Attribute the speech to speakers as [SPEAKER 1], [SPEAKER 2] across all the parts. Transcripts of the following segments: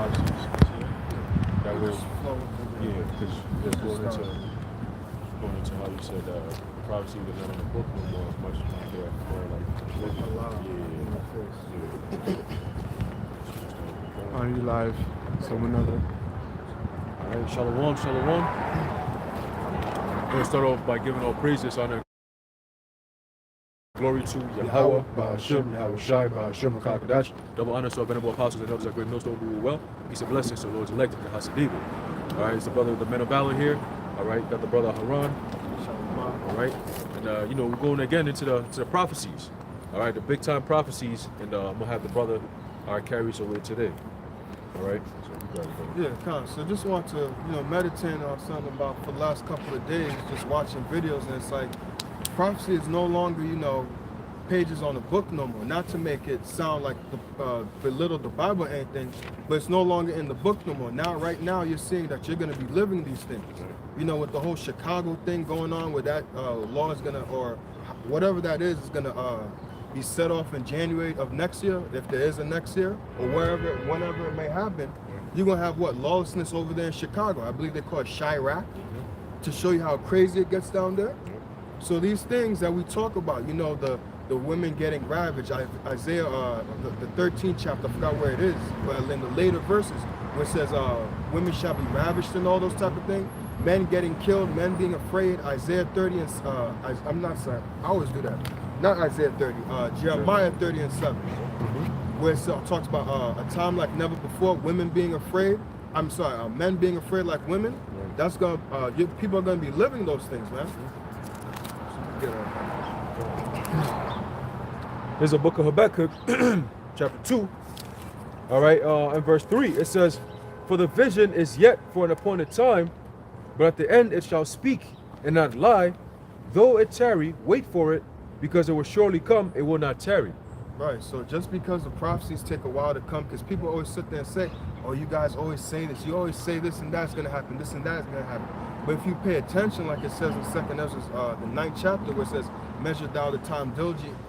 [SPEAKER 1] prophecies that will, yeah, because it's going into how you said prophecy was not in the book no more as much as they're more like
[SPEAKER 2] Are you live? Another.
[SPEAKER 1] All right, shalom, shalom. I'm going to start off by giving all praises, honor, glory to Yahweh, Ba'ashem, Yahweh Shai, Ba'ashem, HaKadosh. Double honor to our venerable apostles and elders that great millstone rule well. Peace and blessings to the Lord's elect in the house of David. All right, it's the brother of the men of valor here. All right, got the brother Haran. All right, and we're going again into the prophecies. All right, the big time prophecies, and I'm gonna have the brother carry us away today. All right.
[SPEAKER 3] So just want to meditate on something about for the last couple of days, just watching videos, and it's like prophecy is no longer pages on a book no more. Not to make it sound like belittle the Bible or anything, but it's no longer in the book no more. Now, right now, you're seeing that you're going to be living these things. With the whole Chicago thing going on, where that law is going to, or whatever that is going to be set off in January of next year, if there is a next year, or whenever it may happen. You're going to have lawlessness over there in Chicago. I believe they call it Chirac, to show you how crazy it gets down there. So these things that we talk about, the women getting ravaged, Isaiah, the 13th chapter, I forgot where it is, but in the later verses, where it says women shall be ravished and all those type of things, men getting killed, men being afraid, Isaiah 30 and, I'm not sorry, I always do that. Not Isaiah 30, Jeremiah 30 and 7. Where it talks about a time like never before, women being afraid. Men being afraid like women. That's gonna people are gonna be living those things, man.
[SPEAKER 1] There's a book of Habakkuk, chapter 2. All right, in verse 3, it says, "For the vision is yet for an appointed time, but at the end it shall speak and not lie. Though it tarry, wait for it, because it will surely come; it will not tarry."
[SPEAKER 3] Right, so just because the prophecies take a while to come, because people always sit there and say, oh, you guys always say this, you always say this and that's going to happen, this and that is going to happen. But if you pay attention, like it says in 2nd Ezra, the 9th chapter, where it says, measure thou the time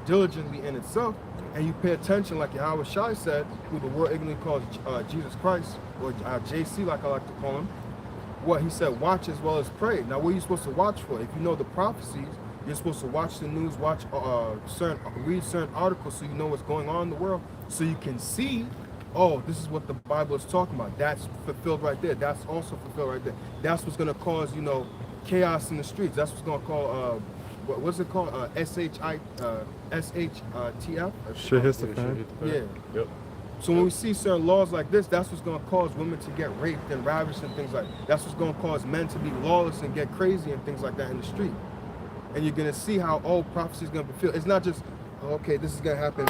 [SPEAKER 3] diligently in itself, and you pay attention, like Yahweh Shai said, who the world ignorantly calls Jesus Christ, or JC, like I like to call him, what he said, watch as well as pray. Now, what are you supposed to watch for? If you know the prophecies, you're supposed to watch the news, read certain articles so you know what's going on in the world, so you can see, oh, this is what the Bible is talking about. That's fulfilled right there. That's also fulfilled right there. That's what's going to cause, chaos in the streets. That's what's going to call, what's it called? SHTF?
[SPEAKER 2] Shit hits the fan.
[SPEAKER 3] Yeah.
[SPEAKER 1] Yep.
[SPEAKER 3] So when we see certain laws like this, that's what's going to cause women to get raped and ravished and things like that. That's what's going to cause men to be lawless and get crazy and things like that in the street. And you're going to see how prophecy is going to be fulfilled. It's not just, okay, this is going to happen.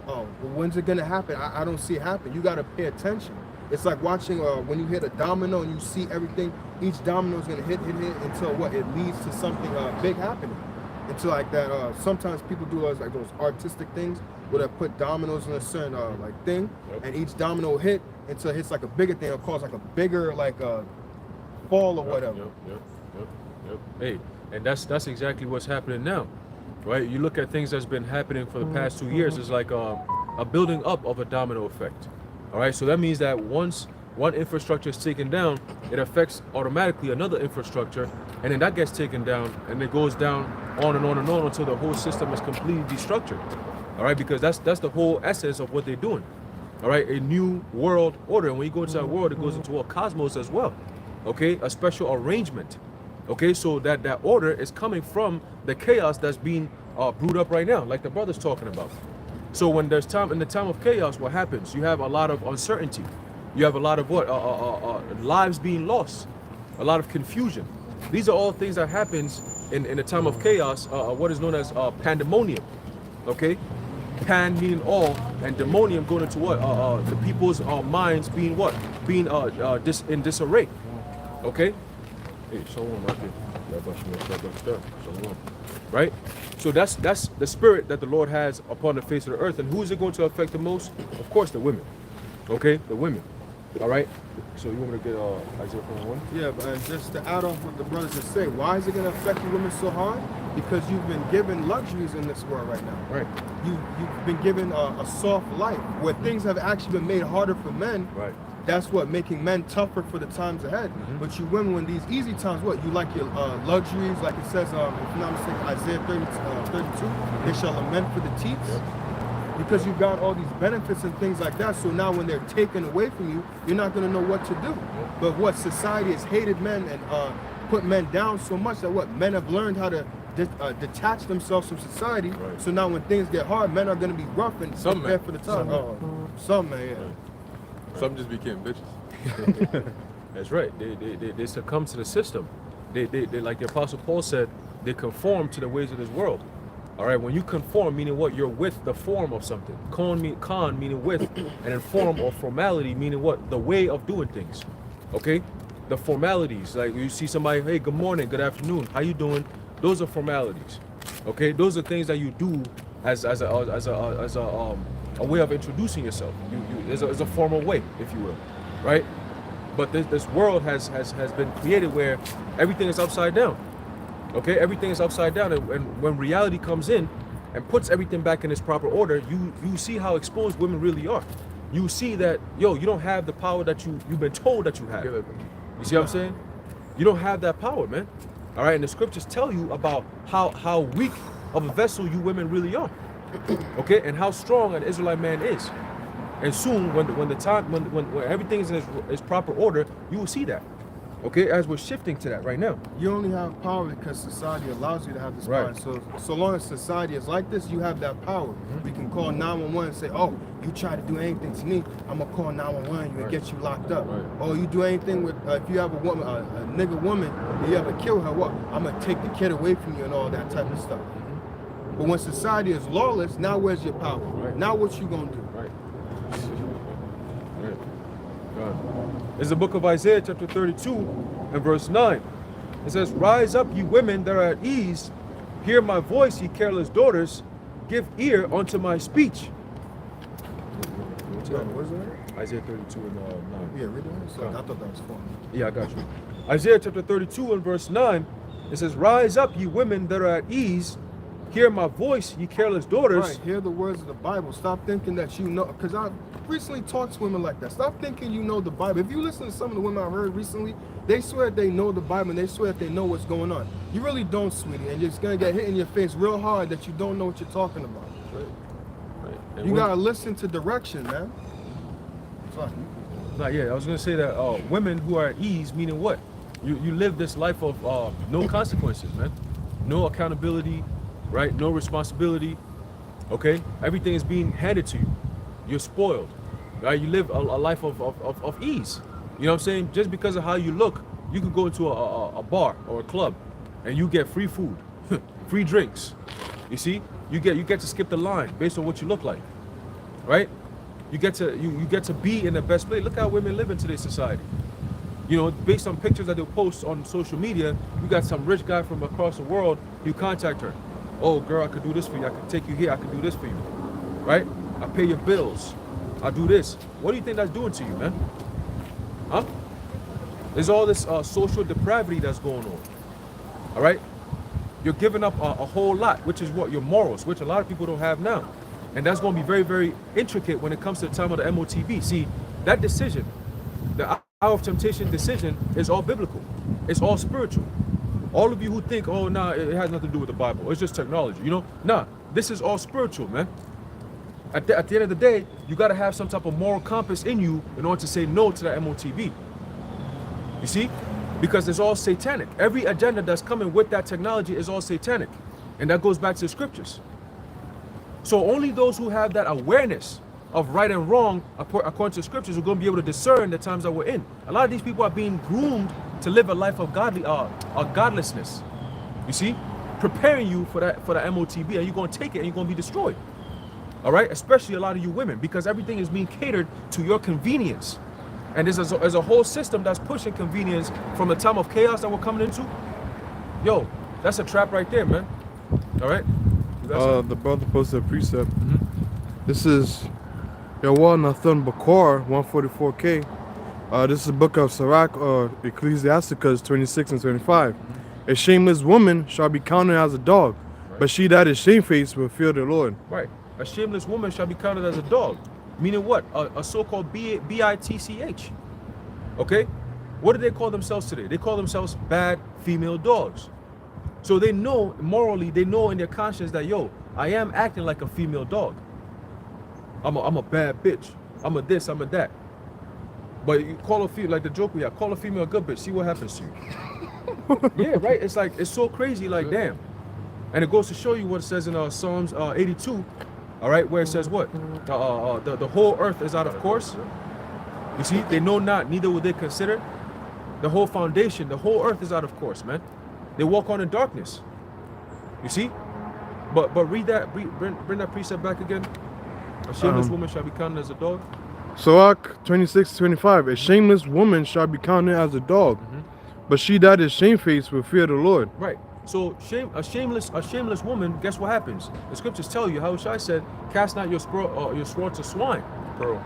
[SPEAKER 3] Oh, well, when's it going to happen? I don't see it happen. You got to pay attention. It's like watching when you hit a domino and you see everything. Each domino is going to hit until it leads to something big happening. Until like that. Sometimes people do those artistic things where they put dominoes in a certain thing, and each domino will hit until it hits like a bigger thing. It'll cause like a bigger fall or whatever.
[SPEAKER 1] Yep. Hey. And that's exactly what's happening now, right? You look at things that's been happening for the past 2 years. It's like a building up of a domino effect. All right, so that means that once one infrastructure is taken down, it affects automatically another infrastructure, and then that gets taken down, and it goes down on and on and on until the whole system is completely destructured. All right, because that's the whole essence of what they're doing. All right, a new world order. And when you go into that world, it goes into a cosmos as well. Okay, a special arrangement. Okay, so that order is coming from the chaos that's being brewed up right now, like the brother's talking about. So when there's in the time of chaos, what happens? You have a lot of uncertainty. You have a lot of lives being lost, a lot of confusion. These are all things that happens in the time of chaos, what is known as pandemonium. Okay, pan meaning all, and demonium going into what? The people's minds being what? Being in disarray. Okay. Right? So that's the spirit that the Lord has upon the face of the earth. And who is it going to affect the most? Of course, the women. Okay? The women. All right? So you want me to get Isaiah 41?
[SPEAKER 3] Yeah, but just to add off what the brothers just say, why is it going to affect the women so hard? Because you've been given luxuries in this world right now.
[SPEAKER 1] Right.
[SPEAKER 3] You've been given a soft life where things have actually been made harder for men.
[SPEAKER 1] Right.
[SPEAKER 3] that's what making men tougher for the times ahead. But you women, when these easy times, what you like your luxuries, like it says, if I'm not mistaken, Isaiah 32, they shall lament for the teats. Because you've got all these benefits and things like that. So now when they're taken away from you, you're not going to know what to do. But what society has hated men and put men down so much that what men have learned how to detach themselves from society.
[SPEAKER 1] Right.
[SPEAKER 3] So now when things get hard, men are going to be rough and
[SPEAKER 4] Some
[SPEAKER 3] prepare
[SPEAKER 4] men.
[SPEAKER 3] for the time. Some men, yeah.
[SPEAKER 4] Some just became bitches.
[SPEAKER 1] That's right. They succumb to the system. They like the Apostle Paul said, they conform to the ways of this world. All right, when you conform, meaning what? You're with the form of something. Con meaning with, and then form or formality meaning what? The way of doing things. Okay, the formalities. Like you see somebody, hey, good morning, good afternoon, how you doing? Those are formalities. Okay, those are things that you do as a way of introducing yourself. As a formal way, if you will, right? But this world has been created where everything is upside down. Okay, everything is upside down, and when reality comes in and puts everything back in its proper order, you see how exposed women really are. You see that, yo, you don't have the power that you've been told that you have. You see what I'm saying? You don't have that power, man. All right, and the scriptures tell you about how weak of a vessel you women really are. Okay, and how strong an Israelite man is. And soon, when everything is in its proper order, you will see that. Okay, as we're shifting to that right now.
[SPEAKER 3] You only have power because society allows you to have this
[SPEAKER 1] Right.
[SPEAKER 3] power. So long as society is like this, you have that power. We can call 911 and say, oh, you try to do anything to me, I'm gonna call 911 and get you locked up.
[SPEAKER 1] Right.
[SPEAKER 3] Or you do anything with, if you have a woman, a nigga woman, and you ever kill her, what? I'm gonna take the kid away from you and all that type of stuff. But when society is lawless, now where's your power?
[SPEAKER 1] Right.
[SPEAKER 3] Now what you gonna do?
[SPEAKER 1] Right. It's the book of Isaiah chapter 32 and verse 9. It says, rise up, ye women that are at ease. Hear my voice, ye careless daughters. Give ear unto my speech.
[SPEAKER 3] What is that?
[SPEAKER 1] Isaiah 32 and 9.
[SPEAKER 3] Yeah, read it. So I thought that was fun.
[SPEAKER 1] Yeah, I got you. Isaiah chapter 32 and verse 9. It says, rise up, ye women that are at ease. Hear my voice, ye careless daughters.
[SPEAKER 3] Right, hear the words of the Bible. Stop thinking that you know, because I recently talked to women like that. Stop thinking you know the Bible. If you listen to some of the women I heard recently, they swear they know the Bible and they swear that they know what's going on. You really don't, sweetie, and you're just gonna get hit in your face real hard that you don't know what you're talking about.
[SPEAKER 1] Right. And
[SPEAKER 3] You gotta listen to direction, man. Sorry.
[SPEAKER 1] I was gonna say that women who are at ease, meaning what? You live this life of no consequences, man. No accountability, right? No responsibility. Okay? Everything is being handed to you. You're spoiled. Right? You live a life of ease. You know what I'm saying? Just because of how you look, you can go into a bar or a club and you get free food, free drinks. You see? You get to skip the line based on what you look like. Right? You get to be in the best place. Look how women live in today's society. You know, based on pictures that they'll post on social media, you got some rich guy from across the world, you contact her. Oh girl, I could do this for you. I could take you here. I could do this for you. Right? I pay your bills. I do this. What do you think that's doing to you, man? Huh? There's all this social depravity that's going on. All right? You're giving up a whole lot, which is what? Your morals, which a lot of people don't have now. And that's going to be very, very intricate when it comes to the time of the MOTB. See, that decision, the hour of temptation decision, is all biblical. It's all spiritual. All of you who think, oh, nah, it has nothing to do with the Bible. It's just technology, you know? Nah, this is all spiritual, man. At the end of the day, you got to have some type of moral compass in you in order to say no to that MOTB. You see? Because it's all satanic. Every agenda that's coming with that technology is all satanic. And that goes back to the scriptures. So only those who have that awareness of right and wrong, according to the scriptures, are going to be able to discern the times that we're in. A lot of these people are being groomed to live a life of godlessness. You see? Preparing you for the MOTB, and you're going to take it and you're going to be destroyed. All right? Especially a lot of you women, because everything is being catered to your convenience. And there's a whole system that's pushing convenience from the time of chaos that we're coming into. Yo, that's a trap right there, man. All right?
[SPEAKER 2] The brother posted a precept. This is Yawal Nathan Bakar 144K. This is the book of Sirach or Ecclesiasticus 26 and 25. A shameless woman shall be counted as a dog, but she that is shamefaced will fear the Lord.
[SPEAKER 1] Right. A shameless woman shall be counted as a dog. Meaning what? A so-called bitch. Okay? What do they call themselves today? They call themselves bad female dogs. So they know morally, they know in their conscience that, yo, I am acting like a female dog. I'm a bad bitch. I'm a this, I'm a that. But you call a female, like the joke we have, call a female a good bitch, see what happens to you. Yeah, right? It's like, it's so crazy, like, damn. And it goes to show you what it says in Psalms 82, all right, where it says what? The whole earth is out of course. You see, they know not, neither will they consider. The whole foundation, the whole earth is out of course, man. They walk on in darkness. You see? But read that, bring that precept back again. A shameless woman shall be counted as a dog.
[SPEAKER 2] Sirach 26:25. A shameless woman shall be counted as a dog, but she that is shamefaced will fear the Lord.
[SPEAKER 1] Right. So a shameless woman, guess what happens? The scriptures tell you, how Shai said, cast not your sword to swine.
[SPEAKER 4] Pearl.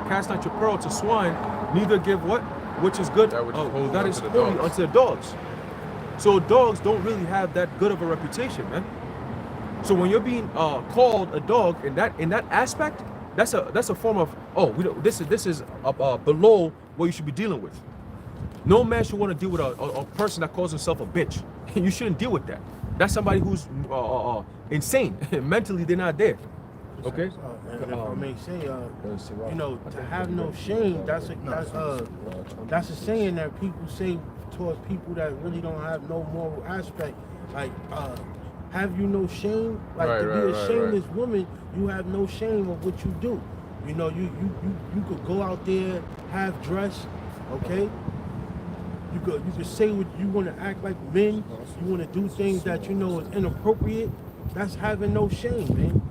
[SPEAKER 1] Cast not your pearl to swine, neither give what? Which is good,
[SPEAKER 4] That which is holy
[SPEAKER 1] that is
[SPEAKER 4] unto the
[SPEAKER 1] holy
[SPEAKER 4] dogs.
[SPEAKER 1] unto the dogs. So dogs don't really have that good of a reputation, man. So when you're being called a dog in that aspect, that's a form of, this is below what you should be dealing with. No man should want to deal with a person that calls himself a bitch. You shouldn't deal with that. That's somebody who's insane. Mentally, they're not there. Okay.
[SPEAKER 5] And if I may say, you know, to have no shame, that's a saying that people say towards people that really don't have no moral aspect. Like, have you no shame? Like, to be a shameless woman, you have no shame of what you do. You know, you could go out there, have dress, okay? You could say what you want to act like men. You want to do things that you know is inappropriate. That's having no shame, man.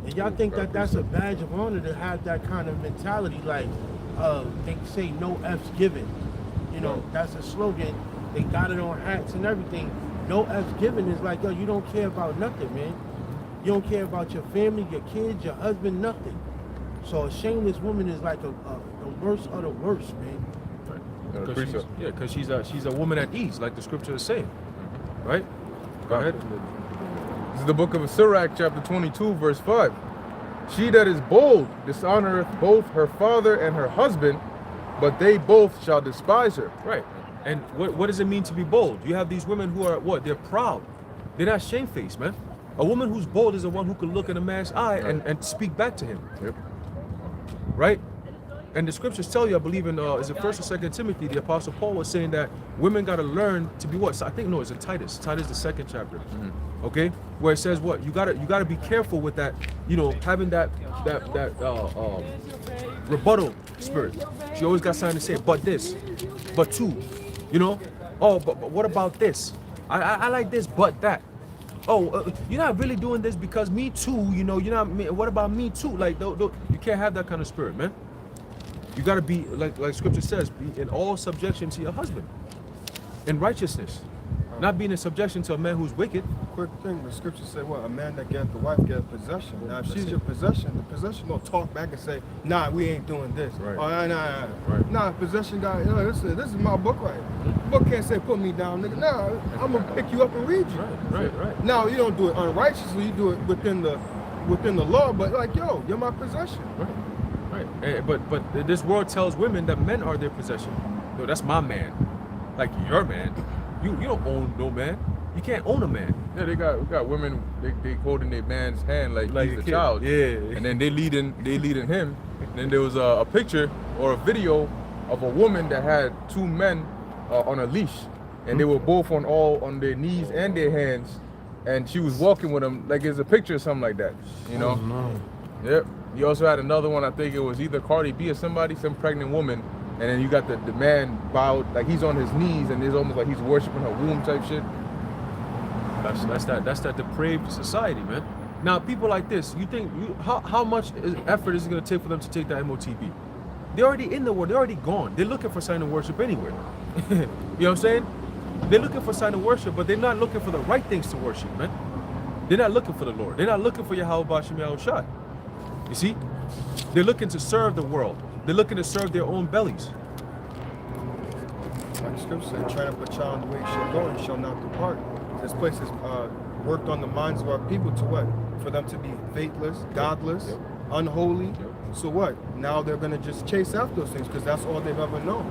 [SPEAKER 5] And y'all think that that's a badge of honor to have that kind of mentality, like they say no F's given. You know, that's a slogan. They got it on hats and everything. No F's given is like, yo, you don't care about nothing, man. You don't care about your family, your kids, your husband, nothing. So a shameless woman is like the worst of the worst, man.
[SPEAKER 1] Because she's a woman at ease, like the scripture is saying. Right? Go ahead.
[SPEAKER 4] This is the book of Sirach, chapter 22, verse 5. She that is bold dishonoreth both her father and her husband, but they both shall despise her.
[SPEAKER 1] Right. And what does it mean to be bold? You have these women who are what? They're proud. They're not shamefaced, man. A woman who's bold is the one who can look in a man's eye and speak back to him.
[SPEAKER 4] Yep.
[SPEAKER 1] Right? And the scriptures tell you, I believe in is it 1st or 2nd Timothy, the apostle Paul was saying that women gotta learn to be what? So I think no, it's in Titus. Titus the 2nd chapter. Okay? Where it says what? You gotta be careful with that, you know, having that rebuttal spirit. She always got something to say, but this, but two, you know? Oh, but what about this? I like this, but that. Oh, you're not really doing this because me too, you know, you're not, what about me too? Like, you can't have that kind of spirit, man. You gotta be, like scripture says, be in all subjection to your husband. In righteousness. Not being in subjection to a man who's wicked.
[SPEAKER 3] Quick thing, the scriptures say what? A man that gets the wife gets possession. Now, if she's your possession, the possession don't talk back and say, nah, we ain't doing this.
[SPEAKER 1] Right.
[SPEAKER 3] Oh, nah.
[SPEAKER 1] Right.
[SPEAKER 3] Nah, possession guy, you know, this is my book right here. Book can't say put me down, nigga. Nah, I'm gonna pick you up and read you.
[SPEAKER 1] Right.
[SPEAKER 3] Now, you don't do it unrighteously, you do it within the law, but like, yo, you're my possession.
[SPEAKER 1] Right. But this world tells women that men are their possession. No, that's my man. Like your man. You don't own no man. You can't own a man.
[SPEAKER 4] Yeah, we got women, they holding their man's hand like he's a
[SPEAKER 1] kid.
[SPEAKER 4] child.
[SPEAKER 1] Yeah.
[SPEAKER 4] And then they leading him. And then there was a picture or a video of a woman that had two men on a leash. And they were both on their knees and their hands. And she was walking with them like it's a picture or something like that. You know?
[SPEAKER 2] Oh, no.
[SPEAKER 4] Yep. You also had another one, I think it was either Cardi B or somebody, some pregnant woman. And then you got the man bowed, like he's on his knees and it's almost like he's worshiping her womb type shit.
[SPEAKER 1] That's that depraved society, man. Now, people like this, you think how much effort is it going to take for them to take that MOTB? They're already in the world. They're already gone. They're looking for sign of worship anywhere. You know what I'm saying? They're looking for sign of worship, but they're not looking for the right things to worship, man. They're not looking for the Lord. They're not looking for Yahweh Bashim Yahushua. You see? They're looking to serve the world. They're looking to serve their own bellies.
[SPEAKER 3] Like scripture said, train up a child in the way he shall go and shall not depart. This place has worked on the minds of our people to what? For them to be faithless, godless, unholy. So what? Now they're gonna just chase after those things because that's all they've ever known.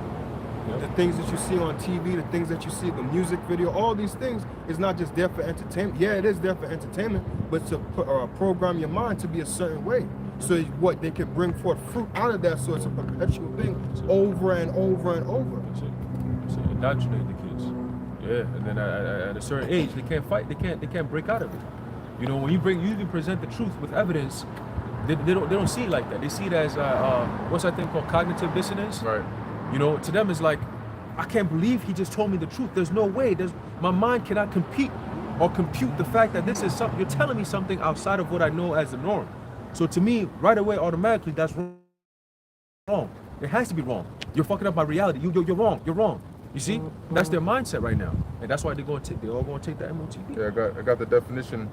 [SPEAKER 3] The things that you see on TV, the things that you see, the music video, all these things is not just there for entertainment. Yeah, it is there for entertainment, but to program your mind to be a certain way. So what, they can bring forth fruit out of that, so it's a perpetual thing over and over and over.
[SPEAKER 1] So indoctrinate the kids. Yeah, and then at a certain age, they can't fight. They can't break out of it. You know, when you present the truth with evidence, they don't see it like that. They see it as what's that thing called cognitive dissonance.
[SPEAKER 4] Right.
[SPEAKER 1] You know, to them it's like, I can't believe he just told me the truth. There's no way. My mind cannot compete or compute the fact that this is something, you're telling me something outside of what I know as the norm. So to me, right away, automatically, that's wrong. It has to be wrong. You're fucking up my reality. You're wrong. You're wrong. You see? That's their mindset right now. And that's why they're all going to take the MOTB.
[SPEAKER 4] Yeah, I got the definition.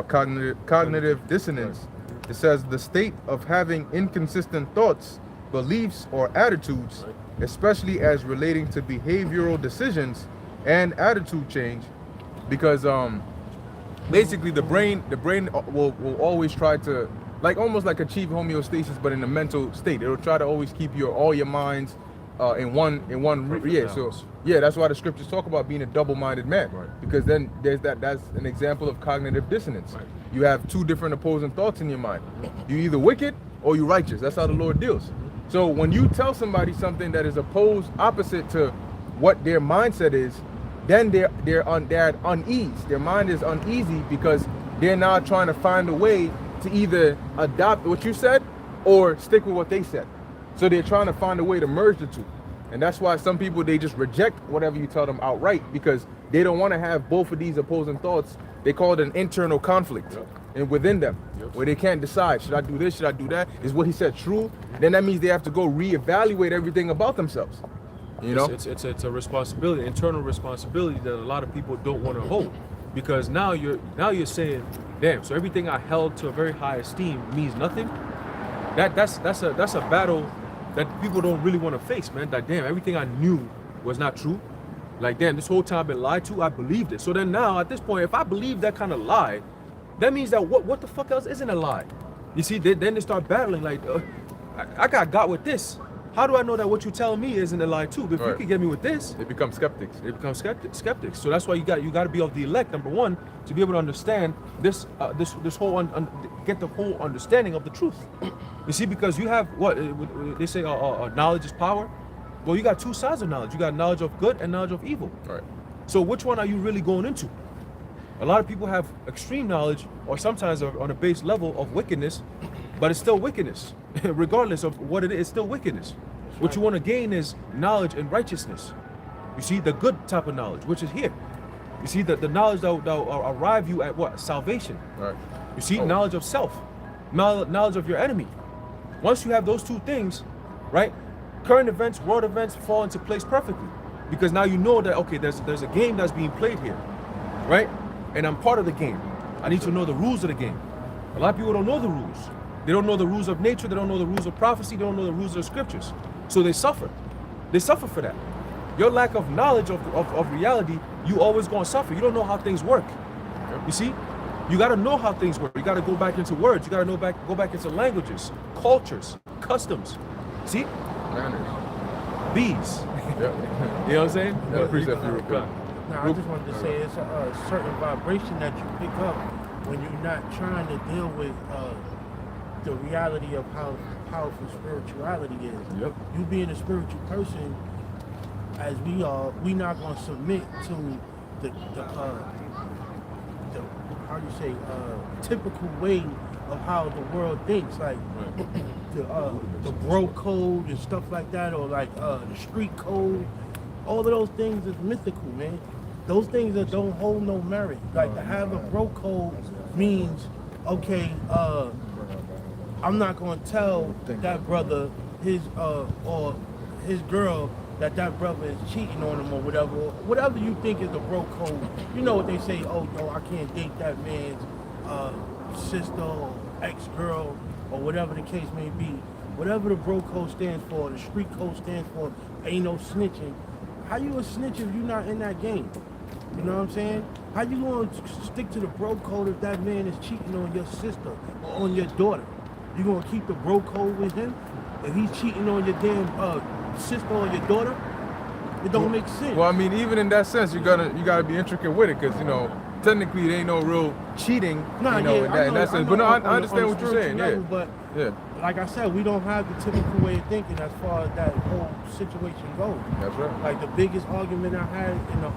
[SPEAKER 4] Cognitive dissonance. It says the state of having inconsistent thoughts, beliefs, or attitudes, especially as relating to behavioral decisions and attitude change, because basically the brain will always try to, like, almost like achieve homeostasis, but in a mental state. It'll try to always keep all your minds in one yeah. So yeah, that's why the scriptures talk about being a double-minded man, because then that's an example of cognitive dissonance. You have two different opposing thoughts in your mind. You either wicked or you righteous. That's how the Lord deals. So when you tell somebody something that is opposite to what their mindset is, then they're at unease. Their mind is uneasy because they're now trying to find a way to either adopt what you said or stick with what they said. So they're trying to find a way to merge the two. And that's why some people, they just reject whatever you tell them outright, because they don't want to have both of these opposing thoughts. They call it an internal conflict. And within them, where they can't decide, should I do this, should I do that? Is what he said true? Then that means they have to go reevaluate everything about themselves. You know,
[SPEAKER 1] it's a responsibility, internal responsibility that a lot of people don't want to hold, because now you're saying, damn, so everything I held to a very high esteem means nothing. That's a battle that people don't really want to face, man. Like, damn, everything I knew was not true. Like, damn, this whole time I've been lied to, I believed it. So then now at this point, if I believe that kind of lie, that means that what the fuck else isn't a lie? You see, then they start battling like, I got with this. How do I know that what you're telling me isn't a lie too? If you can get me with this,
[SPEAKER 4] they become skeptics.
[SPEAKER 1] They become skeptics. So that's why you got to be of the elect, number one, to be able to understand this whole get the whole understanding of the truth. You see, because you have what they say, knowledge is power. Well, you got two sides of knowledge. You got knowledge of good and knowledge of evil.
[SPEAKER 4] Right.
[SPEAKER 1] So which one are you really going into? A lot of people have extreme knowledge, or sometimes on a base level of wickedness, but it's still wickedness. Regardless of what it is, it's still wickedness. What you want to gain is knowledge and righteousness. You see, the good type of knowledge, which is here. You see, the knowledge that will arrive you at what? Salvation.
[SPEAKER 4] Right.
[SPEAKER 1] You see, knowledge of self, knowledge of your enemy. Once you have those two things, right, current events, world events fall into place perfectly. Because now you know that, okay, there's a game that's being played here, right? And I'm part of the game. I need to know the rules of the game. A lot of people don't know the rules. They don't know the rules of nature. They don't know the rules of prophecy. They don't know the rules of the scriptures. So they suffer. They suffer for that. Your lack of knowledge of reality, you always gonna suffer. You don't know how things work. You see? You gotta know how things work. You gotta go back into words. You gotta go back into languages, cultures, customs. See?
[SPEAKER 4] Manners.
[SPEAKER 1] Bees.
[SPEAKER 4] Yeah.
[SPEAKER 1] You know what I'm saying?
[SPEAKER 4] Yeah, precept you real quick.
[SPEAKER 5] Now, I just wanted to say it's a certain vibration that you pick up when you're not trying to deal with the reality of how powerful spirituality is.
[SPEAKER 1] Yep.
[SPEAKER 5] You being a spiritual person, as we are, we not going to submit to the how do you say, typical way of how the world thinks, like the bro code and stuff like that, or like the street code. All of those things is mythical, man. Those things that don't hold no merit. Like, to have a bro code means, okay, I'm not gonna tell that brother or his girl that brother is cheating on him or whatever you think is the bro code. You know what they say, oh no, I can't date that man's sister or ex-girl or whatever the case may be. Whatever the bro code stands for, the street code stands for, ain't no snitching. How you a snitch if you not in that game? You know what I'm saying? How you gonna stick to the bro code if that man is cheating on your sister or on your daughter? You gonna keep the bro code with him? If he's cheating on your damn sister or your daughter, it don't make sense.
[SPEAKER 4] Well, I mean, even in that sense, you gotta be intricate with it, because technically there ain't no real cheating.
[SPEAKER 5] Nah,
[SPEAKER 4] in
[SPEAKER 5] yeah,
[SPEAKER 4] that sense. But no, I understand what you're saying.
[SPEAKER 5] Level,
[SPEAKER 4] Yeah,
[SPEAKER 5] but
[SPEAKER 4] yeah,
[SPEAKER 5] like I said, we don't have the typical way of thinking as far as that whole situation goes.
[SPEAKER 4] that's right.
[SPEAKER 5] Like the biggest argument I had in the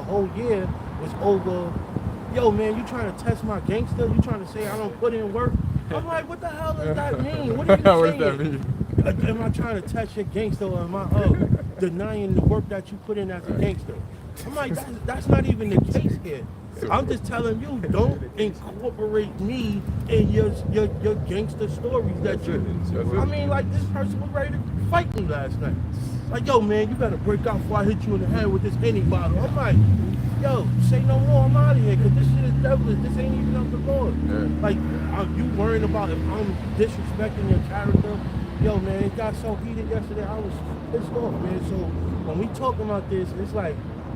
[SPEAKER 5] whole year was over, yo man, you trying to test my gangster? You trying to say I don't put in work? I'm like, what the hell does that mean? What are you saying?
[SPEAKER 4] What does that mean?
[SPEAKER 5] Am I trying to test your gangster, or am I denying the work that you put in as a gangster? I'm like, that's not even the case here. I'm just telling you, don't incorporate me in your gangster stories that you. I mean, like this person was ready to fight me last night. Like, yo, man, you gotta break out before I hit you in the head with this Henny bottle. I'm like, yo, say no more. I'm out of here, cause this shit is devilish. This ain't even of the Lord.
[SPEAKER 4] Yeah.
[SPEAKER 5] Like, are you worrying about if I'm disrespecting your character? Yo, man, it got so heated yesterday. I was pissed off, man. So when we talking about this, it's like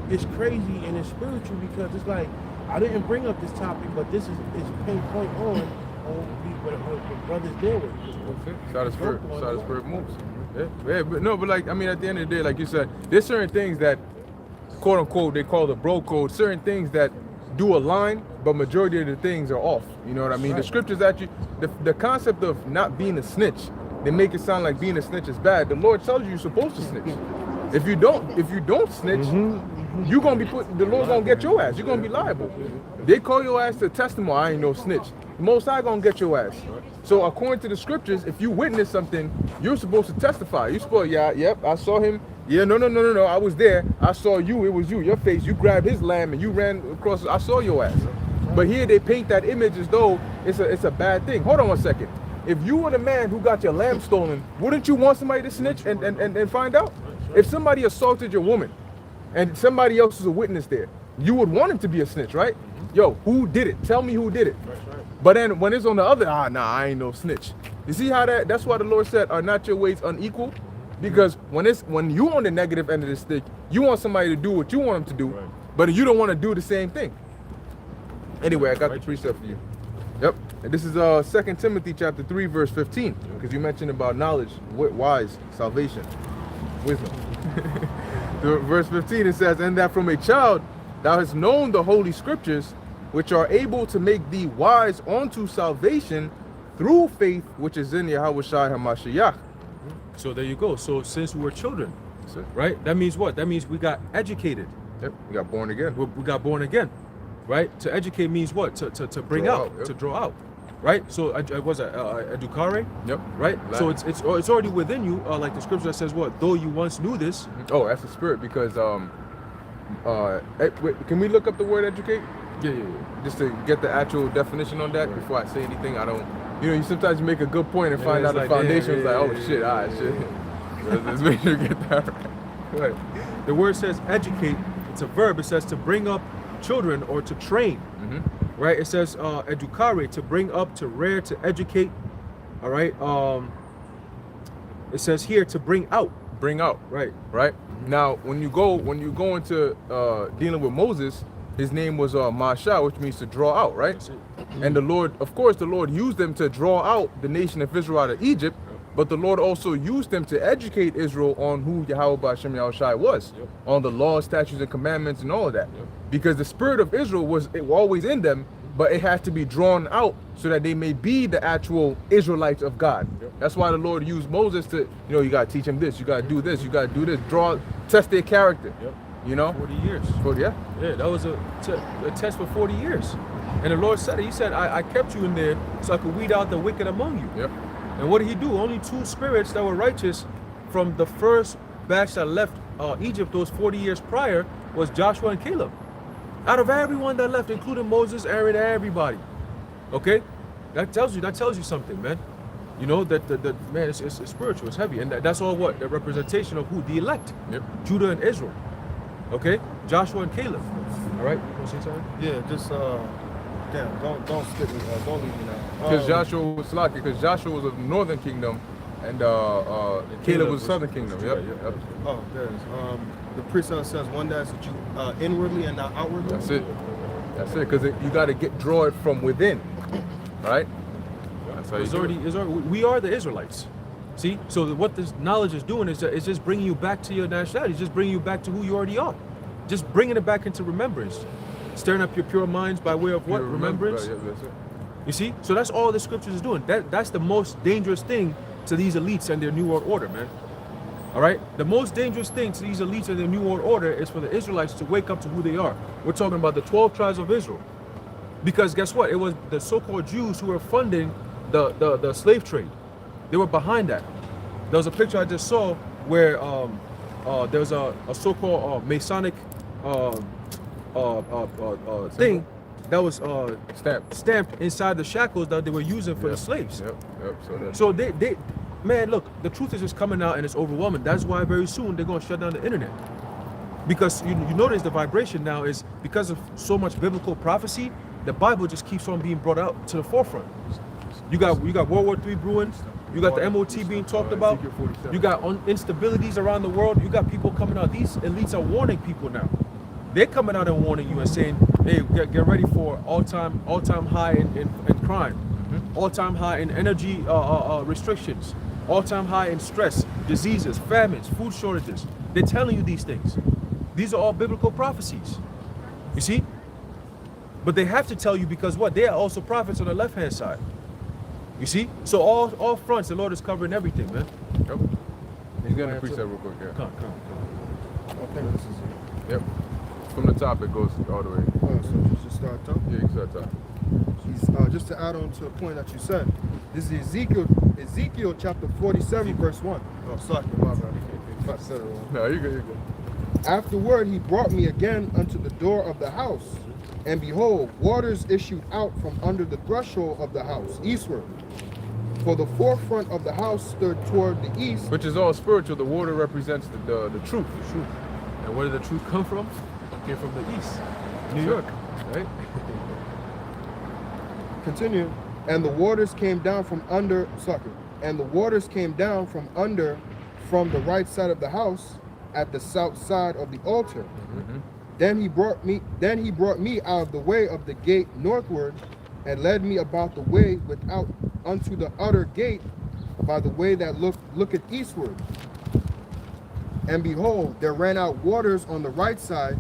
[SPEAKER 5] it's crazy and it's spiritual, because it's like I didn't bring up this topic, but this is pinpoint on what brothers deal with.
[SPEAKER 4] That's how the spirit moves. Yeah, but like, I mean, at the end of the day, like you said, there's certain things that, quote unquote, they call the bro code. Certain things that do align, but majority of the things are off. You know what I mean?
[SPEAKER 5] Right.
[SPEAKER 4] The scriptures actually, the concept of not being a snitch, they make it sound like being a snitch is bad. The Lord tells you you're supposed to snitch. If you don't snitch, you gonna be the Lord's gonna get your ass. You're gonna be liable. They call your ass to testimony. I ain't no snitch. The Most High gonna get your ass. So according to the scriptures, if you witness something, you're supposed to testify. You're supposed, yep, I saw him. Yeah, no, I was there. I saw you. It was you. Your face. You grabbed his lamb and you ran across. I saw your ass. But here they paint that image as though it's a bad thing. Hold on one second. If you were the man who got your lamb stolen, wouldn't you want somebody to snitch and find out? If somebody assaulted your woman and somebody else is a witness there, you would want him to be a snitch, right? Yo, who did it? Tell me who did it. But then when it's on the other, I ain't no snitch. You see how that's why the Lord said, are not your ways unequal? Because when you on the negative end of the stick, you want somebody to do what you want them to do, but you don't want to do the same thing. Anyway, I got the precept for you. Yep. And this is 2 Timothy chapter 3, verse 15, because you mentioned about knowledge, wise, salvation, wisdom. Verse 15, it says, and that from a child thou hast known the holy scriptures, which are able to make thee wise unto salvation through faith which is in Yahushua HaMashiach.
[SPEAKER 1] So there you go. So since we were children, right? That means what? That means we got educated.
[SPEAKER 4] Yep, we got born again.
[SPEAKER 1] We got born again, right? To educate means what? To bring
[SPEAKER 4] Draw
[SPEAKER 1] out,
[SPEAKER 4] out, yep.
[SPEAKER 1] to draw out, right? So was it educare?
[SPEAKER 4] Yep.
[SPEAKER 1] Right.
[SPEAKER 4] Latin.
[SPEAKER 1] So it's already within you, like the scripture that says what? Though you once knew this.
[SPEAKER 4] Oh, that's the spirit, because wait, can we look up the word educate?
[SPEAKER 1] Yeah.
[SPEAKER 4] Just to get the actual definition on that before I say anything. I don't, you sometimes you make a good point and find out the foundation is like, oh shit, all right, shit. Let's make sure you get that right.
[SPEAKER 1] The word says educate. It's a verb. It says to bring up children or to train. Right. It says educare, to bring up, to rear, to educate. All right. It says here to bring out.
[SPEAKER 4] Bring out. Right. Now, when you go into dealing with Moses, his name was Masha, which means to draw out, right? And the Lord, of course, the Lord used them to draw out the nation of Israel out of Egypt, but the Lord also used them to educate Israel on who Yahweh B'Shem Yahushai was, on the laws, statutes, and commandments, and all of that. Because the spirit of Israel was always in them, but it had to be drawn out so that they may be the actual Israelites of God. That's why the Lord used Moses to, you got to teach them this, you got to do this, you got to do this, test their character.
[SPEAKER 1] 40 years.
[SPEAKER 4] Yeah,
[SPEAKER 1] that was a test for 40 years. And the Lord said it. He said, I kept you in there so I could weed out the wicked among you.
[SPEAKER 4] Yep.
[SPEAKER 1] And what did he do? Only 2 spirits that were righteous from the first batch that left Egypt those 40 years prior was Joshua and Caleb. Out of everyone that left, including Moses, Aaron, everybody. Okay? That tells you something, man. That man, it's spiritual, it's heavy. And that's all what? The representation of who? The elect.
[SPEAKER 4] Yep.
[SPEAKER 1] Judah and Israel. Okay? Joshua and Caleb. All right? You want to say something?
[SPEAKER 3] Yeah, just don't skip me. Don't leave me now.
[SPEAKER 4] Because Joshua was lucky, because Joshua was of the northern kingdom, and Caleb was southern kingdom. Yep.
[SPEAKER 3] Oh, there it is. The precept says one that's you inwardly and not outwardly.
[SPEAKER 4] That's it. Because you got to draw it from within, right? how you
[SPEAKER 1] It's
[SPEAKER 4] do
[SPEAKER 1] already,
[SPEAKER 4] it.
[SPEAKER 1] it's already, we are the Israelites. See? So what this knowledge is doing is that it's just bringing you back to your nationality. It's just bringing you back to who you already are. Just bringing it back into remembrance. Stirring up your pure minds by way of what?
[SPEAKER 4] You remember,
[SPEAKER 1] Remembrance.
[SPEAKER 4] yeah, that's it.
[SPEAKER 1] You see? So that's all the scriptures is doing. That's the most dangerous thing to these elites and their New World Order, man. All right? The most dangerous thing to these elites and their New World Order is for the Israelites to wake up to who they are. We're talking about the 12 tribes of Israel. Because guess what? It was the so-called Jews who were funding the slave trade. They were behind that. There was a picture I just saw where there was a so-called Masonic thing that was stamped inside the shackles that they were using for the slaves.
[SPEAKER 4] Yep.
[SPEAKER 1] So they, man, look, the truth is just coming out and it's overwhelming. That's why very soon they're going to shut down the internet. Because you notice the vibration now is because of so much biblical prophecy, the Bible just keeps on being brought out to the forefront. You got World War III brewing. You got the MOT being talked about.
[SPEAKER 4] Ezekiel 47.
[SPEAKER 1] You got instabilities around the world. You got people coming out. These elites are warning people now. They're coming out and warning you and saying, hey, get ready for all-time high in crime, all-time high in energy restrictions, all-time high in stress, diseases, famines, food shortages. They're telling you these things. These are all biblical prophecies. You see? But they have to tell you because what? They are also prophets on the left-hand side. You see? So all fronts, the Lord is covering everything, man.
[SPEAKER 4] Yep. He's gonna preach that real quick, yeah.
[SPEAKER 1] Come.
[SPEAKER 3] I think this is it.
[SPEAKER 4] Yep. From the top, it goes all the way.
[SPEAKER 3] So just start talking.
[SPEAKER 4] Yeah, you can start talking.
[SPEAKER 3] Just to add on to a point that you said, this is Ezekiel chapter 47, verse 1. Oh, sorry, my bad. If I said it wrong.
[SPEAKER 4] No, you're good.
[SPEAKER 3] Afterward, he brought me again unto the door of the house, and behold, waters issued out from under the threshold of the house, eastward. For the forefront of the house stood toward the east.
[SPEAKER 4] Which is all spiritual. The water represents the truth.
[SPEAKER 1] The truth. And where did the truth come from? It came from the east. New York, right?
[SPEAKER 3] Continue. And the waters came down from under, and the waters came down from under, from the right side of the house, at the south side of the altar. Then he brought me out of the way of the gate northward, and led me about the way without unto the utter gate, by the way that looketh eastward. And behold, there ran out waters on the right side,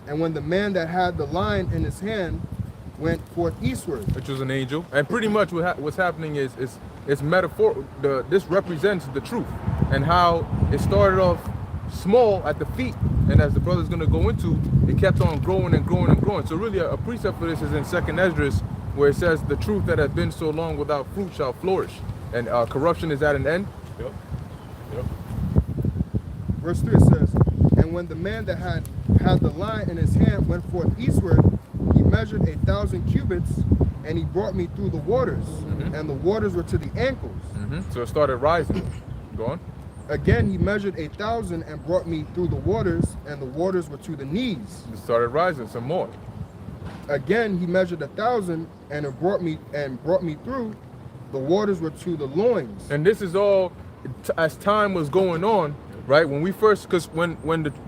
[SPEAKER 3] and when the man that had the line in his hand went forth eastward.
[SPEAKER 4] Which was an angel. And pretty much what's happening is it's metaphor. This represents the truth and how it started off small at the feet, and as the brother's going to go into, it kept on growing and growing and growing. So really a precept for this is in 2nd Esdras, where it says the truth that has been so long without fruit shall flourish, and corruption is at an end.
[SPEAKER 1] Yep.
[SPEAKER 3] Verse 3 says, and when the man that had the line in his hand went forth eastward, he measured 1,000 cubits, and he brought me through the waters, and the waters were to the ankles.
[SPEAKER 4] So it started rising. Go on.
[SPEAKER 3] Again he measured 1,000 and brought me through the waters, and the waters were to the knees.
[SPEAKER 4] It started rising some more.
[SPEAKER 3] Again he measured 1,000 and it brought me through. The waters were to the loins.
[SPEAKER 4] And this is all as time was going on, right? When we first, because when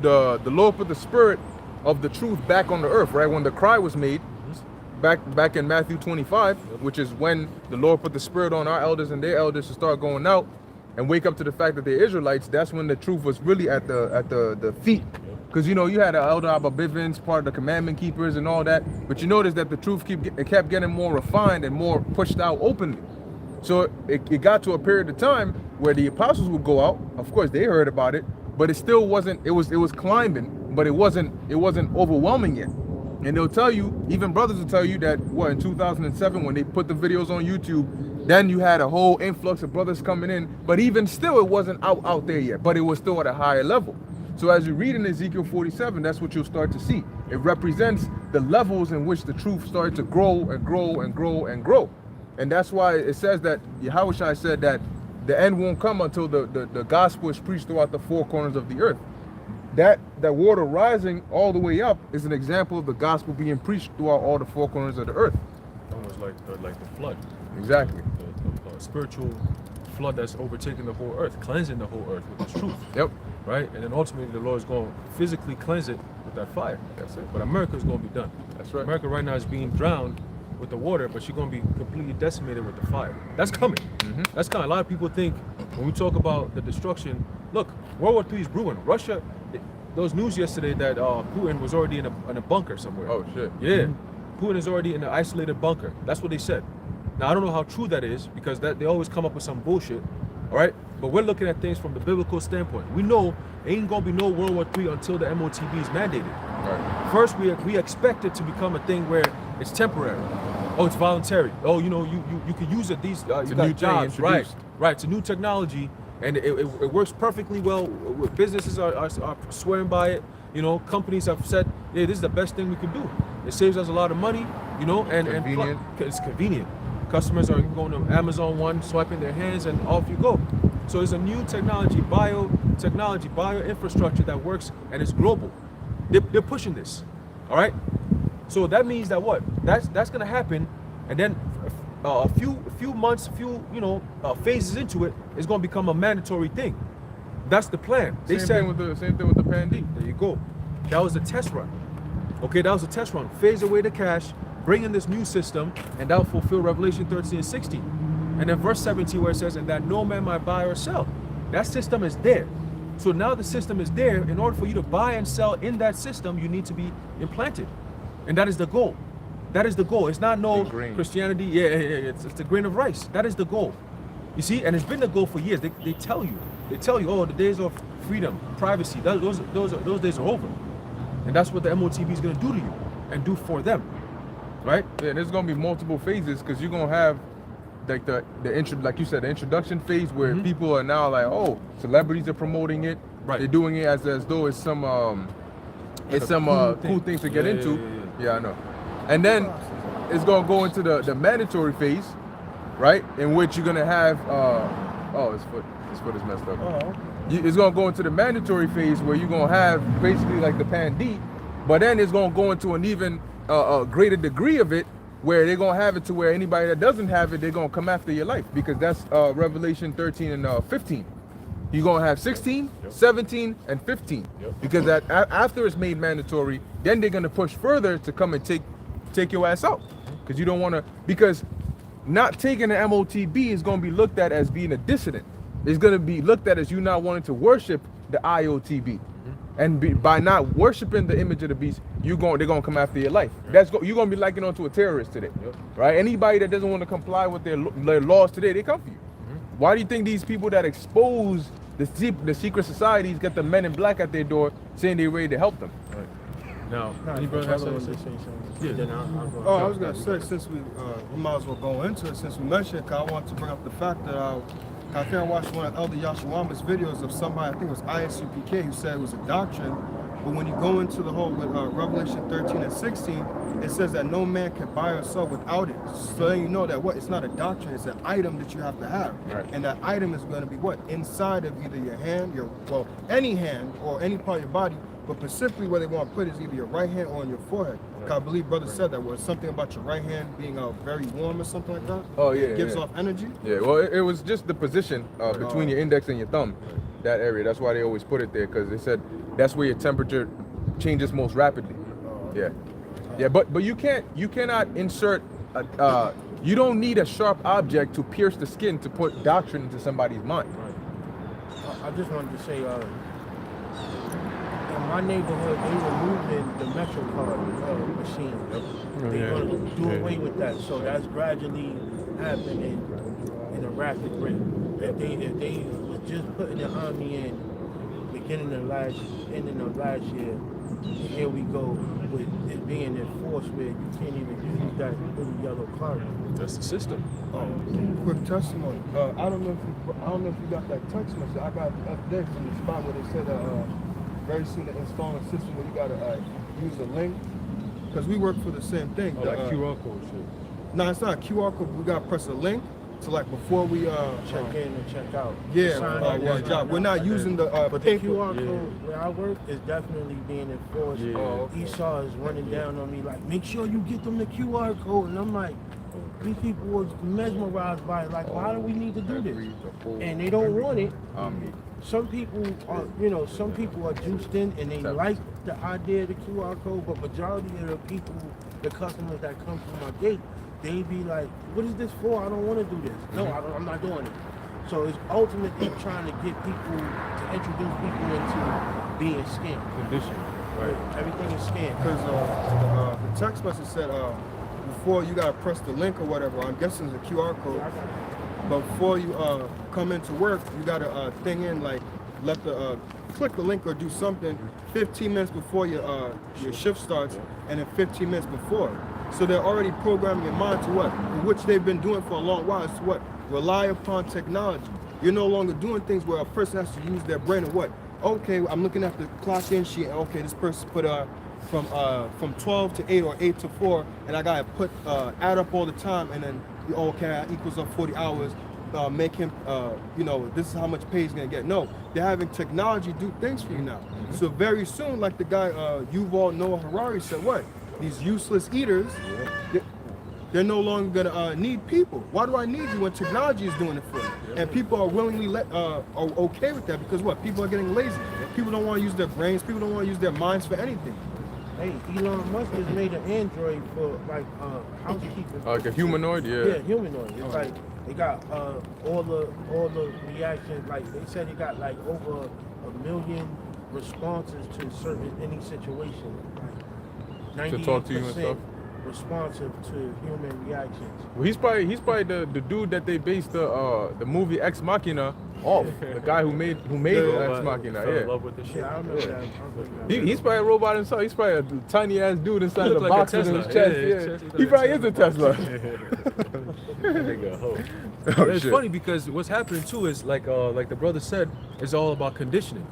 [SPEAKER 4] the Lord put the spirit of the truth back on the earth, right? When the cry was made, back in Matthew 25, which is when the Lord put the spirit on our elders and their elders to start going out and wake up to the fact that they're Israelites. That's when the truth was really at the feet. Because you had Elder Abba Bivens, part of the commandment keepers and all that. But you notice that the truth kept getting more refined and more pushed out openly. So it got to a period of time where the apostles would go out. Of course, they heard about it, but it still wasn't. It was climbing, but it wasn't overwhelming yet. And they'll tell you, even brothers will tell you that in 2007 when they put the videos on YouTube, then you had a whole influx of brothers coming in. But even still, it wasn't out there yet. But it was still at a higher level. So as you read in Ezekiel 47, that's what you'll start to see. It represents the levels in which the truth started to grow and grow and grow and grow. And that's why it says that Yahushua said that the end won't come until the gospel is preached throughout the four corners of the earth. That water rising all the way up is an example of the gospel being preached throughout all the four corners of the earth.
[SPEAKER 1] Almost like the flood.
[SPEAKER 4] Exactly.
[SPEAKER 1] The spiritual flood that's overtaking the whole earth, cleansing the whole earth with His truth.
[SPEAKER 4] Yep.
[SPEAKER 1] Right? And then ultimately the Lord is going to physically cleanse it with that fire.
[SPEAKER 4] That's it.
[SPEAKER 1] But America is going to be done.
[SPEAKER 4] That's right.
[SPEAKER 1] America right now is being drowned with the water, but you're gonna be completely decimated with the fire. That's coming. That's coming. A lot of people think when we talk about the destruction, look, World War III is brewing. Russia, there was news yesterday that Putin was already in a bunker somewhere.
[SPEAKER 4] Oh shit.
[SPEAKER 1] Yeah, Putin is already in an isolated bunker. That's what they said. Now I don't know how true that is because they always come up with some bullshit. All right, but we're looking at things from the biblical standpoint. We know ain't gonna be no World War III until the MOTB is mandated.
[SPEAKER 4] Right.
[SPEAKER 1] First, we expect it to become a thing where it's temporary. Oh, it's voluntary. Oh, you know, you can use it. These you
[SPEAKER 4] a
[SPEAKER 1] got
[SPEAKER 4] new thing
[SPEAKER 1] jobs, right?
[SPEAKER 4] introduced.
[SPEAKER 1] Right. It's a new technology, and it works perfectly well. Businesses are swearing by it. You know, companies have said, yeah, this is the best thing we can do. It saves us a lot of money. You know, and
[SPEAKER 4] Convenient.
[SPEAKER 1] it's convenient. Customers are going to Amazon One, swiping their hands, and off you go. So it's a new technology, biotechnology, infrastructure that works, and it's global. They're pushing this, all right. So that means that what? That's gonna happen, and then a few months, phases into it, it's gonna become a mandatory thing. That's the plan. They
[SPEAKER 4] Same
[SPEAKER 1] said
[SPEAKER 4] thing with the Pan-D.
[SPEAKER 1] there you go. That was a test run. Okay, that was a test run. Phase away the cash, bring in this new system, and that will fulfill Revelation 13 and 16. And then verse 17 where it says, and that no man might buy or sell. That system is there. So now the system is there. In order for you to buy and sell in that system, you need to be implanted. And that is the goal. That is the goal. It's not no
[SPEAKER 4] Ingrained.
[SPEAKER 1] Christianity. Yeah, it's the grain of rice. That is the goal. You see, and it's been the goal for years. They tell you, oh, the days of freedom, privacy, those days are over. And that's what the MOTB is going to do to you and do for them, right?
[SPEAKER 4] Yeah, there's gonna be multiple phases because you're gonna have like like you said, the introduction phase where people are now like, oh, celebrities are promoting it.
[SPEAKER 1] Right.
[SPEAKER 4] They're doing it as though it's some cool thing to get into. Yeah, I know. And then it's gonna go into the mandatory phase, right? In which you're gonna have his foot is messed up. It's gonna go into the mandatory phase where you're gonna have basically like the Pan-D, but then it's gonna go into an even greater degree of it where they're gonna have it to where anybody that doesn't have it, they're gonna come after your life because that's Revelation 13 and 15. You're gonna have 16, 17, and 15 because after it's made mandatory, then they're gonna push further to come and take your ass out because you don't want to, because not taking the MOTB is gonna be looked at as being a dissident. It's gonna be looked at as you not wanting to worship the IOTB. And by not worshiping the image of the beast, they're gonna come after your life. You're gonna be likened onto a terrorist today, right? Anybody that doesn't want to comply with their laws today, they come for you. Why do you think these people that expose the secret societies get the men in black at their door saying they're ready to help them?
[SPEAKER 1] Right. Now,
[SPEAKER 5] Nah,
[SPEAKER 1] any brother has
[SPEAKER 5] Trevor
[SPEAKER 1] something
[SPEAKER 5] wanted
[SPEAKER 1] to
[SPEAKER 5] to
[SPEAKER 1] say?
[SPEAKER 5] say something.
[SPEAKER 1] Yeah.
[SPEAKER 5] Then I'll go.
[SPEAKER 3] Oh, I was gonna say, since we might as well go into it, since we mentioned it, 'cause I want to bring up the fact that I think I watched one of Elder Yashuama's videos of somebody, I think it was ISUPK, who said it was a doctrine, but when you go into the whole with Revelation 13 and 16, it says that no man can buy or sell without it. So then you know that what? It's not a doctrine, it's an item that you have to have.
[SPEAKER 1] Right.
[SPEAKER 3] And that item is going to be what? Inside of either your hand, any hand or any part of your body, but specifically where they want to put is either your right hand or on your forehead. 'Cause I believe brother said that was something about your right hand being very warm or something like that.
[SPEAKER 4] Oh, yeah,
[SPEAKER 3] It gives
[SPEAKER 4] yeah.
[SPEAKER 3] off energy.
[SPEAKER 4] Yeah, well, it was just the position between your index and your thumb, that area. That's why they always put it there, because they said that's where your temperature changes most rapidly. Yeah, but you cannot insert. You don't need a sharp object to pierce the skin to put doctrine into somebody's mind.
[SPEAKER 5] I just wanted to say, in my neighborhood, they removing the MetroCard machine. They're going to do away with that. So that's gradually happening in a rapid rate. If they was just putting it on me in ending of last year, here we go with it being enforced where you can't even use that little yellow card.
[SPEAKER 1] That's the system.
[SPEAKER 3] Quick testimony. I don't know if you got that text message. I got it up there from the spot where they said very soon to install a system where you gotta use the link, because we work for the same thing.
[SPEAKER 1] Oh, like QR code shit.
[SPEAKER 3] No, it's not a QR code. We gotta press a link to like before we
[SPEAKER 5] Check in and check out.
[SPEAKER 3] Yeah,
[SPEAKER 5] Sign up,
[SPEAKER 3] yeah,
[SPEAKER 5] sign
[SPEAKER 3] job.
[SPEAKER 5] out.
[SPEAKER 3] We're not using the
[SPEAKER 5] But the
[SPEAKER 3] paper.
[SPEAKER 5] QR code where I work is definitely being enforced.
[SPEAKER 1] Yeah.
[SPEAKER 3] Oh, okay.
[SPEAKER 5] Esau is running down on me like, make sure you get them the QR code. And I'm like, these people was mesmerized by it. Like, why do we need to do this? And they don't want it. Some people are juiced in and they like the idea of the QR code, but majority of the people, the customers that come through my gate, they be like, what is this for? I don't want to do this. No, I'm not doing it. So it's ultimately trying to get people, to introduce people into being scammed.
[SPEAKER 1] Condition. Right.
[SPEAKER 5] Everything is scammed.
[SPEAKER 3] Because the text message said before you gotta press the link or whatever. I'm guessing it's a QR code. But before you come into work, you gotta thing in like let the click the link or do something 15 minutes before your shift starts, and then 15 minutes before. So they're already programming your mind to what, which they've been doing for a long while. Is to what, rely upon technology. You're no longer doing things where a person has to use their brain and what. Okay, I'm looking at the clock in sheet. Okay, this person put from 12 to 8 or 8 to 4, and I gotta put add up all the time, and then okay, that equals up 40 hours. Make him, this is how much pay he's gonna get. No, they're having technology do things for you now. So very soon, like the guy Yuval Noah Harari said, what? These useless eaters, they're no longer gonna need people. Why do I need you when technology is doing it for you? And people are willingly are okay with that because what? People are getting lazy. People don't want to use their brains. People don't want to use their minds for anything.
[SPEAKER 5] Hey, Elon Musk has made an android for like housekeeping.
[SPEAKER 4] Like a humanoid,
[SPEAKER 5] Yeah, humanoid. It's like they got all the reactions. Like they said, they got like over 1 million responses to any situation. Like
[SPEAKER 4] To talk to you and
[SPEAKER 5] 98%
[SPEAKER 4] stuff?
[SPEAKER 5] responsive to human reactions.
[SPEAKER 4] Well, he's probably the dude that they based the movie Ex Machina off. The guy who made Ex Machina.
[SPEAKER 1] Fell in
[SPEAKER 4] Yeah.
[SPEAKER 1] love with the shit.
[SPEAKER 5] Yeah, I remember
[SPEAKER 4] Yeah.
[SPEAKER 5] that. I remember that.
[SPEAKER 4] He's probably a robot himself. He's probably a tiny ass dude inside
[SPEAKER 1] He
[SPEAKER 4] the
[SPEAKER 1] look like a
[SPEAKER 4] box in his
[SPEAKER 1] Tesla.
[SPEAKER 4] chest.
[SPEAKER 1] Yeah,
[SPEAKER 4] Yeah,
[SPEAKER 1] his chest,
[SPEAKER 4] he probably is a Tesla.
[SPEAKER 1] Nigga, ho.
[SPEAKER 4] Oh,
[SPEAKER 1] It's
[SPEAKER 4] shit.
[SPEAKER 1] funny because what's happening too is like the brother said, it's all about conditioning.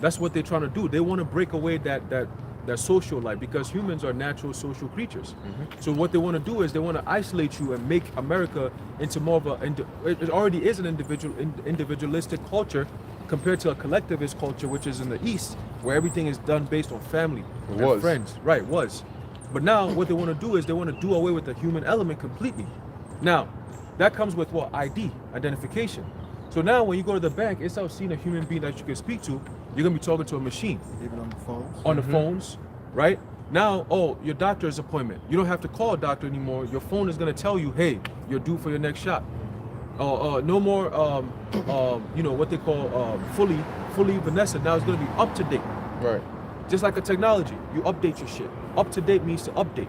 [SPEAKER 1] That's what they're trying to do. They want to break away that social life because humans are natural social creatures. So what they want to do is they want to isolate you and make America into more of it already is an individualistic culture compared to a collectivist culture, which is in the East, where everything is done based on family and
[SPEAKER 4] Was.
[SPEAKER 1] friends. Right, was. But now what they want to do is they want to do away with the human element completely. Now, that comes with what? ID, identification. So now when you go to the bank, instead of seeing a human being that you can speak to, you're gonna be talking to a machine.
[SPEAKER 3] Even on the phones.
[SPEAKER 1] On the phones, right? Now, your doctor's appointment. You don't have to call a doctor anymore. Your phone is gonna tell you, hey, you're due for your next shot. No more, what they call fully Vanessa. Now it's gonna be up to date.
[SPEAKER 4] Right.
[SPEAKER 1] Just like a technology, you update your shit. Up to date means to update.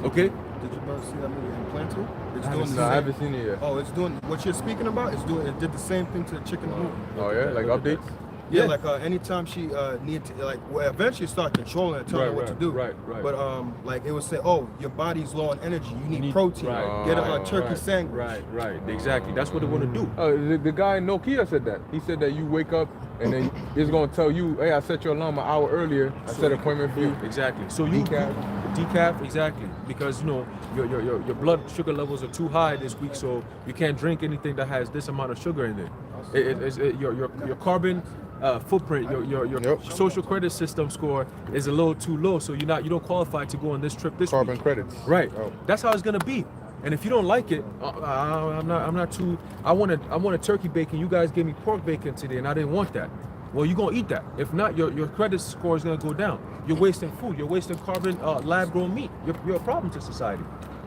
[SPEAKER 1] Okay?
[SPEAKER 3] Did you ever see that movie Implanted? It's
[SPEAKER 4] I
[SPEAKER 3] doing the
[SPEAKER 4] haven't
[SPEAKER 3] same.
[SPEAKER 4] seen it yet.
[SPEAKER 3] Oh, it's doing what you're speaking about. It did the same thing to the chicken movie.
[SPEAKER 4] Oh yeah, like
[SPEAKER 1] Look at
[SPEAKER 4] updates.
[SPEAKER 3] Yeah,
[SPEAKER 1] Yeah.
[SPEAKER 3] like anytime she needed to, eventually start controlling it, telling her what to do.
[SPEAKER 1] Right.
[SPEAKER 3] But like it would say, oh, your body's low on energy. You need protein.
[SPEAKER 1] right,
[SPEAKER 3] Get a
[SPEAKER 4] right,
[SPEAKER 3] turkey sandwich.
[SPEAKER 1] Right. Exactly. That's what they want to do.
[SPEAKER 4] The guy in Nokia said that. He said that you wake up and then it's gonna tell you, hey, I set your alarm an hour earlier. I set an appointment for you.
[SPEAKER 1] Exactly. So you decaf, exactly, because your blood sugar levels are too high this week, so you can't drink anything that has this amount of sugar in it. Your carbon footprint, your
[SPEAKER 4] Yep.
[SPEAKER 1] social credit system score is a little too low, so you don't qualify to go on this trip this
[SPEAKER 4] Carbon
[SPEAKER 1] week.
[SPEAKER 4] credits.
[SPEAKER 1] Right.
[SPEAKER 4] Oh.
[SPEAKER 1] That's how it's gonna be. And if you don't like it, I'm not too. I want a turkey bacon. You guys gave me pork bacon today, and I didn't want that. Well, you're gonna eat that. If not, your credit score is gonna go down. You're wasting food. You're wasting carbon, lab-grown meat. You're a problem to society.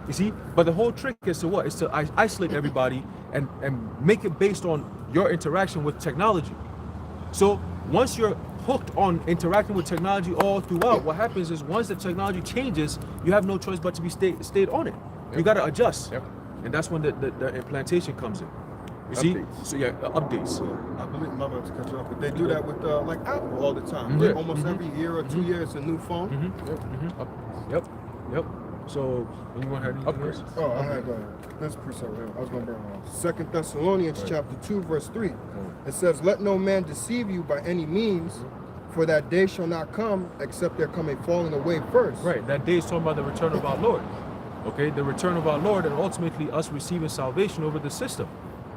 [SPEAKER 1] You see? But the whole trick is to what? Is to isolate everybody and make it based on your interaction with technology. So once you're hooked on interacting with technology all throughout, what happens is once the technology changes, you have no choice but to be stayed on it. You
[SPEAKER 4] Yep.
[SPEAKER 1] gotta adjust.
[SPEAKER 4] Yep.
[SPEAKER 1] And that's when the implantation comes in. You see?
[SPEAKER 4] Updates.
[SPEAKER 1] So yeah, updates.
[SPEAKER 3] I believe I'm about to cut you off, but they do that with like Apple all the time.
[SPEAKER 1] Mhm.
[SPEAKER 3] Like, almost every year or 2 years, a new phone.
[SPEAKER 1] Yep. So when you want to have anything else?
[SPEAKER 3] Oh, I had this precept right here. I was going to bring it on. 2 Thessalonians chapter 2, verse 3. It says, let no man deceive you by any means, for that day shall not come except there come a falling away first.
[SPEAKER 1] Right. That day is talking about the return of our Lord. Okay, the return of our Lord, and ultimately us receiving salvation over the system.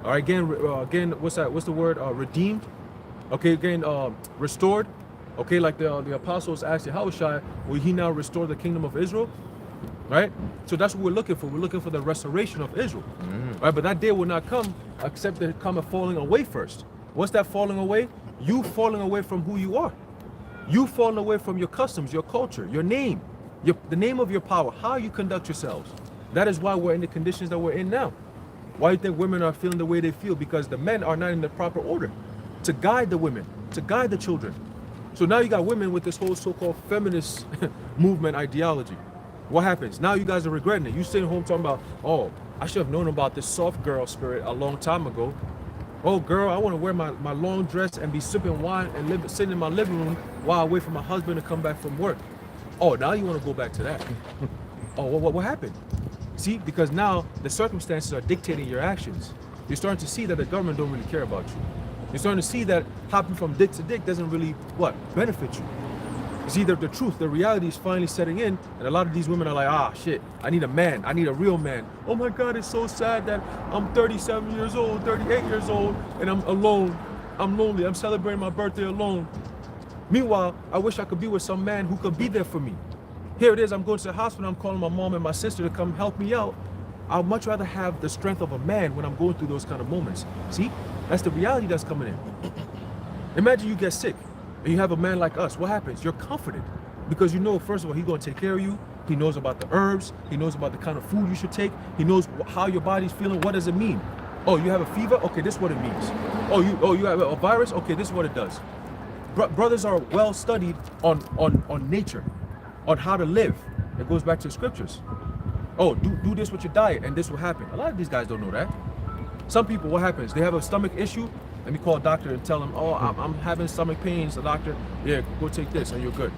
[SPEAKER 1] All right, again, what's that? What's the word? Redeemed. Okay, again, restored. Okay, like the apostles asked Yahushua, will he now restore the kingdom of Israel? Right? So that's what we're looking for. We're looking for the restoration of Israel. Right? But that day will not come except there come a falling away first. What's that falling away? You falling away from who you are. You falling away from your customs, your culture, your name, the name of your power, how you conduct yourselves. That is why we're in the conditions that we're in now. Why do you think women are feeling the way they feel? Because the men are not in the proper order to guide the women, to guide the children. So now you got women with this whole so-called feminist movement ideology. What happens? Now you guys are regretting it. You sitting home talking about, oh, I should have known about this soft girl spirit a long time ago. Oh, girl, I want to wear my long dress and be sipping wine and sitting in my living room while I wait for my husband to come back from work. Oh, now you want to go back to that. Oh, what happened? See, because now the circumstances are dictating your actions. You're starting to see that the government don't really care about you. You're starting to see that hopping from dick to dick doesn't really, benefit you. You see, the truth, the reality is finally setting in, and a lot of these women are like, ah, shit, I need a man. I need a real man. Oh my God, it's so sad that I'm 37 years old, 38 years old, and I'm alone. I'm lonely. I'm celebrating my birthday alone. Meanwhile, I wish I could be with some man who could be there for me. Here it is, I'm going to the hospital, I'm calling my mom and my sister to come help me out. I'd much rather have the strength of a man when I'm going through those kind of moments. See, that's the reality that's coming in. Imagine you get sick and you have a man like us. What happens? You're comforted because you know, first of all, he's going to take care of you. He knows about the herbs. He knows about the kind of food you should take. He knows how your body's feeling. What does it mean? Oh, you have a fever? Okay, this is what it means. Oh, you have a virus? Okay, this is what it does. Brothers are well studied on nature, on how to live. It goes back to the scriptures. Oh, do this with your diet and this will happen. A lot of these guys don't know that. Some people, what happens? They have a stomach issue. Let me call a doctor and tell them, oh, I'm having stomach pains. The doctor, yeah, go take this and you're good.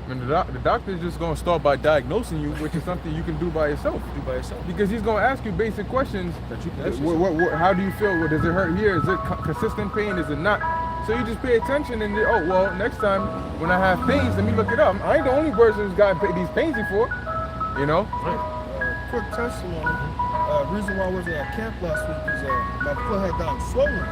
[SPEAKER 4] And the doctor's just going to start by diagnosing you, which is something you can do by yourself. Because he's going to ask you basic questions.
[SPEAKER 1] That you can ask yourself.
[SPEAKER 4] How do you feel? Does it hurt here? Is it consistent pain? Is it not? So you just pay attention and, oh, well, next time when I have pains, let me look it up. I ain't the only person who's got these pains before, you know?
[SPEAKER 3] Quick testimony. Reason why I wasn't at camp last week is my foot had gotten swollen.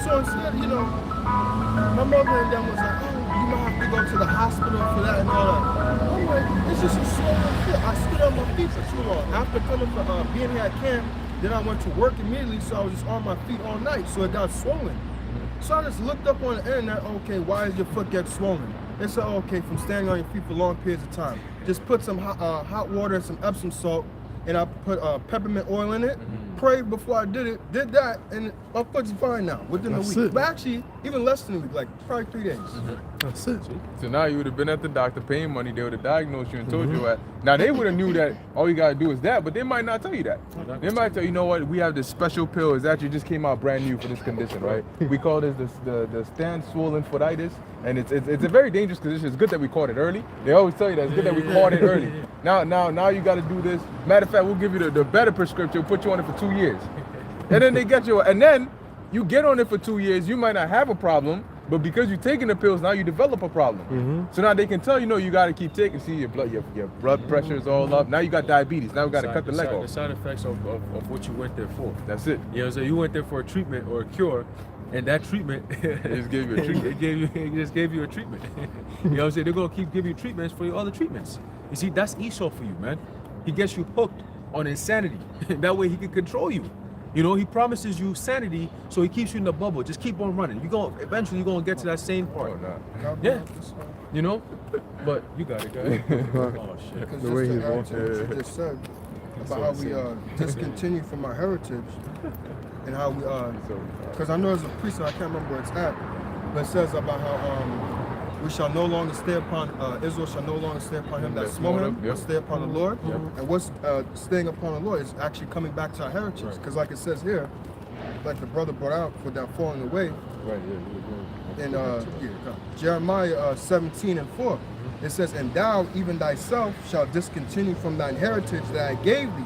[SPEAKER 3] So instead, my mother and them was like, oh, you might have to go to the hospital for that and all that. I'm like, it's just a swollen foot. I stood on my feet for too long. After coming from being here at camp, then I went to work immediately, so I was just on my feet all night, so it got swollen. So I just looked up on the internet, okay, why does your foot get swollen? They said, okay, from standing on your feet for long periods of time. Just put some hot water and some Epsom salt, and I put peppermint oil in it, prayed before I did that, and my foot's fine now, within a week. But actually, even less than a week, like probably 3 days.
[SPEAKER 2] That's it.
[SPEAKER 4] So now you would have been at the doctor paying money, they would have diagnosed you and told you that. Now they would have knew that all you gotta do is that, but they might not tell you that. They might tell you, know what, we have this special pill, it actually just came out brand new for this condition, right? We call this the stand swollen footitis, and it's a very dangerous condition. It's good that we caught it early. They always tell you that it's good that we caught it early. Now you gotta do this. Matter of fact, we'll give you the better prescription, we'll put you on it for 2 years. And then they get you, and then you get on it for 2 years, you might not have a problem, but because you're taking the pills, now you develop a problem. So now they can tell you, no, you got to keep taking. See, your blood pressure is all up. Now you got diabetes. Now we got to cut the leg off.
[SPEAKER 1] The side effects of what you went there for.
[SPEAKER 4] That's it.
[SPEAKER 1] So you went there for a treatment or a cure, and that treatment
[SPEAKER 4] It just gave you a treatment.
[SPEAKER 1] it just gave you a treatment. You know what I'm saying? They're gonna keep giving you treatments for your other treatments. You see, that's Esau for you, man. He gets you hooked on insanity. That way he can control you. He promises you sanity, so he keeps you in the bubble. Just keep on running. Eventually you're gonna get to that same part.
[SPEAKER 4] Oh, no.
[SPEAKER 1] Yeah. But you got it, guys. Oh shit.
[SPEAKER 3] Because
[SPEAKER 2] The way
[SPEAKER 3] just
[SPEAKER 2] he's
[SPEAKER 3] to add
[SPEAKER 2] walking.
[SPEAKER 3] to what you just said about how we discontinue from our heritage and how we because I know there's a precept, I can't remember where it's at, but it says about how we shall no longer stay upon Israel shall no longer stay upon him that smote him, but stay upon the Lord. And what's staying upon the Lord is actually coming back to our heritage. Because like it says here, like the brother brought out with that falling away.
[SPEAKER 4] Right,
[SPEAKER 3] In Jeremiah 17:4, it says, and thou even thyself shalt discontinue from thine heritage that I gave thee,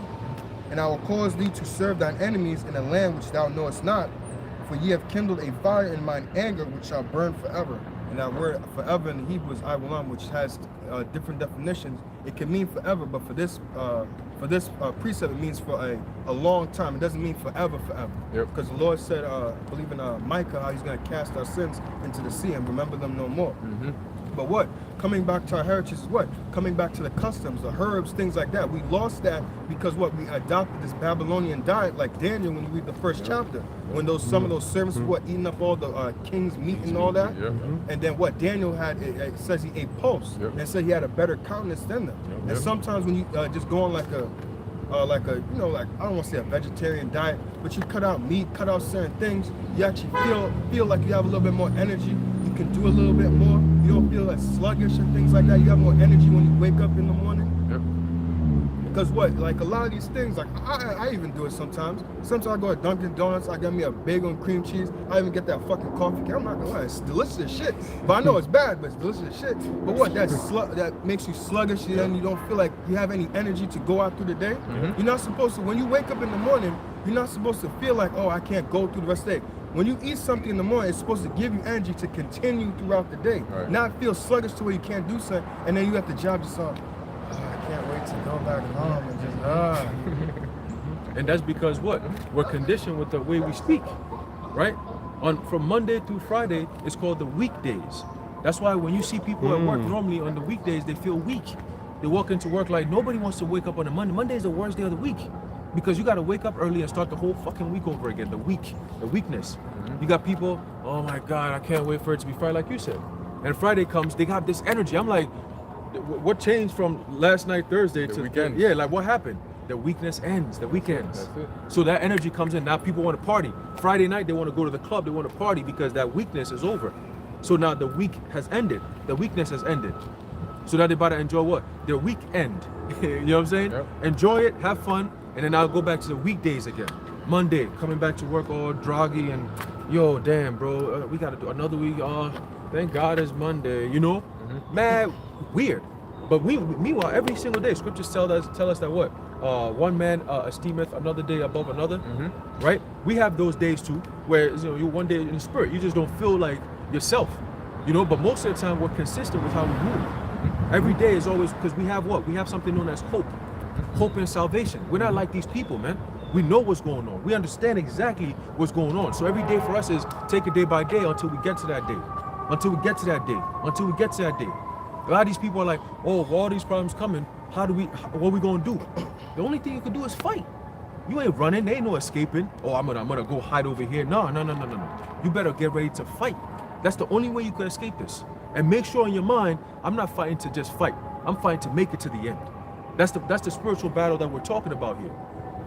[SPEAKER 3] and I will cause thee to serve thine enemies in a land which thou knowest not, for ye have kindled a fire in mine anger which shall burn forever. And that word forever in the Hebrew is Iwalam, which has different definitions. It can mean forever, but for this precept, it means for a long time. It doesn't mean forever. Because the Lord said, I believe in Micah, how he's going to cast our sins into the sea and remember them no more. But what? Coming back to our heritage is what? Coming back to the customs, the herbs, things like that. We lost that because what? We adopted this Babylonian diet, like Daniel when you read the first chapter. When some of those servants were eating up all the king's meat and all that. And then what? Daniel had, it says he ate pulse. And said he had a better countenance than them. And sometimes when you just go on like like a, you know, like, I don't want to say a vegetarian diet, but you cut out meat, cut out certain things, you actually feel like you have a little bit more energy. You can do a little bit more. You don't feel as sluggish and things like that. You have more energy when you wake up in the morning.
[SPEAKER 1] Yep.
[SPEAKER 3] Because what, like a lot of these things, like I even do it sometimes. Sometimes I go to Dunkin' Donuts, I get me a bagel and cream cheese. I even get that fucking coffee. I'm not gonna lie, it's delicious as shit. But I know it's bad, but it's delicious as shit. But what, that makes you sluggish and then you don't feel like you have any energy to go out through the day. You're not supposed to, when you wake up in the morning, you're not supposed to feel like, oh, I can't go through the rest of the day. When you eat something in the morning, it's supposed to give you energy to continue throughout the day.
[SPEAKER 4] Right.
[SPEAKER 3] Not feel sluggish to where you can't do something, and then you have to job yourself. Oh, I can't wait to go back home and just
[SPEAKER 1] And that's because what? We're conditioned with the way we speak, right? From Monday through Friday, it's called the weekdays. That's why when you see people at work normally on the weekdays, they feel weak. They walk into work like nobody wants to wake up on a Monday. Monday is the worst day of the week because you got to wake up early and start the whole fucking week over again. The weakness. You got people, oh my God, I can't wait for it to be Friday, like you said. And Friday comes, they got this energy. I'm like, what changed from last night, Thursday, to
[SPEAKER 4] weekend?
[SPEAKER 1] Yeah, like what happened? The weakness ends, the weekends.
[SPEAKER 4] That's it.
[SPEAKER 1] So that energy comes in. Now people want to party. Friday night, they want to go to the club. They want to party because that weakness is over. So now the week has ended. The weakness has ended. So now they're about to enjoy what? Their weekend. You know what I'm saying?
[SPEAKER 4] Yep.
[SPEAKER 1] Enjoy it, have fun, and then I'll go back to the weekdays again. Monday, coming back to work all droggy and, yo, damn, bro, we got to do another week. Thank God it's Monday, you know? Mad weird. But meanwhile, every single day, scriptures tell us that what? One man esteemeth another day above another, right? We have those days too, where you one day in the spirit, you just don't feel like yourself, you know. But most of the time, we're consistent with how we move. Every day is always because we have what? We have something known as hope and salvation. We're not like these people, man. We know what's going on. We understand exactly what's going on. So every day for us is take it day by day until we get to that day, until we get to that day, until we get to that day. A lot of these people are like, oh, with all these problems coming, what are we gonna do? The only thing you can do is fight. You ain't running, there ain't no escaping. Oh, I'm gonna go hide over here. No. You better get ready to fight. That's the only way you can escape this. And make sure in your mind, I'm not fighting to just fight. I'm fighting to make it to the end. That's the spiritual battle that we're talking about here.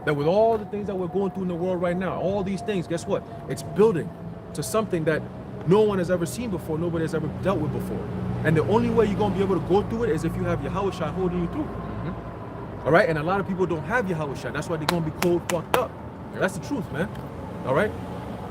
[SPEAKER 1] That with all the things that we're going through in the world right now, all these things, guess what? It's building to something that no one has ever seen before, nobody has ever dealt with before. And the only way you're going to be able to go through it is if you have Yahushua holding you through. All right? And a lot of people don't have Yahushua. That's why they're going to be cold fucked up. That's the truth, man. All right?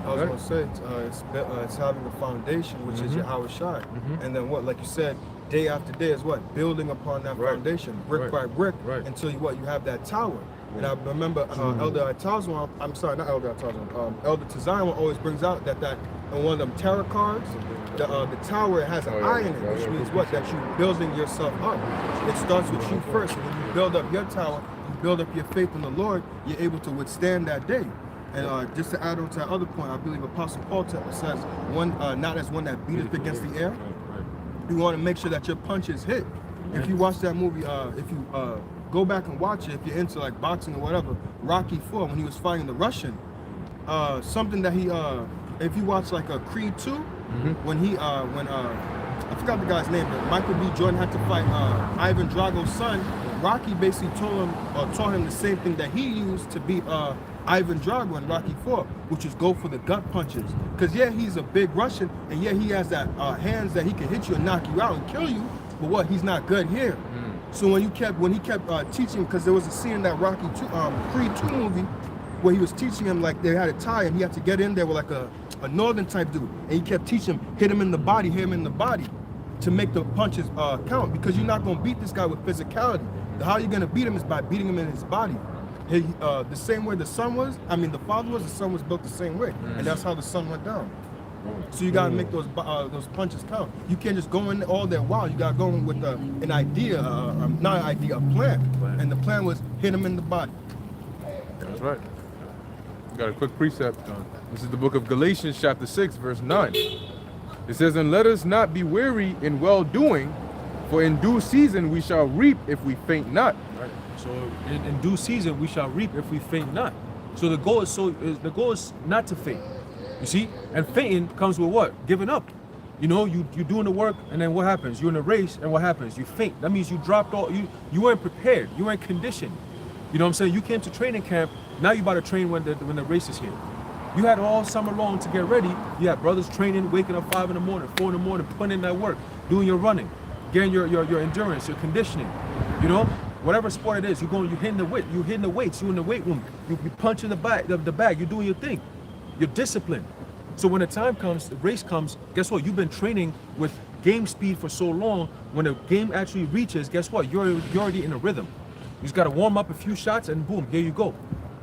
[SPEAKER 3] I was going to say, it's having a foundation, which is Yahushua. And then what, like you said, day after day is what? Building upon that foundation, brick by brick, until you have that tower. And I remember Elder Atazwan, I'm sorry, not Elder Atazwan, Elder Tazayan always brings out that on one of them tarot cards, the tower has an eye in it, which means what? That you're building yourself up. It starts with you first. And when you build up your tower, you build up your faith in the Lord, you're able to withstand that day. And just to add on to that other point, I believe Apostle Paul says, one not as one that beateth against the air. You want to make sure that your punch is hit. If you watch that movie, if you go back and watch it, if you're into like boxing or whatever, Rocky IV, when he was fighting the Russian, something that he, if you watch like Creed 2, when I forgot the guy's name, but Michael B. Jordan had to fight Ivan Drago's son. Rocky basically taught him the same thing that he used to beat Ivan Drago in Rocky IV, which is go for the gut punches. Because yeah, he's a big Russian, and yeah, he has that hands that he can hit you and knock you out and kill you. But what? He's not good here. So when he kept teaching, because there was a scene in that Creed 2 movie where he was teaching him, like they had a tie and he had to get in there with like a northern type dude, and he kept teaching him, hit him in the body, to make the punches count, because you're not gonna beat this guy with physicality. How you're gonna beat him is by beating him in his body. The same way the father was, the son was built the same way, and that's how the son went down. So you gotta make those punches count. You can't just go in all there wild. You gotta go in with an idea, not an idea, a plan. And the plan was hit him in the body.
[SPEAKER 4] That's right. We got a quick precept. This is the book of Galatians, chapter 6, verse 9. It says, "And let us not be weary in well-doing, for in due season we shall reap if we faint not."
[SPEAKER 1] Right. So in due season we shall reap if we faint not. So the goal is not to faint. You see? And fainting comes with what? Giving up. You know, you're doing the work, and then what happens? You're in a race, and what happens? You faint. That means you dropped all, you weren't prepared, you weren't conditioned. You know what I'm saying? You came to training camp. Now you about to train when the race is here. You had all summer long to get ready. You had brothers training, waking up 5 in the morning, 4 in the morning, putting in that work, doing your running, getting your endurance, your conditioning. You know, whatever sport it is, you're hitting the weight, you hitting the weights, you in the weight room, you punching the bag, you're doing your thing. You're disciplined. So when the time comes, the race comes, guess what? You've been training with game speed for so long. When the game actually reaches, guess what? You're already in a rhythm. You just gotta warm up a few shots and boom, here you go.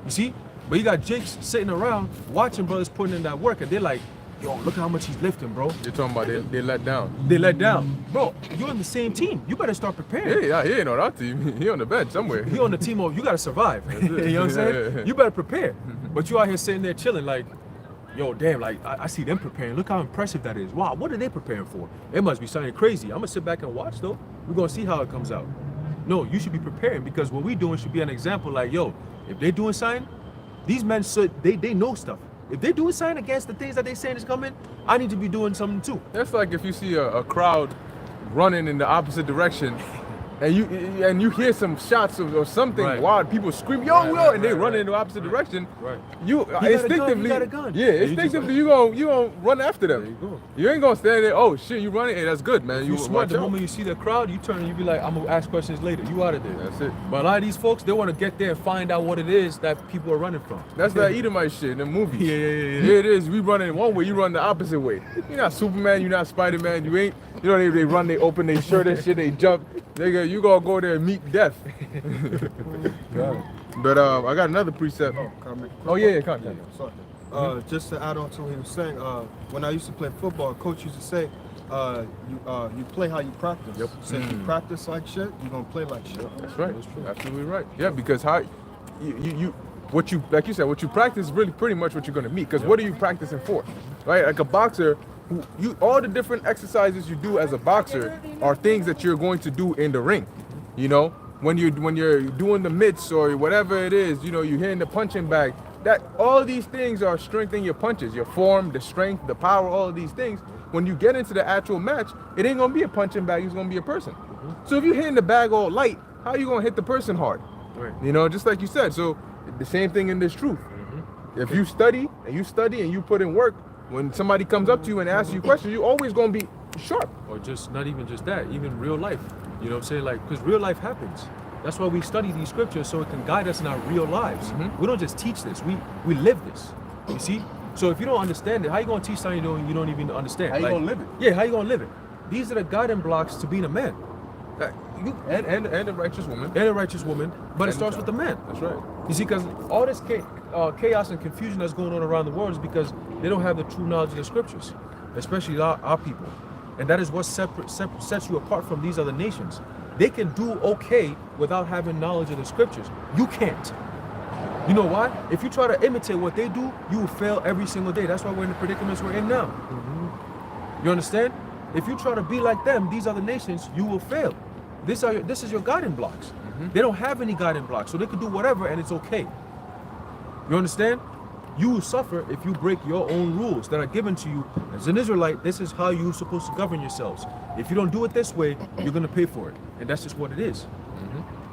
[SPEAKER 1] You see? But you got Jakes sitting around watching brothers putting in that work, and they're like, yo, look how much he's lifting, bro.
[SPEAKER 4] You're talking about they let down.
[SPEAKER 1] They let down. Bro, you're on the same team. You better start preparing.
[SPEAKER 4] Yeah, he ain't on our team. He on the bench somewhere.
[SPEAKER 1] He on the team of you gotta survive. You know what I'm saying? You better prepare. But you out here sitting there chilling like, yo, damn, like I see them preparing. Look how impressive that is. Wow, what are they preparing for? It must be something crazy. I'm gonna sit back and watch though. We're gonna see how it comes out. No, you should be preparing, because what we doing should be an example. Like, yo, if they're doing something, these men they know stuff. If they're doing something against the things that they saying is coming, I need to be doing something too.
[SPEAKER 4] That's like if you see a crowd running in the opposite direction, and you hear some shots or something
[SPEAKER 1] Right.
[SPEAKER 4] wild, people scream, yo, and they run in the opposite direction.
[SPEAKER 1] Right.
[SPEAKER 4] You
[SPEAKER 1] got a gun,
[SPEAKER 4] instinctively,
[SPEAKER 1] you got a gun.
[SPEAKER 4] yeah,
[SPEAKER 1] Yeah, you just
[SPEAKER 4] instinctively you gonna run after them.
[SPEAKER 1] There you go.
[SPEAKER 4] You ain't gonna stand there. Oh shit, you running? Hey, that's good, man.
[SPEAKER 1] You smart.
[SPEAKER 4] watch
[SPEAKER 1] The
[SPEAKER 4] out.
[SPEAKER 1] moment you see the crowd, you turn and you be like, I'm gonna ask questions later. You out of there.
[SPEAKER 4] That's it.
[SPEAKER 1] But a lot of these folks, they want to get there and find out what it is that people are running from.
[SPEAKER 4] That's that Edomite shit in the movies.
[SPEAKER 1] Yeah.
[SPEAKER 4] Yeah, it is. We running one way, you run the opposite way. You're not Superman, you're not Spider-Man, you ain't. You know, they run, they open their shirt and shit, they jump. You gonna go there and meet death. But I got another precept. Oh yeah, come on.
[SPEAKER 3] Sorry. Just to add on to what he was saying, when I used to play football, coach used to say, you play how you practice.
[SPEAKER 4] Yep.
[SPEAKER 3] So if you practice like shit, you're gonna play like shit.
[SPEAKER 4] That's right. Absolutely right. Yeah, because how what you like you said, what you practice is really pretty much what you're gonna meet. Because what are you practicing for? Right? Like a boxer, all the different exercises you do as a boxer are things that you're going to do in the ring. You know, when you're doing the mitts or whatever it is, you know, you're hitting the punching bag. That all of these things are strengthening your punches, your form, the strength, the power, all of these things. When you get into the actual match, it ain't gonna be a punching bag, it's gonna be a person. So if you're hitting the bag all light, how are you gonna hit the person hard?
[SPEAKER 1] Right.
[SPEAKER 4] You know, just like you said. So the same thing in this truth. If you study and you put in work, when somebody comes up to you and asks you questions, you're always gonna be sharp.
[SPEAKER 1] Or just not even just that, even real life. You know what I'm saying? Like, because real life happens. That's why we study these scriptures, so it can guide us in our real lives. We don't just teach this, we live this. You see? So if you don't understand it, how you gonna teach something you don't even understand?
[SPEAKER 4] How you gonna live it?
[SPEAKER 1] Yeah, how you gonna live it? These are the guiding blocks to being a man.
[SPEAKER 4] And a righteous woman.
[SPEAKER 1] And a righteous woman, but it
[SPEAKER 4] And
[SPEAKER 1] starts
[SPEAKER 4] a
[SPEAKER 1] with the man.
[SPEAKER 4] That's right.
[SPEAKER 1] You see, because all this chaos and confusion that's going on around the world is because they don't have the true knowledge of the scriptures, especially our people. And that is what sets you apart from these other nations. They can do okay without having knowledge of the scriptures. You can't. You know why? If you try to imitate what they do, you will fail every single day. That's why we're in the predicaments we're in now. You understand? If you try to be like them, these other nations, you will fail. This is your guiding blocks. They don't have any guiding blocks, so they can do whatever and it's okay. You understand? You will suffer if you break your own rules that are given to you. As an Israelite, this is how you're supposed to govern yourselves. If you don't do it this way, you're gonna pay for it. And that's just what it is.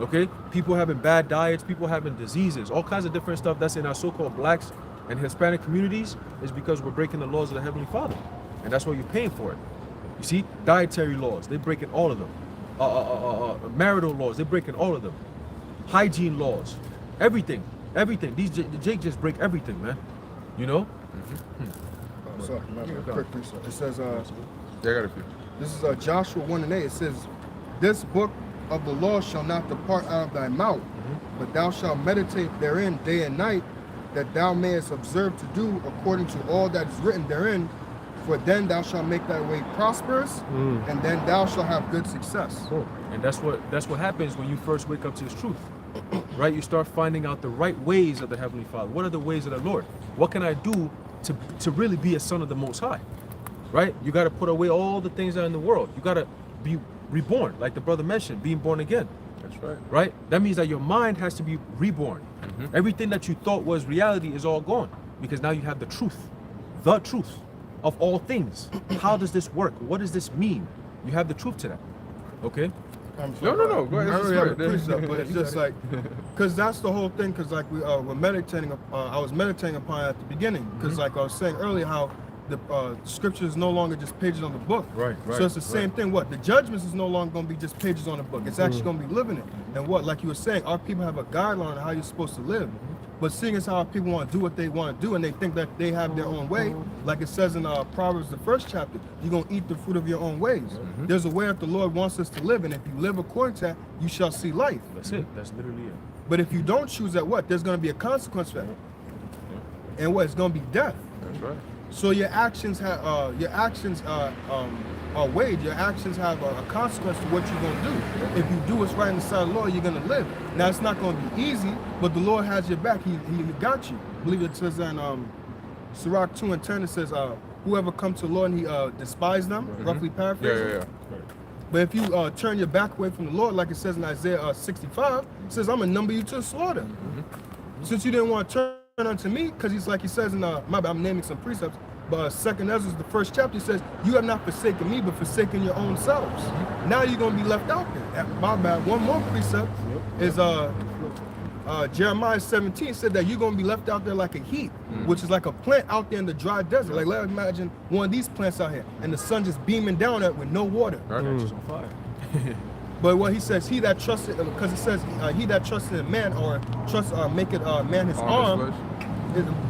[SPEAKER 1] Okay? People having bad diets, people having diseases, all kinds of different stuff that's in our so-called blacks and Hispanic communities is because we're breaking the laws of the Heavenly Father. And that's why you're paying for it. You see, dietary laws, they're breaking all of them. Marital laws, they're breaking all of them. Hygiene laws, everything. Jake just break everything, man. You know?
[SPEAKER 3] Sorry, quick precept. It says,
[SPEAKER 4] Yeah, I got a few.
[SPEAKER 3] this is Joshua 1:8. It says, this book of the law shall not depart out of thy mouth, but thou shalt meditate therein day and night, that thou mayest observe to do according to all that is written therein. For then thou shalt make thy way prosperous, and then thou shalt have good success.
[SPEAKER 1] And that's what happens when you first wake up to this truth. Right? You start finding out the right ways of the Heavenly Father. What are the ways of the Lord? What can I do to really be a son of the Most High? Right? You got to put away all the things that are in the world. You got to be reborn, like the brother mentioned, being born again.
[SPEAKER 4] That's right.
[SPEAKER 1] Right? That means that your mind has to be reborn. Everything that you thought was reality is all gone because now you have the truth of all things. How does this work? What does this mean? You have the truth to that. Okay?
[SPEAKER 3] I'm
[SPEAKER 4] No. Go ahead.
[SPEAKER 3] I
[SPEAKER 4] This is
[SPEAKER 3] already have a
[SPEAKER 4] good.
[SPEAKER 3] precept, but it's just like Because that's the whole thing. Because like we're meditating. I was meditating upon it at the beginning. Because like I was saying earlier, how the scripture is no longer just pages on the book.
[SPEAKER 1] Right.
[SPEAKER 3] So it's the same thing. What the judgments is no longer going to be just pages on the book. It's actually going to be living it. And what, like you were saying, our people have a guideline on how you're supposed to live. But seeing as how people want to do what they want to do, and they think that they have their own way, like it says in Proverbs, the 1st chapter, you're going to eat the fruit of your own ways. There's a way that the Lord wants us to live, and if you live according to that, you shall see life.
[SPEAKER 1] That's it. That's literally it.
[SPEAKER 3] But if you don't choose that, what? There's going to be a consequence for that. And what? It's going to be death.
[SPEAKER 1] That's right.
[SPEAKER 3] So your actions have are weighed. Your actions have a consequence to what you're going to do. If you do what's right in the sight of the Lord, you're going to live. Now it's not going to be easy, but the Lord has your back. He got you. I believe it says in Sirach 2:10, it says, "Whoever comes to the Lord and he despised them," roughly paraphrasing.
[SPEAKER 4] Yeah.
[SPEAKER 3] But if you turn your back away from the Lord, like it says in Isaiah 65, it says, "I'm gonna number you to the slaughter." Since you didn't want to turn unto me, because he's like he says in my bad, I'm naming some precepts. But 2nd Ezra, the 1st chapter, says, "You have not forsaken me, but forsaken your own selves." Now you're gonna be left out there. My bad. One more precept is Jeremiah 17 said that you're gonna be left out there like a heat, which is like a plant out there in the dry desert. Like let's imagine one of these plants out here, and the sun just beaming down at it with no water.
[SPEAKER 1] Just on fire.
[SPEAKER 3] But what he says, he that trusted, because it says he that trusted in man or trust make it man his arm,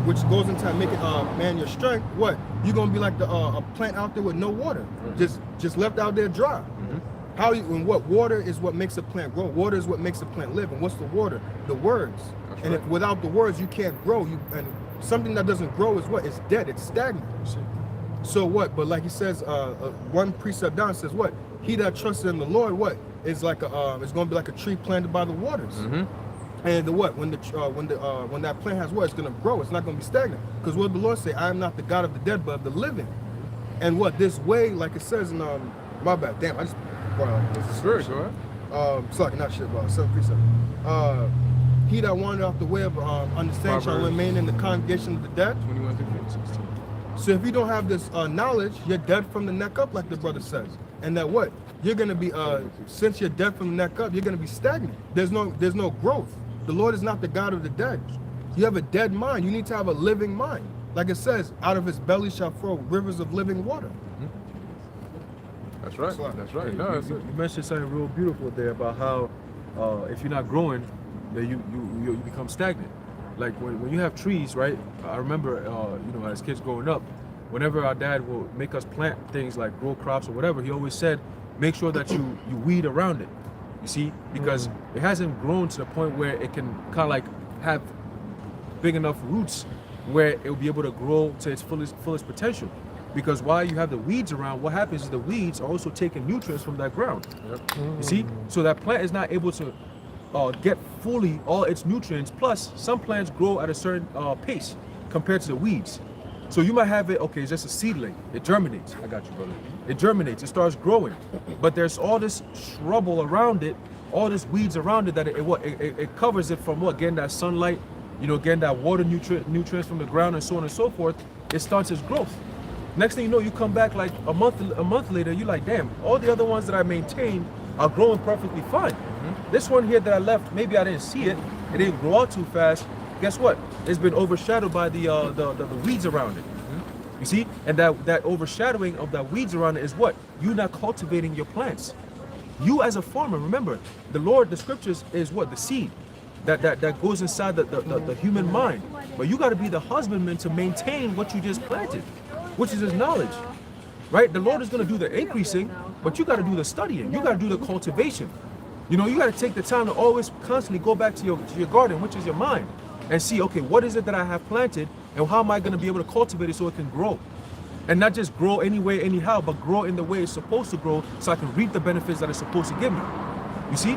[SPEAKER 3] which goes into make it man your strength. What you're gonna be like a plant out there with no water, just left out there dry. How you and what water is what makes a plant grow. Water is what makes a plant live. And what's the water? The words. And if without the words you can't grow. And something that doesn't grow is what? It's dead. It's stagnant. So what? But like he says, one precept down says what? He that trusts in the Lord, what? Is like it's gonna be like a tree planted by the waters. And the what? When that plant has what? It's gonna grow. It's not gonna be stagnant. Because what did the Lord say? I am not the God of the dead, but of the living. And what? This way, like it says in my bad. Damn, I just
[SPEAKER 4] It's spirit, go ahead.
[SPEAKER 3] Sorry, not shit, bro. 7 precept. He that wandered off the way of understanding shall
[SPEAKER 4] Proverbs.
[SPEAKER 3] remain in the congregation of the dead.
[SPEAKER 4] 21, 15, 16.
[SPEAKER 3] So if you don't have this knowledge, you're dead from the neck up, like the brother says. And that what? You're gonna be since you're dead from the neck up, you're gonna be stagnant. There's no growth. The Lord is not the God of the dead. You have a dead mind. You need to have a living mind. Like it says, out of his belly shall flow rivers of living water.
[SPEAKER 4] That's right. That's right. No, that's
[SPEAKER 1] you,
[SPEAKER 4] it.
[SPEAKER 1] you mentioned something real beautiful there about how if you're not growing, then you become stagnant. Like when you have trees, right? I remember, as kids growing up, whenever our dad will make us plant things like grow crops or whatever, he always said, make sure that you weed around it. You see, because it hasn't grown to the point where it can kind of like have big enough roots where it will be able to grow to its fullest potential. Because while you have the weeds around, what happens is the weeds are also taking nutrients from that ground. You see, so that plant is not able to get fully all its nutrients. Plus, some plants grow at a certain pace compared to the weeds. So you might have it, okay, it's just a seedling. It germinates. I got you, brother. It germinates. It starts growing. But there's all this shrub around it, all this weeds around it that it covers it from what? Getting that sunlight, getting that water nutrients from the ground and so on and so forth. It starts its growth. Next thing you know, you come back like a month later, you're like, damn, all the other ones that I maintained are growing perfectly fine. This one here that I left, maybe I didn't see it. It didn't grow out too fast. Guess what? It's been overshadowed by the weeds around it. You see? And that overshadowing of that weeds around it is what? You not cultivating your plants. You as a farmer, remember, the scriptures is what? The seed that goes inside the human mind. But you got to be the husbandman to maintain what you just planted, which is his knowledge. Right? The Lord is going to do the increasing, but you got to do the studying. You got to do the cultivation. You got to take the time to always constantly go back to your garden, which is your mind, and see, okay, what is it that I have planted, and how am I going to be able to cultivate it so it can grow? And not just grow any way, anyhow, but grow in the way it's supposed to grow so I can reap the benefits that it's supposed to give me. You see?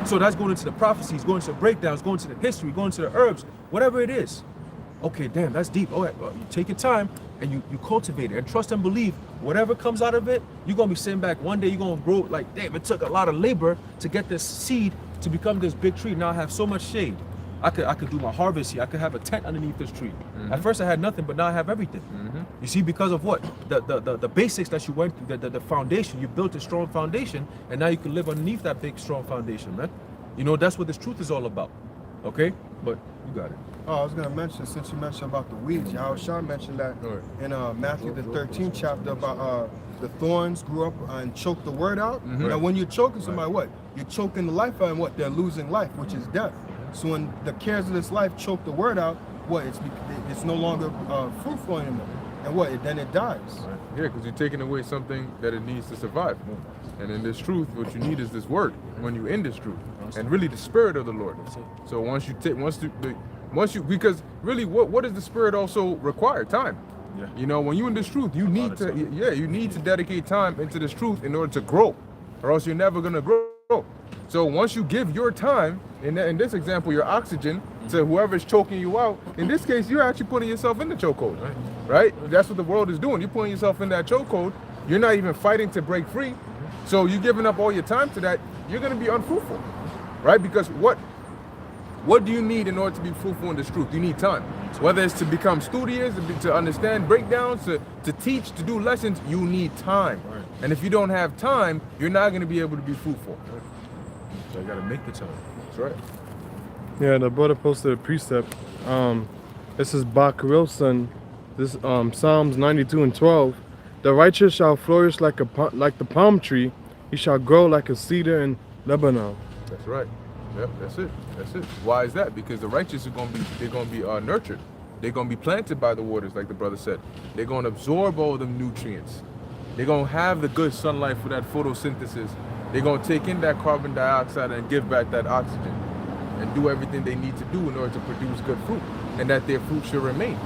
[SPEAKER 1] So that's going into the prophecies, going into the breakdowns, going into the history, going into the herbs, whatever it is. Okay, damn, that's deep. All right, well, you take your time and you cultivate it and trust and believe whatever comes out of it, you're going to be sitting back. One day you're going to grow like, damn, it took a lot of labor to get this seed to become this big tree. Now I have so much shade. I could do my harvest here. I could have a tent underneath this tree. At first I had nothing, but now I have everything. You see, because of what? The basics that you went through, the foundation. You built a strong foundation, and now you can live underneath that big, strong foundation, man. That's what this truth is all about. Okay, but you got it.
[SPEAKER 3] Oh, I was gonna mention, since you mentioned about the weeds, Yahushua mentioned that
[SPEAKER 4] All right.
[SPEAKER 3] in Matthew the 13th chapter about the thorns grew up and choked the word out. Now, when you're choking somebody, what? You're choking the life out, and what? They're losing life, which is death. So when the cares of this life choke the word out, what? It's no longer fruitful anymore, and what? Then it dies.
[SPEAKER 4] Yeah, because you're taking away something that it needs to survive. And in this truth, what you need is this word when you're in this truth, and really the spirit of the Lord. So once you because really, what does the spirit also require? Time.
[SPEAKER 1] Yeah.
[SPEAKER 4] You know, when you're in this truth, you need to you need to dedicate time into this truth in order to grow, or else you're never gonna grow. So once you give your time, in this example, your oxygen to whoever's choking you out, in this case, you're actually putting yourself in the chokehold, right? That's what the world is doing. You're putting yourself in that chokehold. You're not even fighting to break free. So you're giving up all your time to that. You're going to be unfruitful, right? Because what do you need in order to be fruitful in this truth? You need time. Whether it's to become studious, to understand breakdowns, to teach, to do lessons, you need time.
[SPEAKER 1] Right.
[SPEAKER 4] And if you don't have time, you're not going to be able to be fruitful.
[SPEAKER 1] So you got to make the time.
[SPEAKER 4] That's right.
[SPEAKER 2] Yeah, the brother posted a precept. This is Bakriel son. This Psalms 92:12. The righteous shall flourish like the palm tree. He shall grow like a cedar in Lebanon.
[SPEAKER 4] That's right. Yep, that's it. That's it. Why is that? Because the righteous are going to be nurtured. They're going to be planted by the waters, like the brother said. They're going to absorb all the nutrients. They're going to have the good sunlight for that photosynthesis. They're going to take in that carbon dioxide and give back that oxygen and do everything they need to do in order to produce good fruit, and that their fruit should remain.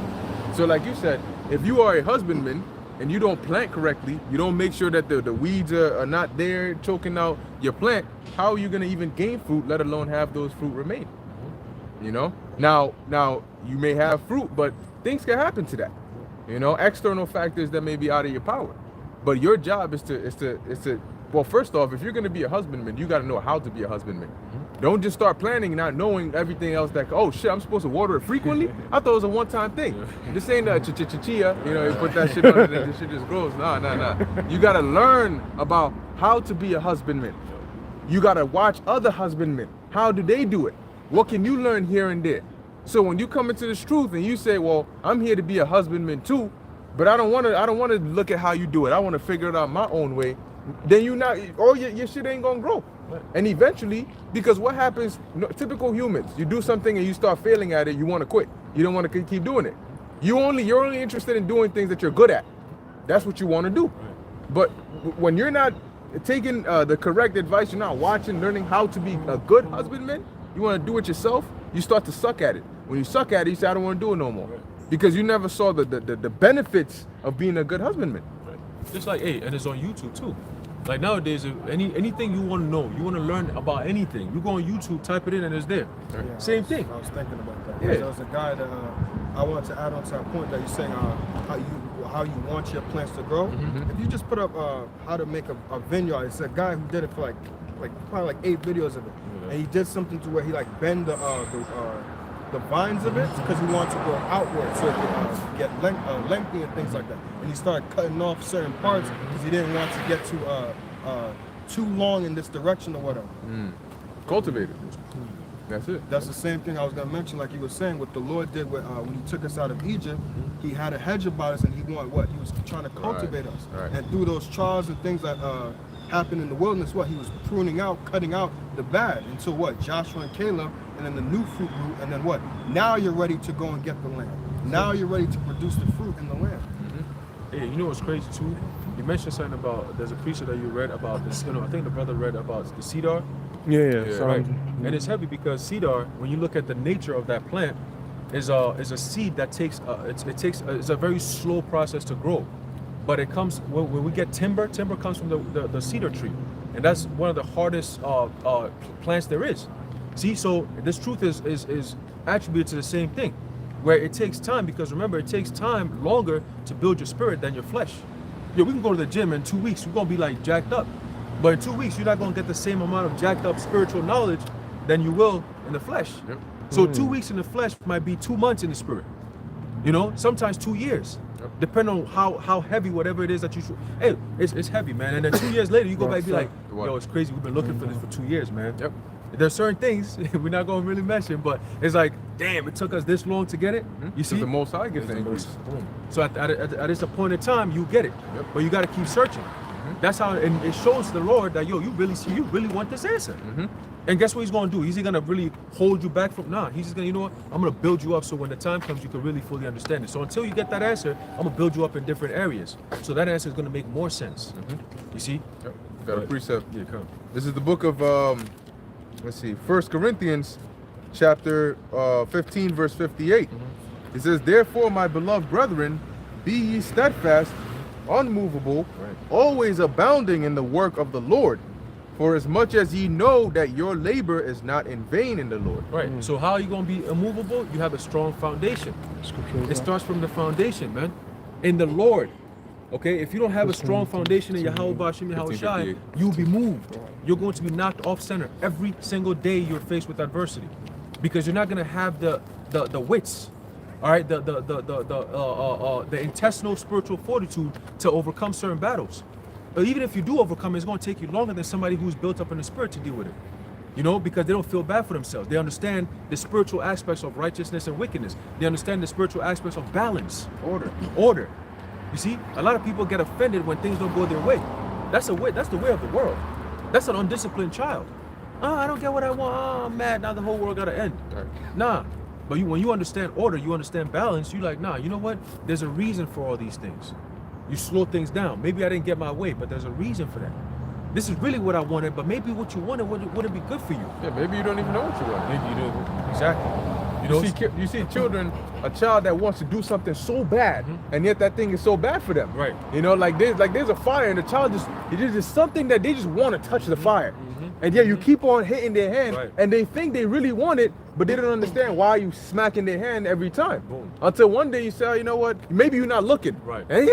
[SPEAKER 4] So like you said, if you are a husbandman and you don't plant correctly, you don't make sure that the weeds are not there choking out your plant, how are you going to even gain fruit, let alone have those fruit remain? You know, now you may have fruit, but things can happen to that. You know, external factors that may be out of your power. But your job is to well, first off, if you're going to be a husbandman, you got to know how to be a husbandman. Don't just start planting not knowing everything else that, oh shit, I'm supposed to water it frequently? I thought it was a one-time thing. This ain't a chia, you know, you put that shit on it and this shit just grows. Nah. You got to learn about how to be a husbandman. You got to watch other husbandmen. How do they do it? What can you learn here and there? So when you come into this truth and you say, well, I'm here to be a husbandman too, but I don't want to look at how you do it. I want to figure it out my own way. Then your shit ain't gonna grow. And eventually, because what happens, typical humans, you do something and you start failing at it, you want to quit. You don't want to keep doing it. You're only interested in doing things that you're good at. That's what you want to do. But when you're not taking the correct advice, you're not watching, learning how to be a good husbandman, you want to do it yourself, you start to suck at it. When you suck at it, you say, I don't want to do it no more. Because you never saw the benefits of being a good husbandman.
[SPEAKER 1] Just like, hey, and it's on YouTube too. Like nowadays, if anything you want to know, you want to learn about anything, you go on YouTube, type it in, and it's there.
[SPEAKER 3] Yeah,
[SPEAKER 1] Same thing.
[SPEAKER 3] I was thinking about that.
[SPEAKER 1] Yeah.
[SPEAKER 3] There was a guy that I wanted to add on to that point that you're saying how you want your plants to grow. If you just put up how to make a vineyard, it's a guy who did it for probably 8 videos of it, and he did something to where he bend the vines of it because he wanted to go outward so it could get lengthy and things like that. And he started cutting off certain parts because he didn't want to get too long in this direction or whatever.
[SPEAKER 4] Cultivated. That's it.
[SPEAKER 3] That's the same thing I was gonna mention, like you were saying, what the Lord did when He took us out of Egypt. He had a hedge about us, and He wanted what? He was trying to cultivate us.
[SPEAKER 4] Right.
[SPEAKER 3] And through those trials and things that happened in the wilderness, what? He was pruning out, cutting out the bad until what? Joshua and Caleb, and then the new fruit grew, and then what? Now you're ready to go and get the land. Now you're ready to produce the fruit in the land.
[SPEAKER 1] Hey, you know what's crazy too? You mentioned something about there's a precept that you read about this. You know, I think the brother read about the cedar.
[SPEAKER 2] Yeah.
[SPEAKER 1] Right. And it's heavy because cedar, when you look at the nature of that plant, is a seed that takes it's a very slow process to grow. But it comes when we get timber. Timber comes from the cedar tree, and that's one of the hardest plants there is. See, so this truth is attributed to the same thing, where it takes time, because remember, it takes time longer to build your spirit than your flesh. Yeah, we can go to the gym in 2 weeks, we're gonna be like jacked up, but in 2 weeks you're not gonna get the same amount of jacked up spiritual knowledge than you will in the flesh.
[SPEAKER 4] Yep.
[SPEAKER 1] So 2 weeks in the flesh might be 2 months in the spirit. You know, sometimes 2 years.
[SPEAKER 4] Yep.
[SPEAKER 1] Depending on how heavy whatever it is that you should. Hey, it's heavy, man. And then 2 years later, you go back and be like, yo, it's crazy. We've been looking for this for 2 years, man.
[SPEAKER 4] Yep.
[SPEAKER 1] There's certain things we're not going to really mention, but it's like, damn, it took us this long to get it. You see,
[SPEAKER 4] the Most High gives the increase.
[SPEAKER 1] Boom. So at this appointed time, you get it,
[SPEAKER 4] Yep.
[SPEAKER 1] but you got to keep searching. That's how, and it shows the Lord that you really want this answer. And guess what he's going to do? Is he going to really hold you back from? Nah, he's just going to, you know what? I'm going to build you up so when the time comes, you can really fully understand it. So until you get that answer, I'm going to build you up in different areas. So that answer is going to make more sense. You see?
[SPEAKER 4] Yep. Got a precept.
[SPEAKER 1] Yeah, come.
[SPEAKER 4] This is the book of, let's see, 1 Corinthians chapter 15, verse 58. It says, therefore, my beloved brethren, be ye steadfast, unmovable, always abounding in the work of the Lord. For as much as ye know that your labor is not in vain in the Lord.
[SPEAKER 1] Right. So how are you going to be immovable? You have a strong foundation. It starts from the foundation, man. In the Lord. Okay? If you don't have a strong foundation in Yahweh Bashim Yahweh Shai, you'll be moved. You're going to be knocked off center. Every single day you're faced with adversity. Because you're not going to have the wits. All right, the intestinal spiritual fortitude to overcome certain battles. But even if you do overcome, it's going to take you longer than somebody who's built up in the spirit to deal with it. You know, because they don't feel bad for themselves. They understand the spiritual aspects of righteousness and wickedness. They understand the spiritual aspects of balance, order. You see, a lot of people get offended when things don't go their way. That's the way of the world. That's an undisciplined child. I don't get what I want. I'm mad. Now the whole world got to end. Nah. But when you understand order, you understand balance, you're like, nah, you know what? There's a reason for all these things. You slow things down. Maybe I didn't get my way, but there's a reason for that. This is really what I wanted, but maybe what you wanted wouldn't be good for you.
[SPEAKER 4] Yeah, maybe you don't even know what you want.
[SPEAKER 1] Maybe you do. Exactly. You know,
[SPEAKER 4] you see children, a child that wants to do something so bad, and yet that thing is so bad for them.
[SPEAKER 1] Right.
[SPEAKER 4] You know, there's a fire, and the child it's just something that they just want to touch the fire. And yeah, you keep on hitting their hand, and they think they really want it, but they don't understand why you smacking their hand every time.
[SPEAKER 1] Boom.
[SPEAKER 4] Until one day you say, oh, you know what? Maybe you're not looking.
[SPEAKER 1] Right.
[SPEAKER 4] And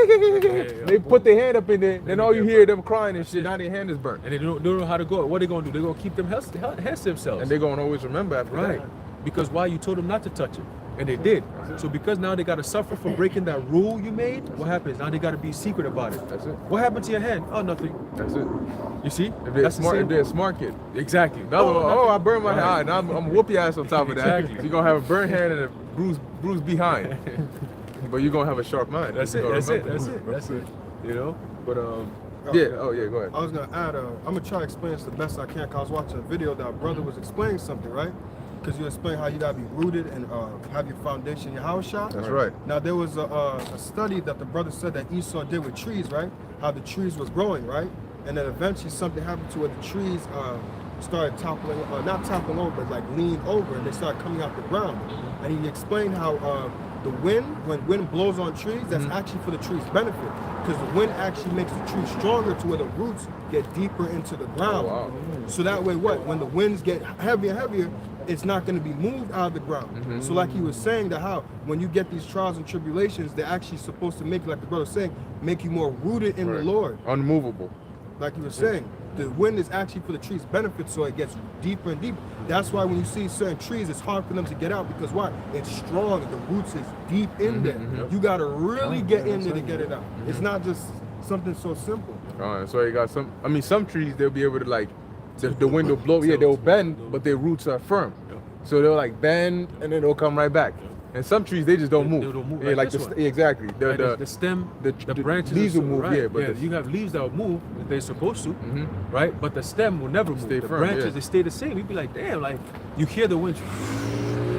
[SPEAKER 4] they put their hand up in there, then all you hear them crying and shit. Now their hand is burnt.
[SPEAKER 1] And they don't know how to go. What are they going to do? They're going to keep them hands to themselves.
[SPEAKER 4] And they're going to always remember after that.
[SPEAKER 1] Right. Because why? You told them not to touch it. And they did. So because now they got to suffer for breaking that rule you made, what happens? Now they got to be secret about it.
[SPEAKER 4] That's it.
[SPEAKER 1] What happened to your hand? Oh, nothing.
[SPEAKER 4] That's it.
[SPEAKER 1] You see?
[SPEAKER 4] If they're
[SPEAKER 1] That's
[SPEAKER 4] smart,
[SPEAKER 1] the
[SPEAKER 4] if they're a smart kid.
[SPEAKER 1] Exactly.
[SPEAKER 4] Oh, I burned my hand. Now I'm gonna whoop your ass on top of that.
[SPEAKER 1] Exactly.
[SPEAKER 4] So you're gonna have a burnt hand and a bruised behind. But you're gonna have a sharp mind.
[SPEAKER 1] That's it. That's it. You know? But
[SPEAKER 4] yeah. Oh yeah. Go ahead.
[SPEAKER 3] I was gonna add. I'm gonna try to explain this the best I can. Cause I was watching a video that a brother was explaining something, right? Because you explain how you gotta be rooted and have your foundation in your house shop.
[SPEAKER 4] That's right.
[SPEAKER 3] Now there was a study that the brother said that Esau did with trees, right? How the trees was growing, right? And then eventually something happened to where the trees started toppling, not toppling over, but like leaned over, and they started coming out the ground. And he explained how the wind, when wind blows on trees, that's actually for the tree's benefit, because the wind actually makes the tree stronger to where the roots get deeper into the ground.
[SPEAKER 4] Oh, wow.
[SPEAKER 3] So that way, when the winds get heavier and heavier, it's not going to be moved out of the ground. So like he was saying, that how when you get these trials and tribulations, they're actually supposed to make, like the brother was saying, make you more rooted in the Lord.
[SPEAKER 4] Unmovable.
[SPEAKER 3] Like he was saying, the wind is actually for the tree's benefit, so it gets deeper and deeper. That's why when you see certain trees, it's hard for them to get out, because why? It's strong, the roots is deep in there. You got to really get in there to get it out. It's not just something so simple.
[SPEAKER 4] That's why you got some trees, they'll be able to, like, the wind will blow, they'll bend, but their roots are firm. So they'll like bend and then they'll come right back. And some trees, they just don't move.
[SPEAKER 1] They don't move.
[SPEAKER 4] Yeah, like exactly.
[SPEAKER 1] The stem, the branches,
[SPEAKER 4] leaves will move.
[SPEAKER 1] Right.
[SPEAKER 4] Yeah, but
[SPEAKER 1] you have leaves that will move. They're supposed to, right? But the stem will never move.
[SPEAKER 4] Stay
[SPEAKER 1] the
[SPEAKER 4] firm,
[SPEAKER 1] branches, they stay the same. You'd be like, damn, like you hear the wind,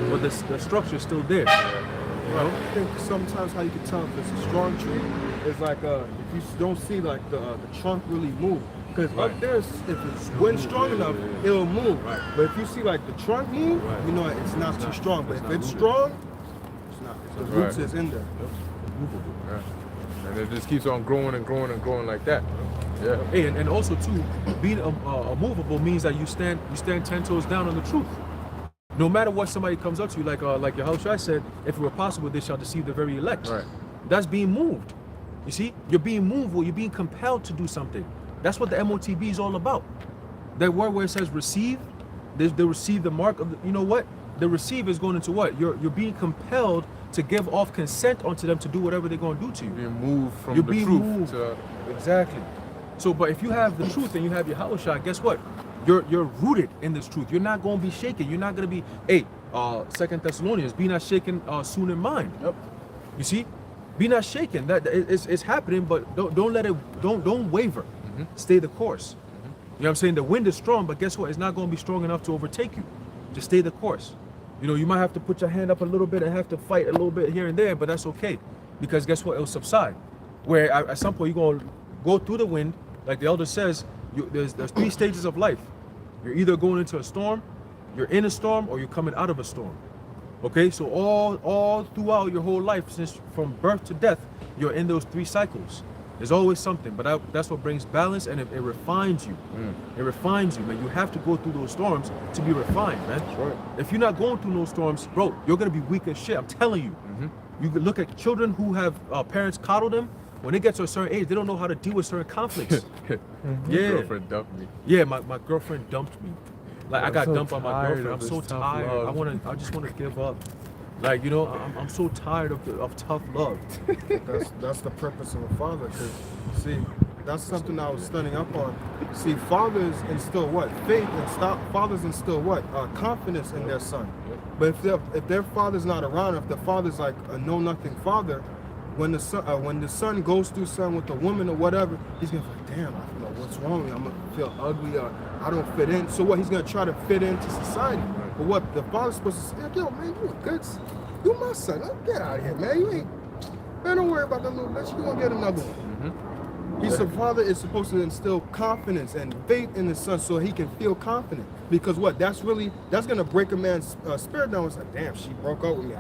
[SPEAKER 1] but the structure is still there.
[SPEAKER 3] Well, I think sometimes how you can tell if it's a strong tree is like if you don't see like the trunk really move. Because up there, if it's wind strong enough, it'll move. Right. But if you see like the trunk move, you know it's not too strong. But if it's strong, it's not. The roots is in there.
[SPEAKER 4] Right. And it just keeps on growing and growing and growing like that. Yeah.
[SPEAKER 1] Hey, and also too, being immovable means that you stand 10 toes down on the truth. No matter what somebody comes up to you, like Yahushua said, if it were possible, they shall deceive the very elect.
[SPEAKER 4] Right.
[SPEAKER 1] That's being moved. You see, you're being moved, you're being compelled to do something. That's what the MOTB is all about. That word where it says receive, they receive the mark of you know what? The receive is going into what? You're being compelled to give off consent onto them to do whatever they're going to do to you.
[SPEAKER 4] Being moved from
[SPEAKER 1] You're
[SPEAKER 4] the
[SPEAKER 1] being
[SPEAKER 4] truth
[SPEAKER 1] moved.
[SPEAKER 4] to
[SPEAKER 1] Exactly. So, but if you have the truth and you have your Yahushua, guess what? You're rooted in this truth. You're not going to be shaken. You're not going to be, hey, 2 Thessalonians, be not shaken soon in mind.
[SPEAKER 4] Yep.
[SPEAKER 1] You see, be not shaken. That it's happening, but don't let it, don't waver. Stay the course. You know what I'm saying? The wind is strong, but guess what? It's not going to be strong enough to overtake you. Just stay the course. You know, you might have to put your hand up a little bit and have to fight a little bit here and there, but that's okay, because guess what? It'll subside. Where at some point you're going to go through the wind, like the elder says. There's 3 stages of life. You're either going into a storm, you're in a storm, or you're coming out of a storm. Okay, so all throughout your whole life, since from birth to death, you're in those 3 cycles. There's always something, but that's what brings balance, and it refines you. It refines you, man. You have to go through those storms to be refined, man.
[SPEAKER 4] That's right.
[SPEAKER 1] If you're not going through those storms, bro, you're gonna be weak as shit. I'm telling you. You can look at children who have parents coddle them. When they get to a certain age, they don't know how to deal with certain conflicts.
[SPEAKER 4] My girlfriend dumped me.
[SPEAKER 1] Yeah, my girlfriend dumped me. Like I got
[SPEAKER 4] so
[SPEAKER 1] dumped by my
[SPEAKER 4] tired
[SPEAKER 1] girlfriend.
[SPEAKER 4] of
[SPEAKER 1] I'm
[SPEAKER 4] this
[SPEAKER 1] so
[SPEAKER 4] tough
[SPEAKER 1] tired.
[SPEAKER 4] love.
[SPEAKER 1] I just wanna give up. Like, you know, I'm so tired of tough love.
[SPEAKER 3] That's the purpose of a father. Cause see, that's something I was studying up on. See, fathers instill what? Faith, and fathers instill what? Confidence in their son. But if their father's not around, if the father's like a know-nothing father, when the son goes through something with a woman or whatever, he's gonna be like, damn, I feel like, what's wrong with me? I'm gonna feel ugly, or I don't fit in. So what? He's gonna try to fit into society. But what the father's supposed to say, yo, man, you a good, you my son. Get out of here, man. You ain't, man, don't worry about that little bitch. You gonna get another one. The father is supposed to instill confidence and faith in his son so he can feel confident. Because what? That's gonna break a man's spirit down. It's like, damn, she broke up with me.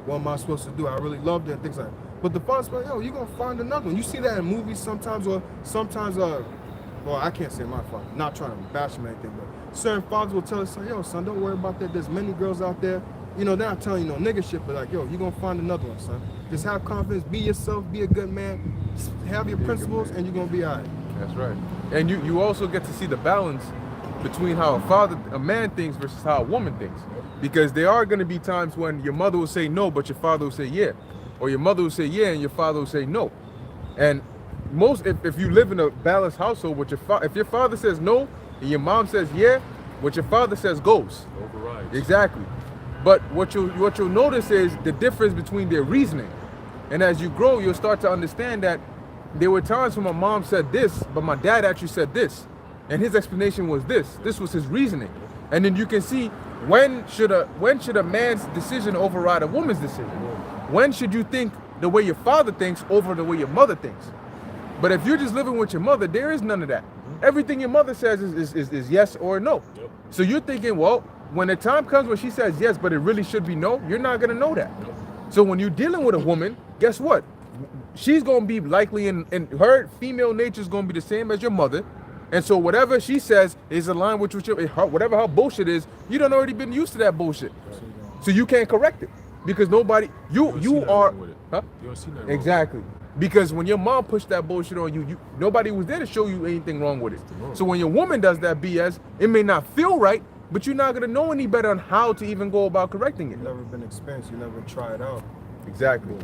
[SPEAKER 3] What am I supposed to do? I really loved her and things like that. But the father's like, yo, you're gonna find another one. You see that in movies sometimes, or sometimes, well, I can't say my father, not trying to bash him or anything, but certain fathers will tell his son, yo, son, don't worry about that. There's many girls out there. You know, they're not telling you no nigga shit, but like, yo, you're gonna find another one, son. Just have confidence, be yourself, be a good man, have your principles, and you're gonna be all right.
[SPEAKER 4] That's right. And you also get to see the balance between how a man thinks versus how a woman thinks. Because there are going to be times when your mother will say no, but your father will say yeah. Or your mother will say yeah, and your father will say no. And if you live in a balanced household, with if your father says no, and your mom says yeah, what your father says goes.
[SPEAKER 1] Overrides.
[SPEAKER 4] Exactly. But what you'll notice is the difference between their reasoning. And as you grow, you'll start to understand that there were times when my mom said this, but my dad actually said this. And his explanation was this. This was his reasoning. And then you can see when should a man's decision override a woman's decision? When should you think the way your father thinks over the way your mother thinks? But if you're just living with your mother, there is none of that. Everything your mother says is yes or no. So you're thinking, well, when the time comes when she says yes, but it really should be no, you're not gonna know that. So when you're dealing with a woman, guess what? She's gonna be likely in her female nature is gonna be the same as your mother. And so whatever she says is aligned with whatever her bullshit is, you done already been used to that bullshit. So you can't correct it. Because nobody, you are, huh?
[SPEAKER 1] You don't see nothing wrong.
[SPEAKER 4] Exactly. Because when your mom pushed that bullshit on you, nobody was there to show you anything wrong with it. So when your woman does that BS, it may not feel right, but you're not gonna know any better on how to even go about correcting it.
[SPEAKER 3] You've never been experienced, you never tried it out.
[SPEAKER 4] Exactly.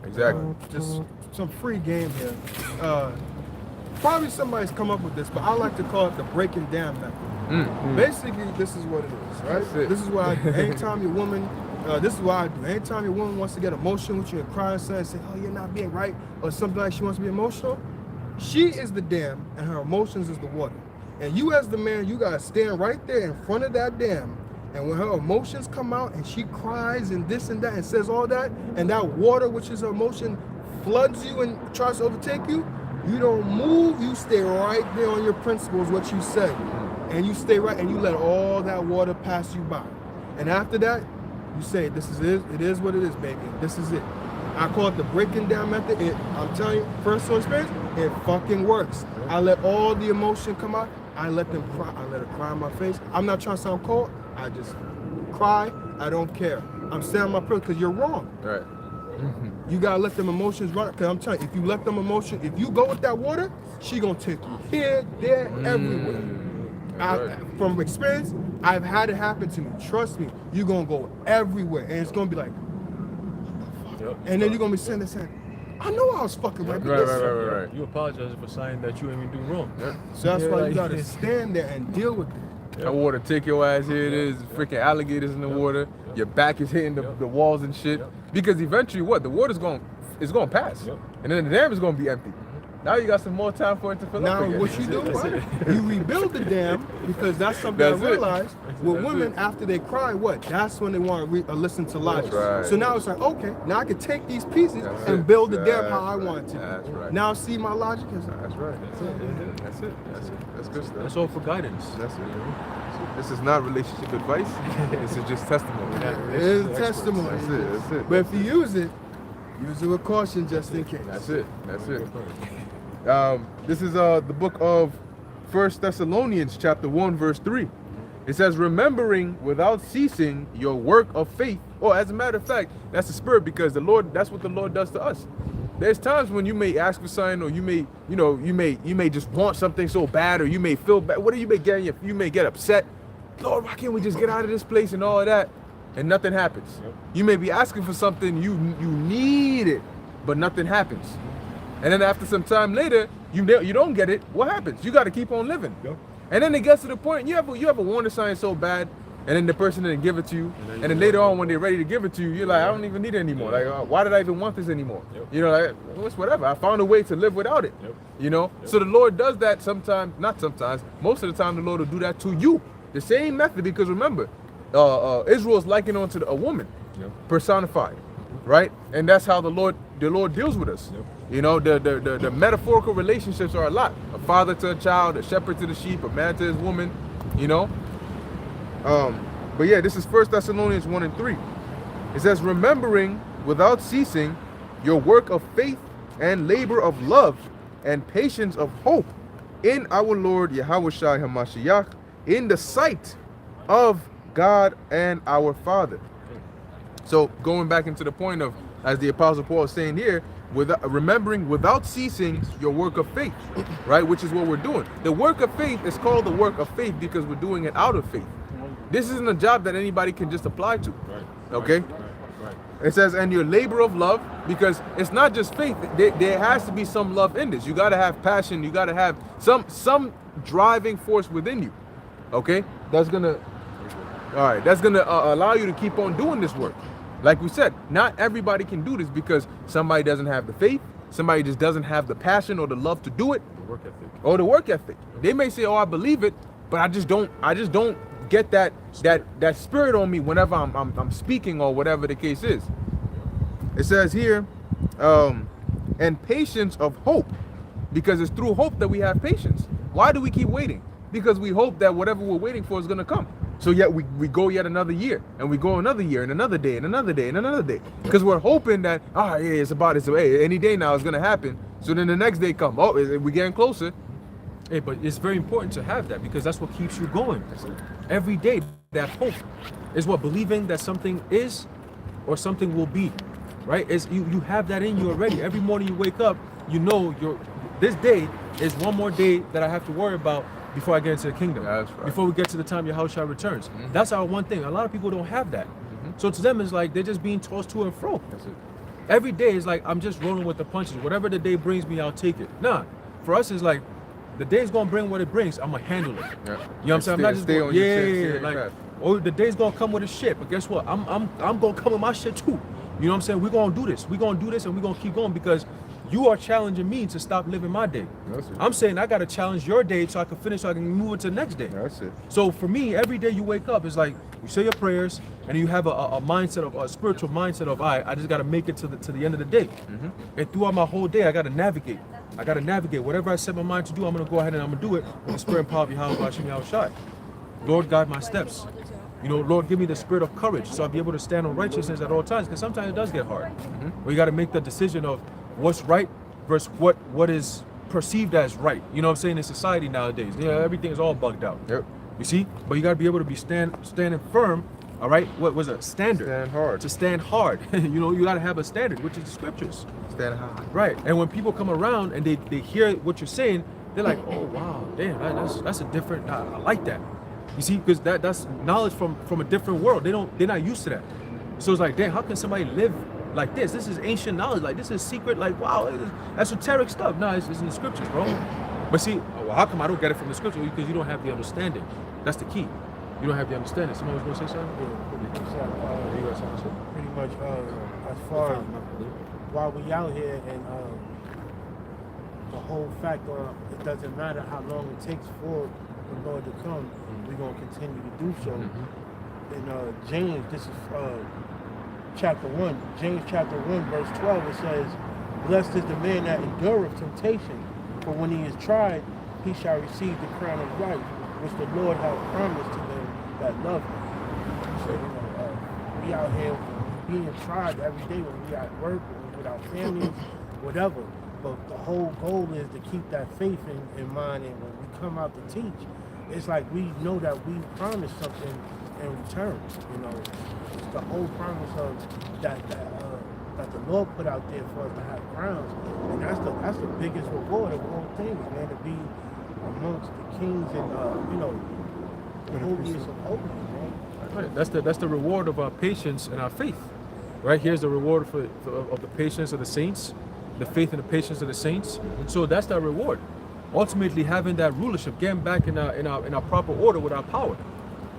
[SPEAKER 4] Exactly.
[SPEAKER 3] Just some free game here. Probably somebody's come up with this, but I like to call it the breaking down method. Basically, this is what it is, right?
[SPEAKER 4] That's it.
[SPEAKER 3] This is what I do. Anytime your woman, this is what I do. Anytime your woman wants to get emotional with you and cry and say, oh, you're not being right, or something like she wants to be emotional, she is the dam and her emotions is the water. And you as the man, you gotta stand right there in front of that dam. And when her emotions come out and she cries and this and that and says all that, and that water, which is her emotion, floods you and tries to overtake you, you don't move, you stay right there on your principles, what you said. And you stay right and you let all that water pass you by. And after that, you say, this is it. It is what it is, baby. This is it. I call it the breaking down method. I'm telling you, personal experience, it fucking works. I let all the emotion come out. I let them cry. I let her cry in my face. I'm not trying to sound cold. I just cry. I don't care. I'm saying my prayer because you're wrong.
[SPEAKER 4] Right.
[SPEAKER 3] You gotta let them emotions run. Because I'm telling you, if you let them emotion, if you go with that water, she gonna take you here, there, everywhere. From experience, I've had it happen to me. Trust me, you're gonna go everywhere, and it's gonna be like, and then you're gonna be sitting there saying, I know I was fucking right.
[SPEAKER 4] Right.
[SPEAKER 1] You apologizing for something that you ain't even do wrong.
[SPEAKER 3] So that's why you gotta stand there and deal with it.
[SPEAKER 4] That water take your ass. Here it is, freaking alligators in the water. Your back is hitting the walls and shit. Because eventually, what the water's going to pass, and then the dam is going to be empty. Now you got some more time for it to fill
[SPEAKER 3] Now,
[SPEAKER 4] up again.
[SPEAKER 3] what you do, what? You rebuild the dam, because that's something
[SPEAKER 4] That's
[SPEAKER 3] I
[SPEAKER 4] it.
[SPEAKER 3] realized with
[SPEAKER 4] That's
[SPEAKER 3] women
[SPEAKER 4] it.
[SPEAKER 3] after they cry, what? That's when they want to listen to logic.
[SPEAKER 4] right.
[SPEAKER 3] So now it's like, okay, now I can take these pieces
[SPEAKER 4] That's
[SPEAKER 3] and
[SPEAKER 4] it.
[SPEAKER 3] build the dam
[SPEAKER 4] That's
[SPEAKER 3] how I
[SPEAKER 4] right.
[SPEAKER 3] want to.
[SPEAKER 4] That's right.
[SPEAKER 3] Now see my logic is
[SPEAKER 4] That's right. That's it. That's good stuff.
[SPEAKER 1] That's all for guidance.
[SPEAKER 4] That's it. This is not relationship advice. This is just testimony.
[SPEAKER 3] it is a testimony.
[SPEAKER 4] That's it. That's it.
[SPEAKER 3] But if you use it with caution just in case.
[SPEAKER 4] That's it. That's it. This is the book of 1 Thessalonians chapter 1 verse 3. It says, remembering without ceasing your work of faith. Oh, as a matter of fact, that's the spirit, because the Lord, that's what the Lord does to us. There's times when you may ask for something, or you may just want something so bad, or you may feel bad. What do you may get? You may get upset. Lord, why can't we just get out of this place and all of that? And nothing happens. You may be asking for something, you need it, but nothing happens. And then after some time later, you don't get it. What happens? You got to keep on living. And then it gets to the point you have a warning sign so bad, and then the person didn't give it to you, and then later on when they're ready to give it to you, you're like, I don't even need it anymore. Like, why did I even want this anymore? You know, like, well, it's whatever. I found a way to live without it. You know. So the Lord does that sometimes, not sometimes. Most of the time, the Lord will do that to you. The same method, because remember, Israel is likened unto a woman, personified, right? And that's how the Lord deals with us. You know, the metaphorical relationships are a lot. A father to a child, a shepherd to the sheep, a man to his woman, you know. But yeah, this is 1 Thessalonians 1 and 3. It says, remembering without ceasing your work of faith and labor of love and patience of hope in our Lord Yahushua HaMashiach, in the sight of God and our Father. So going back into the point of, as the Apostle Paul is saying here, remembering without ceasing your work of faith, right? Which is what we're doing. The work of faith is called the work of faith because we're doing it out of faith. This isn't a job that anybody can just apply to. Okay? It says, and your labor of love, because it's not just faith. There has to be some love in this. You got to have passion. You got to have some driving force within you. Okay? That's gonna allow you to keep on doing this work. Like we said, not everybody can do this because somebody doesn't have the faith, somebody just doesn't have the passion or the love to do it, or the work ethic. They may say, "Oh, I believe it," but I just don't get that spirit on me whenever I'm speaking or whatever the case is. It says here, and patience of hope, because it's through hope that we have patience. Why do we keep waiting? Because we hope that whatever we're waiting for is going to come. So yet we go yet another year, and we go another year, and another day, and another day, and another day, because we're hoping that any day now is going to happen. So then the next day come, we're getting closer.
[SPEAKER 1] Hey, but it's very important to have that, because that's what keeps you going. Every day, that hope is what believing that something is or something will be, right? Is you have that in you already. Every morning you wake up, you know this day is one more day that I have to worry about before I get into the kingdom.
[SPEAKER 4] That's right.
[SPEAKER 1] Before we get to the time Yahushua returns. That's our one thing. A lot of people don't have that. So to them, it's like they're just being tossed to and fro.
[SPEAKER 4] That's it.
[SPEAKER 1] Every day is like I'm just rolling with the punches. Whatever the day brings me, I'll take it. Nah, for us, it's like the day's gonna bring what it brings. I'm gonna handle it.
[SPEAKER 4] Yeah.
[SPEAKER 1] You know what I'm saying? I'm not just
[SPEAKER 4] Stay
[SPEAKER 1] going,
[SPEAKER 4] on your shit, stay on your
[SPEAKER 1] like,
[SPEAKER 4] path.
[SPEAKER 1] oh, the day's gonna come with his shit. But guess what? I'm gonna come with my shit too. You know what I'm saying? We're gonna do this. We're gonna do this, and we're gonna keep going, because you are challenging me to stop living my day.
[SPEAKER 4] That's it.
[SPEAKER 1] I'm saying I gotta challenge your day so I can finish, so I can move into the next day.
[SPEAKER 4] That's it.
[SPEAKER 1] So for me, every day you wake up, it's like you say your prayers, and you have a mindset of a spiritual mindset of, all right, I just gotta make it to the end of the day. And throughout my whole day, I gotta navigate. Whatever I set my mind to do, I'm gonna go ahead and I'm gonna do it with the spirit and power of Yahushua. Lord, guide my steps. You know, Lord, give me the spirit of courage so I'll be able to stand on righteousness at all times, because sometimes it does get hard. Where you got to make the decision of what's right versus what is perceived as right. You know what I'm saying? In society nowadays, everything is all bugged out.
[SPEAKER 4] Yep.
[SPEAKER 1] You see? But you got to be able to be standing firm. All right? What was a standard?
[SPEAKER 4] Stand hard.
[SPEAKER 1] To stand hard. You know, you got to have a standard, which is the scriptures.
[SPEAKER 4] Stand high.
[SPEAKER 1] Right. And when people come around and they hear what you're saying, they're like, oh, wow, damn, that's a different, I like that. You see, because that's knowledge from a different world. They're not used to that. So it's like, damn, how can somebody live like this? This is ancient knowledge. Like, this is secret. Like, wow, this is esoteric stuff. No, it's in the scriptures, bro. But see, well, how come I don't get it from the scripture? Because you don't have the understanding. That's the key. You don't have the understanding. Someone was going to say something? You got something to say?
[SPEAKER 5] Pretty much, as far as while we out here, and the whole fact it doesn't matter how long it takes for the Lord to come, we're going to continue to do so. In James, this is chapter 1, James chapter 1, verse 12, it says, "Blessed is the man that endureth temptation, for when he is tried, he shall receive the crown of life, which the Lord hath promised to them that love him." So, we out here being tried every day when we at work, when we with our families, whatever. But the whole goal is to keep that faith in mind, and when we come out to teach, it's like we know that we promised something in return. It's the whole promise of that the Lord put out there for us to have crowns, and that's the biggest reward of all things, man. To be amongst the kings and the holiest of holies, man.
[SPEAKER 1] Right. That's the reward of our patience and our faith. Right? Here's the reward of the patience of the saints, the faith and the patience of the saints. So that's the reward. Ultimately, having that rulership, getting back in our proper order with our power.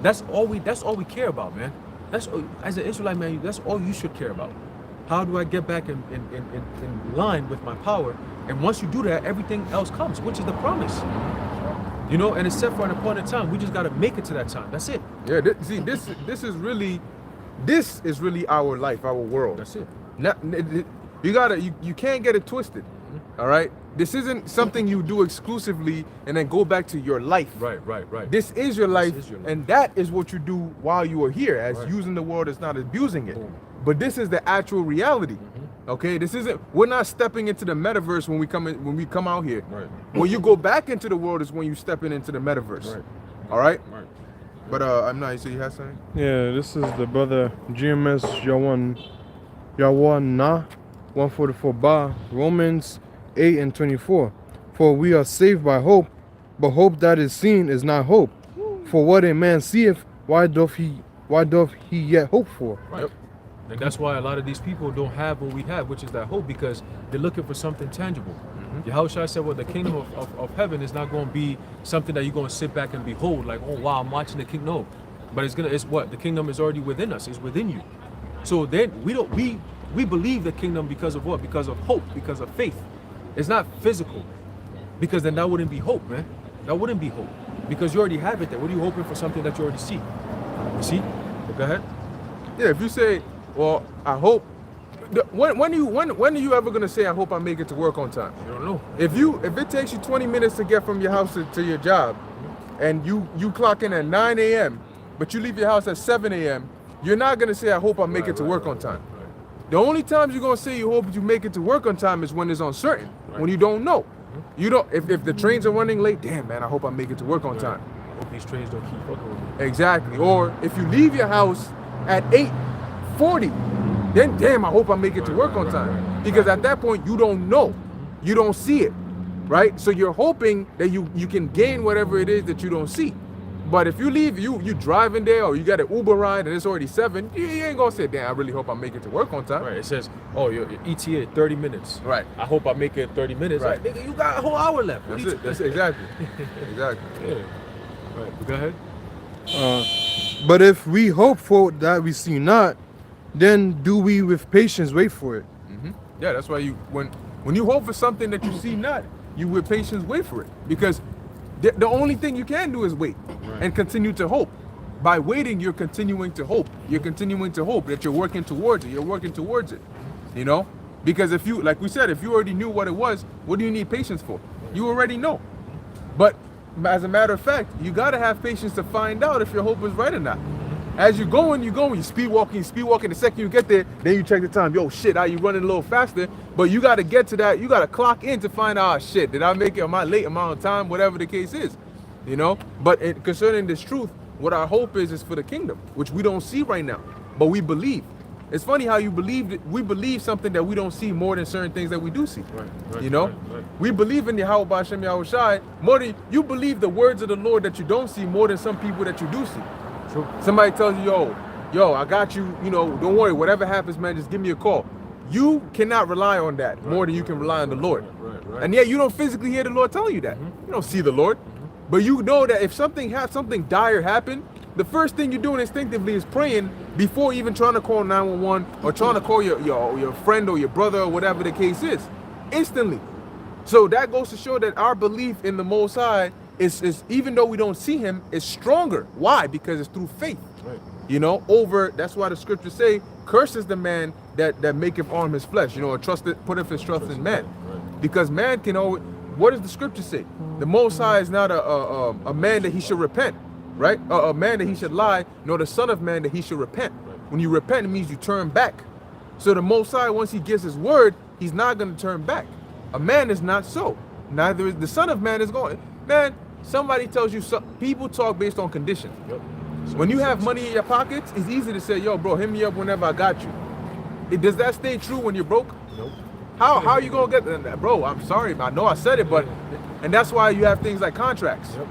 [SPEAKER 1] That's all we care about, man. That's all, as an Israelite man, that's all you should care about. How do I get back in line with my power? And once you do that, everything else comes, which is the promise. And it's set for an appointed time. We just got to make it to that time. That's it.
[SPEAKER 4] Yeah, this is really our life, our world.
[SPEAKER 1] That's it.
[SPEAKER 4] You can't get it twisted. All right? This isn't something you do exclusively and then go back to your life.
[SPEAKER 1] Right.
[SPEAKER 4] This is your life,
[SPEAKER 1] is your life.
[SPEAKER 4] and that is what you do while you are here, as
[SPEAKER 1] Right.
[SPEAKER 4] using the word is not abusing it.
[SPEAKER 1] Boom.
[SPEAKER 4] But this is the actual reality. Okay? We're not stepping into the metaverse when we come out here.
[SPEAKER 1] Right.
[SPEAKER 4] When you go back into the world is when you stepping into the metaverse.
[SPEAKER 1] Right.
[SPEAKER 4] All right?
[SPEAKER 1] Right.
[SPEAKER 4] But I'm not, you said you had something?
[SPEAKER 2] Yeah, this is the brother GMS Yawan 144 Ba, Romans 8:24. For we are saved by hope, but hope that is seen is not hope. For what a man seeth, why doth he yet hope for?
[SPEAKER 1] Right. Yep. And that's why a lot of these people don't have what we have, which is that hope, because they're looking for something tangible. Yahushua said, well, the kingdom of heaven is not going to be something that you're going to sit back and behold, like, oh, wow, I'm watching the kingdom. No. But it's what? The kingdom is already within us. It's within you. So then we believe the kingdom because of what? Because of hope, because of faith. It's not physical, because then that wouldn't be hope, man. That wouldn't be hope, because you already have it there. What are you hoping for? Something that you already see. You see? But go ahead.
[SPEAKER 4] Yeah, if you say, well, I hope, when are you ever gonna say, I hope I make it to work on time?
[SPEAKER 1] You don't know.
[SPEAKER 4] If it takes you 20 minutes to get from your house to your job, and you clock in at 9 a.m., but you leave your house at 7 a.m., you're not gonna say, I hope I make it to work on time. The only times you're gonna say you hope you make it to work on time is when it's uncertain, when you don't know. You don't. If the trains are running late, damn man, I hope I make it to work on time.
[SPEAKER 1] I hope these trains don't keep fucking with me.
[SPEAKER 4] Exactly. Or if you leave your house at 8:40, then damn, I hope I make it to work on time. Because at that point you don't know, you don't see it, right? So you're hoping that you can gain whatever it is that you don't see. But if you leave, you driving there, or you got an Uber ride and it's already 7, you ain't gonna say, damn, I really hope I make it to work on time.
[SPEAKER 1] Right. It says, oh, your ETA 30 minutes.
[SPEAKER 4] Right.
[SPEAKER 1] I hope I make it 30 minutes.
[SPEAKER 4] Right.
[SPEAKER 1] Like, nigga, you got a whole hour left. What
[SPEAKER 4] That's
[SPEAKER 1] are you
[SPEAKER 4] it. That's exactly. Exactly.
[SPEAKER 1] Yeah. Right. But go ahead.
[SPEAKER 2] But if we hope for that we see not, then do we with patience wait for it?
[SPEAKER 4] Yeah, that's why when you hope for something that you see not, you with patience wait for it. Because the only thing you can do is wait and continue to hope. By waiting, you're continuing to hope. You're continuing to hope that you're working towards it. You're working towards it. Because if you, like we said, if you already knew what it was, what do you need patience for? You already know. But as a matter of fact, you gotta have patience to find out if your hope is right or not. As you're going, you speed walking. The second you get there, then you check the time. Yo, shit, are you running a little faster? But you got to get to that. You got to clock in to find out, shit, did I make it? Am I late? Am I on time? Whatever the case is, But concerning this truth, what our hope is for the kingdom, which we don't see right now, but we believe. It's funny how we believe something that we don't see more than certain things that we do see.
[SPEAKER 1] Right.
[SPEAKER 4] We believe in the Yahweh Hashem Yahushai more than you believe the words of the Lord that you don't see more than some people that you do see.
[SPEAKER 1] True.
[SPEAKER 4] Somebody tells you, yo, I got you, don't worry, whatever happens, man, just give me a call. you cannot rely on that more than you can rely on the Lord.
[SPEAKER 1] Right.
[SPEAKER 4] And yet you don't physically hear the Lord telling you that. You don't see the Lord. But you know that if something dire happened, the first thing you're doing instinctively is praying before even trying to call 911 or trying to call your friend or your brother or whatever the case is. Instantly. So that goes to show that our belief in the Most High is even though we don't see him, is stronger. Why? Because it's through faith.
[SPEAKER 1] Right.
[SPEAKER 4] You know, that's why the scriptures say, curses the man that maketh arm his flesh, or putteth his trust in man.
[SPEAKER 1] Right.
[SPEAKER 4] Because man can always, what does the scripture say? The Most High is not a man that he should repent, right? A man that he should lie, nor the son of man that he should repent. When you repent, it means you turn back. So the Most High, once he gives his word, he's not going to turn back. A man is not so. Neither is the son of man is going. Man, somebody tells you, people talk based on condition.
[SPEAKER 1] Yep.
[SPEAKER 4] When you have money in your pockets, it's easy to say, yo, bro, hit me up whenever I got you. Does that stay true when you're broke?
[SPEAKER 1] Nope.
[SPEAKER 4] How are you going to get that? Bro, I'm sorry, I know I said it, but, and that's why you have things like contracts.
[SPEAKER 1] Yep.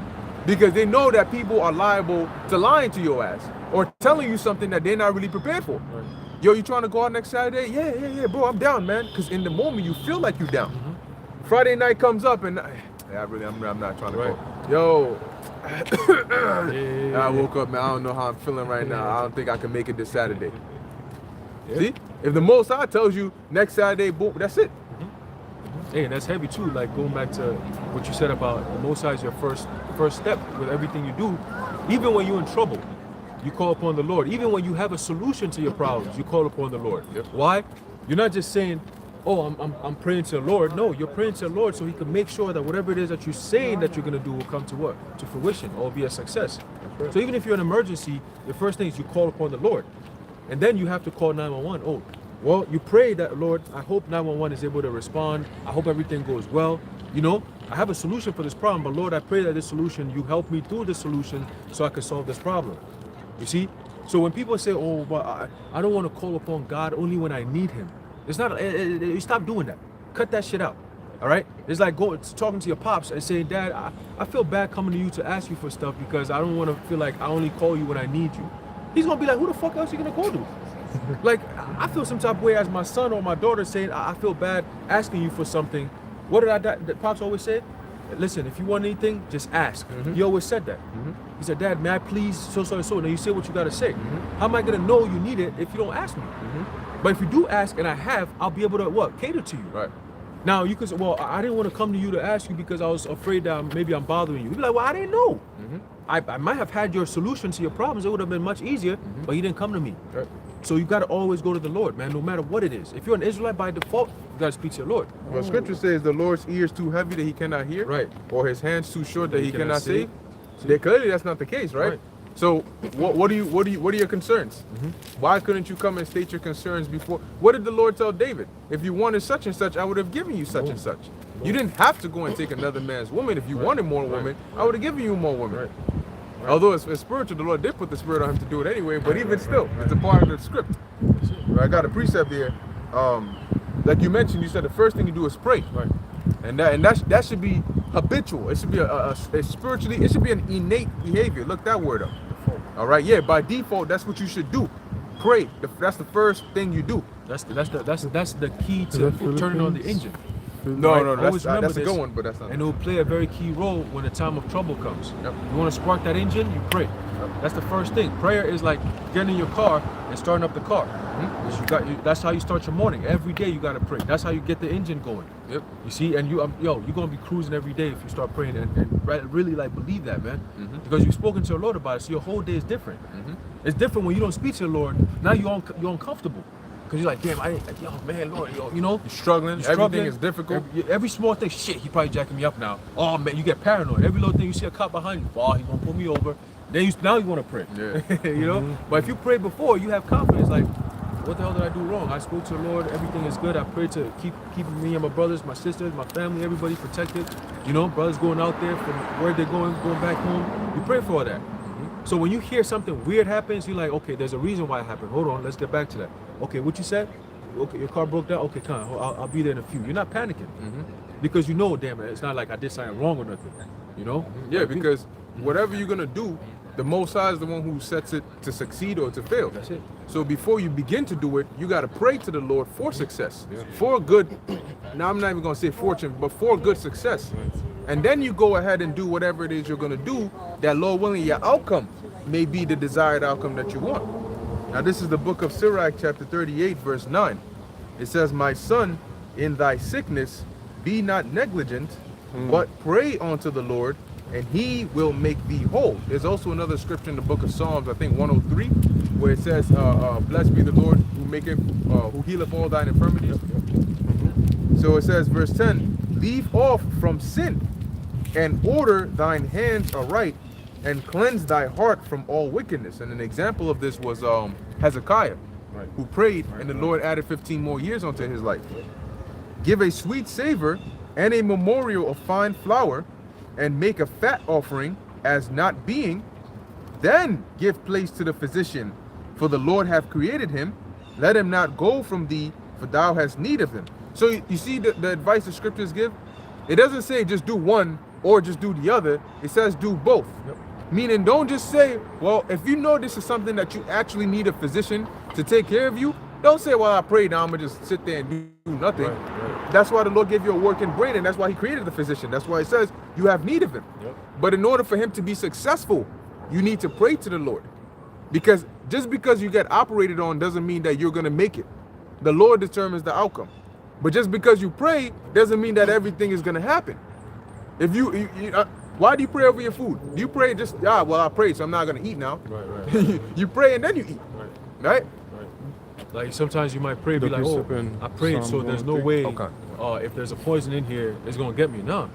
[SPEAKER 4] Because they know that people are liable to lying to your ass or telling you something that they're not really prepared for.
[SPEAKER 1] Right.
[SPEAKER 4] Yo, you trying to go out next Saturday? Yeah, bro, I'm down, man. Because in the moment, you feel like you're down. Friday night comes up and I'm not trying to go. Yo, I woke up, man. I don't know how I'm feeling right now. I don't think I can make it this Saturday.
[SPEAKER 1] Yeah.
[SPEAKER 4] See, if the Most High tells you next Saturday, boom, that's it.
[SPEAKER 1] Hey, and that's heavy too. Like going back to what you said about the Most High is your first step with everything you do. Even when you're in trouble, you call upon the Lord. Even when you have a solution to your problems, you call upon the Lord.
[SPEAKER 4] Yep.
[SPEAKER 1] Why? You're not just saying, "Oh, I'm praying to the Lord." No, you're praying to the Lord so He can make sure that whatever it is that you're saying that you're gonna do will come to what? To fruition or be a success. So even if you're in an emergency, the first thing is you call upon the Lord, and then you have to call 911. Oh, well, you pray that, Lord, I hope 911 is able to respond. I hope everything goes well. I have a solution for this problem, but Lord, I pray that this solution, you help me through the solution so I can solve this problem. You see? So when people say, oh, but I don't want to call upon God only when I need Him. It's not, you stop doing that. Cut that shit out. All right? It's like talking to your pops and saying, Dad, I feel bad coming to you to ask you for stuff because I don't want to feel like I only call you when I need you. He's going to be like, who the fuck else are you going to call to? Like, I feel some type of way as my son or my daughter saying, I feel bad asking you for something. What did the pops always say? Listen, if you want anything, just ask. He always said that. He said, Dad, may I please so. Now you say what you got to say. How am I going to know you need it if you don't ask me? But if you do ask and I have, I'll be able to, what? Cater to you.
[SPEAKER 4] Right.
[SPEAKER 1] Now, you could say, well, I didn't want to come to you to ask you because I was afraid that maybe I'm bothering you. You'd be like, well, I didn't know. I might have had your solution to your problems. It would have been much easier, but you didn't come to me.
[SPEAKER 4] Right.
[SPEAKER 1] So you got to always go to the Lord, man, no matter what it is. If you're an Israelite by default, you got to speak to your Lord.
[SPEAKER 4] Well, scripture says the Lord's ears too heavy that he cannot hear.
[SPEAKER 1] Right.
[SPEAKER 4] Or his hands too short that he cannot
[SPEAKER 1] save.
[SPEAKER 4] save. Clearly that's not the case, right? So what are your concerns? Why couldn't you come and state your concerns before? What did the Lord tell David? If you wanted such and such, I would have given you such and such. You didn't have to go and take another man's woman. If you wanted more women, I would have given you more women. Although it's spiritual, the Lord did put the spirit on him to do it anyway, but even still, it's a part of the script. I got a precept here. Like you mentioned, you said the first thing you do is pray.
[SPEAKER 1] Right.
[SPEAKER 4] And that should be habitual. It should be a spiritually, it should be an innate behavior. Look that word up. All right, yeah, by default, that's what you should do. Pray. That's the first thing you do.
[SPEAKER 1] That's the key to turning on the engine.
[SPEAKER 4] No,
[SPEAKER 1] Always
[SPEAKER 4] that's
[SPEAKER 1] remember
[SPEAKER 4] a good
[SPEAKER 1] this,
[SPEAKER 4] one, but that's not.
[SPEAKER 1] And it will play a very key role when the time of trouble comes.
[SPEAKER 4] Yep.
[SPEAKER 1] You want to spark that engine, you pray. That's the first thing. Prayer is like getting in your car and starting up the car. That's how you start your morning. Every day you got to pray. That's how you get the engine going.
[SPEAKER 4] Yep.
[SPEAKER 1] You see, and you're gonna be cruising every day if you start praying and really like believe that, man. Because you've spoken to the Lord about it, so your whole day is different. It's different when you don't speak to the Lord. Now you're uncomfortable. Because you're like, damn, Lord,
[SPEAKER 4] You're struggling. Everything is difficult.
[SPEAKER 1] Every small thing, shit, he probably jacking me up now. Oh man, you get paranoid. Every little thing you see a cop behind you, oh, he's gonna pull me over. Then now you want to pray.
[SPEAKER 4] Yeah.
[SPEAKER 1] But if you pray before, you have confidence. Like, what the hell did I do wrong? I spoke to the Lord. Everything is good. I pray to keep me and my brothers, my sisters, my family, everybody protected. Brothers going out there from where they're going back home. You pray for all that. So when you hear something weird happens, you're like, okay, there's a reason why it happened. Hold on, let's get back to that. Okay, what you said? Okay, your car broke down. Okay, come on, I'll be there in a few. You're not panicking because damn it, it's not like I did something wrong or nothing.
[SPEAKER 4] Yeah, because whatever you're gonna do, the Most High is the one who sets it to succeed or to fail.
[SPEAKER 1] That's it.
[SPEAKER 4] So before you begin to do it, you got to pray to the Lord for success, for good. Now I'm not even gonna say fortune, but for good success. And then you go ahead and do whatever it is you're gonna do. That Lord willing, your outcome may be the desired outcome that you want. Now this is the book of Sirach, chapter 38, verse 9. It says, "My son, in thy sickness, be not negligent, but pray unto the Lord, and he will make thee whole." There's also another scripture in the book of Psalms, I think 103, where it says, "Blessed be the Lord who healeth all thine infirmities." So it says, verse 10, "Leave off from sin, and order thine hands aright, and cleanse thy heart from all wickedness." And an example of this was Hezekiah, who prayed, and the Lord added 15 more years onto his life. "Give a sweet savor and a memorial of fine flour, and make a fat offering as not being. Then give place to the physician, for the Lord hath created him. Let him not go from thee, for thou hast need of him." So you see the advice the scriptures give? It doesn't say just do one or just do the other. It says do both. Meaning, don't just say, well, if you know this is something that you actually need a physician to take care of you, don't say, well, I prayed, now I'm going to just sit there and do nothing. That's why the Lord gave you a working brain, and that's why he created the physician. That's why it says you have need of him. But in order for him to be successful, you need to pray to the Lord. Because just because you get operated on doesn't mean that you're going to make it. The Lord determines the outcome. But just because you pray doesn't mean that everything is going to happen. If why do you pray over your food? Do you pray just, well, I prayed, so I'm not going to eat now?
[SPEAKER 1] Right.
[SPEAKER 4] You pray and then you eat. Right?
[SPEAKER 1] Like sometimes you might pray, be
[SPEAKER 2] The
[SPEAKER 1] like, oh,
[SPEAKER 2] precept in
[SPEAKER 1] I prayed, so
[SPEAKER 2] Psalm
[SPEAKER 1] there's no
[SPEAKER 2] 103.
[SPEAKER 1] way if there's a poison in here, it's gonna get me. No,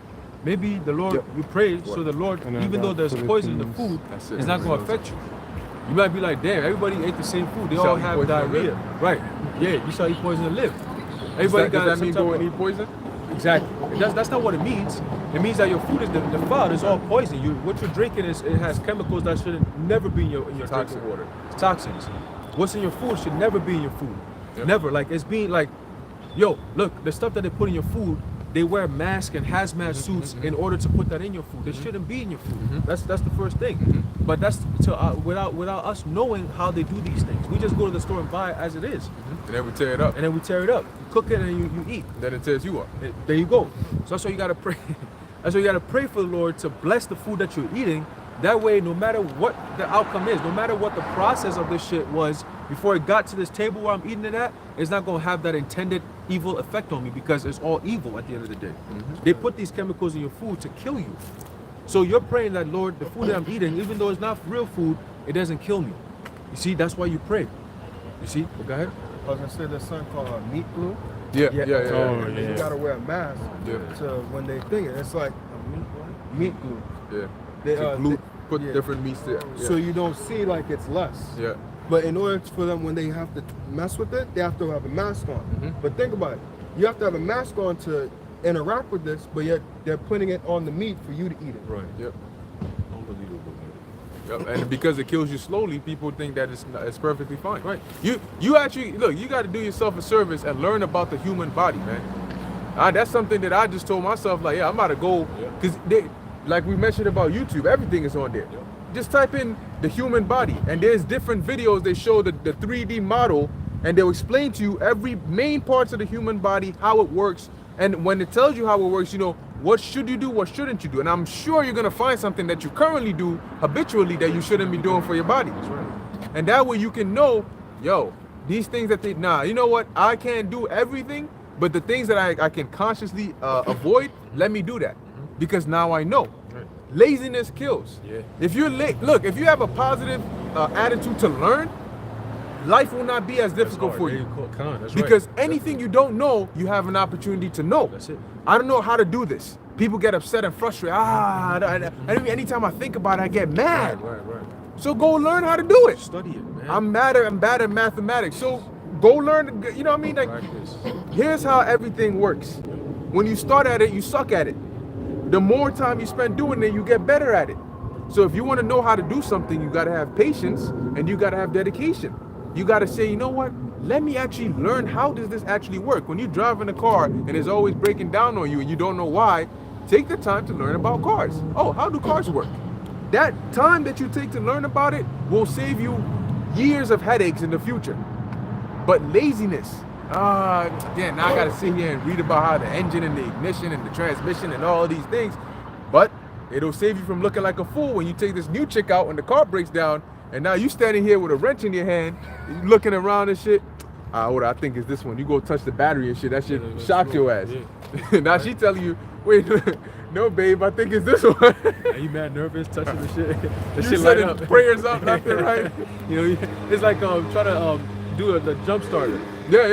[SPEAKER 1] maybe the Lord, you prayed, so the Lord,
[SPEAKER 2] And then
[SPEAKER 1] even though there's poison in the food,
[SPEAKER 4] That's it.
[SPEAKER 1] it's not gonna affect you. You might be like, damn, everybody ate the same food. They
[SPEAKER 4] You shall
[SPEAKER 1] all
[SPEAKER 4] eat
[SPEAKER 1] have
[SPEAKER 4] poison and
[SPEAKER 1] diarrhea.
[SPEAKER 4] live.
[SPEAKER 1] Right? Yeah, you shall eat poison and live.
[SPEAKER 4] Does
[SPEAKER 1] Everybody got
[SPEAKER 4] that
[SPEAKER 1] some
[SPEAKER 4] mean
[SPEAKER 1] type
[SPEAKER 4] go
[SPEAKER 1] of-
[SPEAKER 4] and eat poison?
[SPEAKER 1] Exactly. That's not what it means. It means that your food is defiled. It's all poison. What you're drinking it has chemicals that should never be in your
[SPEAKER 4] Toxin.
[SPEAKER 1] drinking water. It's toxins. What's in your food should never be in your food.
[SPEAKER 4] Yep.
[SPEAKER 1] Never. Like it's being like, yo, look, the stuff that they put in your food, they wear masks and hazmat suits in order to put that in your food. They shouldn't be in your food. That's the first thing. But that's without us knowing how they do these things. We just go to the store and buy it as it is,
[SPEAKER 4] And then we tear it up.
[SPEAKER 1] and then we tear it up, you cook it, and you eat.
[SPEAKER 4] Then it tears you up.
[SPEAKER 1] There you go. So that's why you gotta pray. That's why you gotta pray for the Lord to bless the food that you're eating. That way, no matter what the outcome is, no matter what the process of this shit was before it got to this table where I'm eating it at, it's not gonna have that intended evil effect on me because it's all evil at the end of the day. They put these chemicals in your food to kill you. So you're praying that, Lord, the food that I'm eating, even though it's not real food, it doesn't kill me. You see, that's why you pray. You see? Well, go ahead.
[SPEAKER 3] I was gonna say there's something called meat glue.
[SPEAKER 4] Yeah.
[SPEAKER 2] Oh,
[SPEAKER 3] And
[SPEAKER 2] yeah.
[SPEAKER 3] you gotta wear a mask
[SPEAKER 4] Yeah.
[SPEAKER 3] to when they think it. It's like meat glue.
[SPEAKER 4] Yeah.
[SPEAKER 3] They,
[SPEAKER 4] To glue, put
[SPEAKER 3] yeah.
[SPEAKER 4] different meats there. Yeah.
[SPEAKER 3] So you don't see like it's less.
[SPEAKER 4] yeah.
[SPEAKER 3] But in order for them, when they have to mess with it, they have to have a mask on. But think about it. You have to have a mask on to interact with this, but yet they're putting it on the meat for you to eat it.
[SPEAKER 1] Right.
[SPEAKER 4] Yep.
[SPEAKER 1] Unbelievable.
[SPEAKER 4] Yep. And because it kills you slowly, people think that it's perfectly fine. Right. You actually look. You got to do yourself a service and learn about the human body, man. That's something that I just told myself. Like, yeah, I'm about to go because like we mentioned about YouTube, everything is on there. Just type in the human body, and there's different videos. They show the 3D model, and they'll explain to you every main parts of the human body, how it works. And when it tells you how it works, you know, what should you do, what shouldn't you do. And I'm sure you're gonna find something that you currently do habitually that you shouldn't be doing for your body.
[SPEAKER 1] That's right.
[SPEAKER 4] And that way you can know, yo, these things that you know what, I can't do everything, but the things that I can consciously avoid, let me do that. Because now I know.
[SPEAKER 1] Right.
[SPEAKER 4] Laziness kills.
[SPEAKER 1] Yeah.
[SPEAKER 4] If you're look, if you have a positive attitude to learn, life will not be as difficult for you.
[SPEAKER 1] That's
[SPEAKER 4] Because
[SPEAKER 1] right.
[SPEAKER 4] anything you don't know, you have an opportunity to know.
[SPEAKER 1] That's it.
[SPEAKER 4] I don't know how to do this. People get upset and frustrated. Anytime I think about it, I get mad.
[SPEAKER 1] Right.
[SPEAKER 4] So go learn how to do it.
[SPEAKER 1] Study it, man.
[SPEAKER 4] I'm bad at mathematics. So go learn, you know what I mean? Like,
[SPEAKER 1] Practice.
[SPEAKER 4] here's how everything works. When you start at it, you suck at it. The more time you spend doing it, you get better at it. So if you want to know how to do something, you got to have patience and you got to have dedication. You got to say, you know what? Let me actually learn, how does this actually work? When you drive in a car and it's always breaking down on you and you don't know why, take the time to learn about cars. Oh, how do cars work? that time that you take to learn about it will save you years of headaches in the future. But laziness, again, now I gotta sit here and read about how the engine and the ignition and the transmission and all these things. But it'll save you from looking like a fool when you take this new chick out and the car breaks down, and now you standing here with a wrench in your hand, you looking around and shit. What I think is this one. You go touch the battery and shit. That shit shocked your ass. Yeah. Now she telling you, wait, no, babe, I think it's this one.
[SPEAKER 1] Are you mad nervous touching the shit? The
[SPEAKER 4] You
[SPEAKER 1] shit light
[SPEAKER 4] setting
[SPEAKER 1] up.
[SPEAKER 4] prayers up left and right.
[SPEAKER 1] You know, it's like trying to do the jump starter.
[SPEAKER 4] Yeah.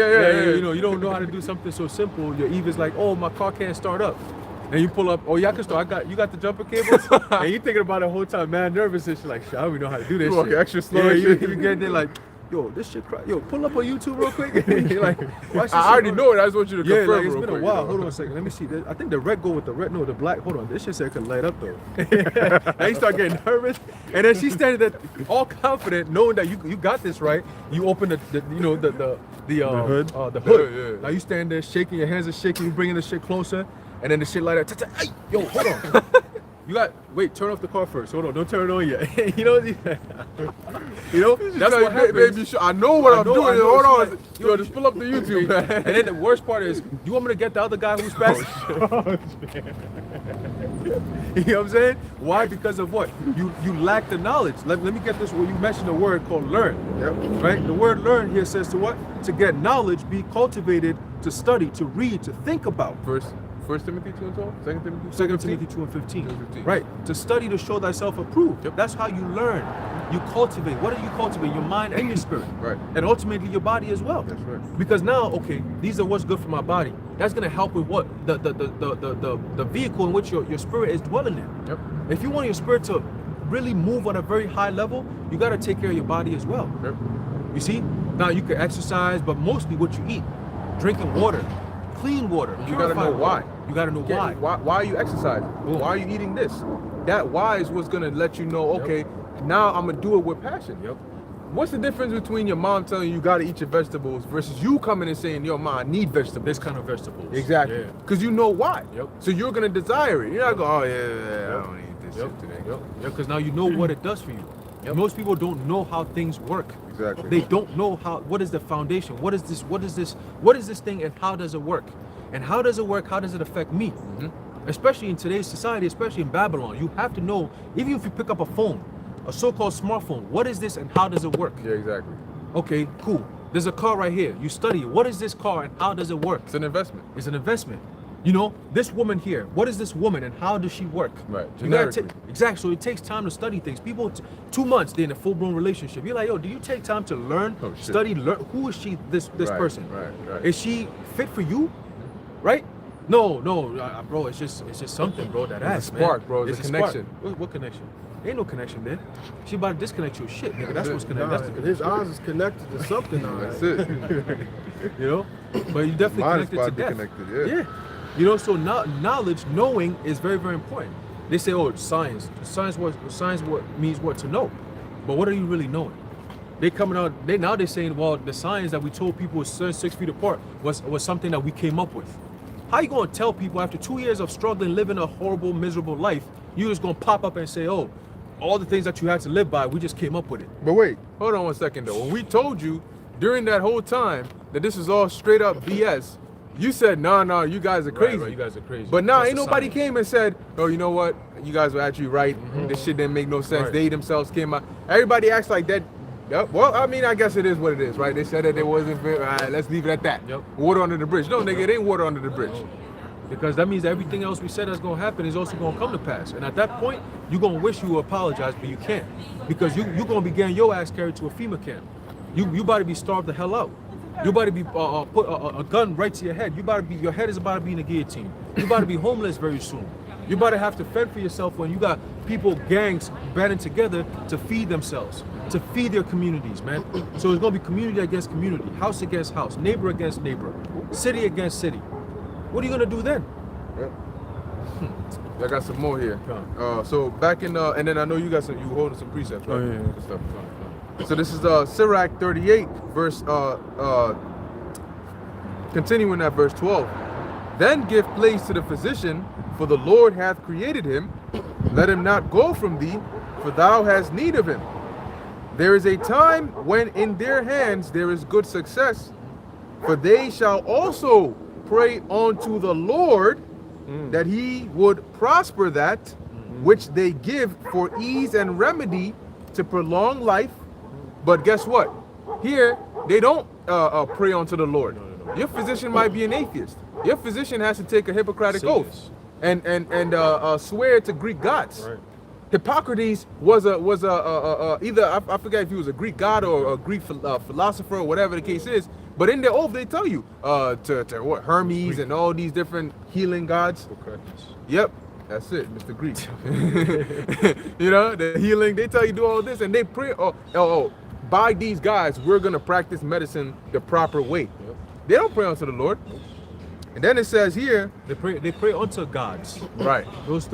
[SPEAKER 1] You know, you don't know how to do something so simple. Your Eve is like, oh, my car can't start up. And you pull up, oh yeah, I can start. You got the jumper cables, and you thinking about it the whole time, man, nervous and shit. Like, shit, I don't even know how to do this.
[SPEAKER 4] You walking
[SPEAKER 1] shit.
[SPEAKER 4] extra slow
[SPEAKER 1] Yeah,
[SPEAKER 4] and
[SPEAKER 1] you
[SPEAKER 4] shit.
[SPEAKER 1] get there like, yo, this shit cry. Yo, pull up on YouTube real quick. You're like, watch this
[SPEAKER 4] I
[SPEAKER 1] shit
[SPEAKER 4] already
[SPEAKER 1] go-
[SPEAKER 4] know it. I just want you to
[SPEAKER 1] Yeah,
[SPEAKER 4] confirm
[SPEAKER 1] like it's
[SPEAKER 4] real
[SPEAKER 1] been
[SPEAKER 4] quick,
[SPEAKER 1] a while.
[SPEAKER 4] you know.
[SPEAKER 1] Hold on a second. Let me see. I think the red go with the red. No, the black. Hold on. This shit said it could light up though. Now you start getting nervous, and then she's standing there all confident, knowing that you got this right. You open the hood. The hood.
[SPEAKER 4] Yeah.
[SPEAKER 1] Now you stand there shaking. Your hands are shaking. You bringing the shit closer, and then the shit light up. Hey, yo, hold on. Turn off the car first. Hold on, don't turn it on yet. You know, that's what happens.
[SPEAKER 4] Baby, I know what I'm doing.
[SPEAKER 1] I know.
[SPEAKER 4] Hold on.
[SPEAKER 1] It's like,
[SPEAKER 4] Yo, just pull up the YouTube, man.
[SPEAKER 1] And then the worst part is, you want me to get the other guy who's fast? You know what I'm saying? Why? Because of what? You lack the knowledge. Let me get this. Well, you mentioned a word called learn.
[SPEAKER 4] Yep.
[SPEAKER 1] Right? The word learn here says to what? To get knowledge, be cultivated, to study, to read, to think about.
[SPEAKER 4] First Timothy 2 and 12? 2 Timothy
[SPEAKER 1] 2
[SPEAKER 4] 2
[SPEAKER 1] Timothy 2 and 15.
[SPEAKER 4] 2 and 15.
[SPEAKER 1] Right. To study to show thyself approved.
[SPEAKER 4] Yep.
[SPEAKER 1] That's how you learn. You cultivate. What do you cultivate? Your mind and your spirit.
[SPEAKER 4] Right.
[SPEAKER 1] And ultimately your body as well.
[SPEAKER 4] That's right.
[SPEAKER 1] Because now, okay, these are what's good for my body. That's gonna help with what? The vehicle in which your spirit is dwelling in.
[SPEAKER 4] Yep.
[SPEAKER 1] If you want your spirit to really move on a very high level, you gotta take care of your body as well.
[SPEAKER 4] Yep.
[SPEAKER 1] You see? Now you can exercise, but mostly what you eat. Drinking water, clean water.
[SPEAKER 4] You gotta know
[SPEAKER 1] purified water.
[SPEAKER 4] why.
[SPEAKER 1] You gotta know why.
[SPEAKER 4] Why are you exercising?
[SPEAKER 1] Boom.
[SPEAKER 4] Why are you eating this? That why is what's gonna let you know, okay, now I'm gonna do it with passion.
[SPEAKER 1] Yep.
[SPEAKER 4] What's the difference between your mom telling you gotta eat your vegetables versus you coming and saying, yo, mom, I need vegetables?
[SPEAKER 1] This kind of vegetables.
[SPEAKER 4] Exactly.
[SPEAKER 1] Yeah.
[SPEAKER 4] Because you know why.
[SPEAKER 1] Yep.
[SPEAKER 4] So you're gonna desire it. You're not going, oh yeah, I don't eat this shit today.
[SPEAKER 1] Yep. Yeah, because now you know what it does for you. Most people don't know how things work.
[SPEAKER 4] Exactly.
[SPEAKER 1] They don't know what is the foundation. What is this thing, and how does it work? And how does it work? How does it affect me? Especially in today's society, especially in Babylon, you have to know, even if you pick up a phone, a so-called smartphone, what is this and how does it work?
[SPEAKER 4] Yeah, exactly.
[SPEAKER 1] Okay, cool. There's a car right here. You study it. What is this car and how does it work?
[SPEAKER 4] It's an investment.
[SPEAKER 1] It's an investment. You know, this woman here, what is this woman and how does she work?
[SPEAKER 4] Right,
[SPEAKER 1] You gotta
[SPEAKER 4] generically.
[SPEAKER 1] exactly. So it takes time to study things. People, 2 months, they're in a full-blown relationship. You're like, yo, do you take time to learn,
[SPEAKER 4] Oh, shit.
[SPEAKER 1] study, learn? Who is she, this
[SPEAKER 4] Right,
[SPEAKER 1] person?
[SPEAKER 4] right.
[SPEAKER 1] Is she fit for you? Right? No, bro, it's just something, bro, that ass, man.
[SPEAKER 4] spark, bro. It's a
[SPEAKER 1] spark.
[SPEAKER 4] connection.
[SPEAKER 1] What connection? Ain't no connection, man. She about to disconnect you with shit, nigga. That's what's connected.
[SPEAKER 3] Nah,
[SPEAKER 1] That's the
[SPEAKER 3] his eyes is connected to something.
[SPEAKER 4] That's
[SPEAKER 3] Alright.
[SPEAKER 4] it.
[SPEAKER 1] you know? But you definitely
[SPEAKER 4] Mine is
[SPEAKER 1] connected to
[SPEAKER 4] about to be
[SPEAKER 1] death.
[SPEAKER 4] connected, yeah.
[SPEAKER 1] You know, so knowledge, knowing is very, very important. They say, oh, it's science. Science what means what to know. But what are you really knowing? They coming out, now they're saying, well, the science that we told people was 6 feet apart was something that we came up with. How you gonna tell people after 2 years of struggling, living a horrible, miserable life, you just gonna pop up and say, oh, all the things that you had to live by, we just came up with it.
[SPEAKER 4] But wait, hold on 1 second though. When we told you during that whole time that this is all straight up BS, you said, no, you guys are crazy.
[SPEAKER 1] Right, you guys are crazy.
[SPEAKER 4] But now
[SPEAKER 1] Trust
[SPEAKER 4] ain't
[SPEAKER 1] the
[SPEAKER 4] nobody
[SPEAKER 1] science.
[SPEAKER 4] came and said, oh, you know what? You guys were actually right. This shit didn't make no sense.
[SPEAKER 1] Right.
[SPEAKER 4] They themselves came out. Everybody acts like that. Yep. Well, I mean, I guess it is what it is, right? They said that it wasn't fair. All right, let's leave it at that.
[SPEAKER 1] Yep.
[SPEAKER 4] Water under the bridge. No, nigga, it ain't water under the bridge.
[SPEAKER 1] Because that means everything else we said that's gonna happen is also gonna come to pass. And at that point, you're gonna wish you apologize, but you can't. Because you're gonna be getting your ass carried to a FEMA camp. You about to be starved the hell out. You about to be put a gun right to your head. Your head is about to be in a guillotine. You about to be homeless very soon. You about to have to fend for yourself when you got people, gangs banding together to feed themselves, to feed their communities, man. So it's gonna be community against community, house against house, neighbor against neighbor, city against city. What are you gonna do then?
[SPEAKER 4] I got some more here. So back in, and then I know you holding some precepts, right?
[SPEAKER 2] Oh, yeah.
[SPEAKER 4] Good stuff. So this is Sirach 38, verse, continuing at verse 12. Then give place to the physician, for the Lord hath created him. Let him not go from thee, for thou hast need of him. There is a time when in their hands there is good success, for they shall also pray unto the Lord that he would prosper that which they give for ease and remedy to prolong life. But guess what? Here, they don't pray unto the Lord. Your physician might be an atheist. Your physician has to take a Hippocratic oath and swear to Greek gods.
[SPEAKER 1] Right.
[SPEAKER 4] Hippocrates was either I forget if he was a Greek god or a Greek philosopher or whatever the case is. But in their oath, they tell you to what Hermes and all these different healing gods. Yep, that's it, Mr. Greek. You know, the healing. They tell you do all this, and they pray. By these guys, we're gonna practice medicine the proper way.
[SPEAKER 1] Yep.
[SPEAKER 4] They don't pray unto the Lord. And then it says here,
[SPEAKER 1] They pray unto gods.
[SPEAKER 4] right?
[SPEAKER 1] Those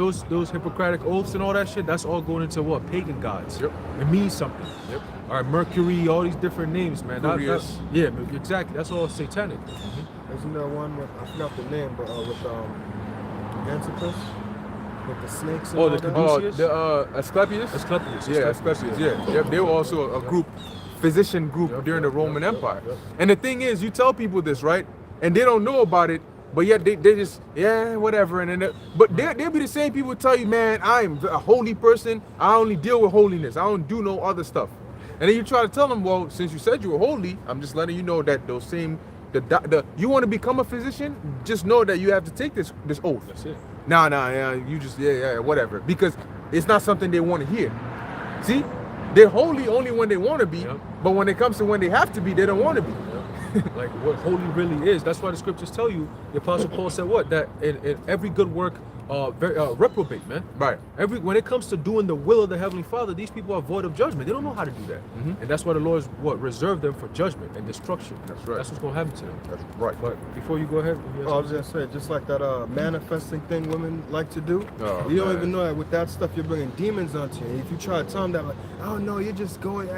[SPEAKER 1] Hippocratic oaths and all that shit, that's all going into what? Pagan gods.
[SPEAKER 4] Yep.
[SPEAKER 1] It means something.
[SPEAKER 4] Yep.
[SPEAKER 1] All right, Mercury, all these different names, man.
[SPEAKER 4] Mercurius.
[SPEAKER 1] Yeah, exactly. That's all satanic.
[SPEAKER 3] Isn't there one with, I forgot the name, but with Antipas, with the snakes and
[SPEAKER 1] Oh,
[SPEAKER 3] all
[SPEAKER 1] the
[SPEAKER 3] that?
[SPEAKER 1] Caduceus?
[SPEAKER 4] Asclepius.
[SPEAKER 1] Asclepius.
[SPEAKER 4] Yeah, Asclepius. Yeah, yep. They were also a group, physician group during the Roman Empire. And the thing is, you tell people this, right? And they don't know about it, but yet they just, yeah, whatever. And then but they'll be the same people who tell you, man, I'm a holy person. I only deal with holiness. I don't do no other stuff. And then you try to tell them, well, since you said you were holy, I'm just letting you know that those same, you want to become a physician, just know that you have to take this oath.
[SPEAKER 1] That's it.
[SPEAKER 4] Nah, you just, yeah, whatever. Because it's not something they want to hear. See? They're holy only when they want to be,
[SPEAKER 1] Yep.
[SPEAKER 4] but when it comes to when they have to be, they don't want to be.
[SPEAKER 1] Like what holy really is. That's why the scriptures tell you. The Apostle Paul said what? That in every good work, reprobate, man.
[SPEAKER 4] Right.
[SPEAKER 1] When it comes to doing the will of the Heavenly Father, these people are void of judgment. They don't know how to do that, and that's why the Lord's reserved them for judgment and destruction.
[SPEAKER 4] That's right.
[SPEAKER 1] That's what's gonna happen to them.
[SPEAKER 4] That's right.
[SPEAKER 1] But before you go ahead, you have
[SPEAKER 3] Oh, I was
[SPEAKER 1] something?
[SPEAKER 3] gonna say, just like that manifesting thing women like to do.
[SPEAKER 4] Oh,
[SPEAKER 3] you don't
[SPEAKER 4] man.
[SPEAKER 3] even know that with that stuff you're bringing demons onto you. If you try to tell them that, like, oh no, you're just going,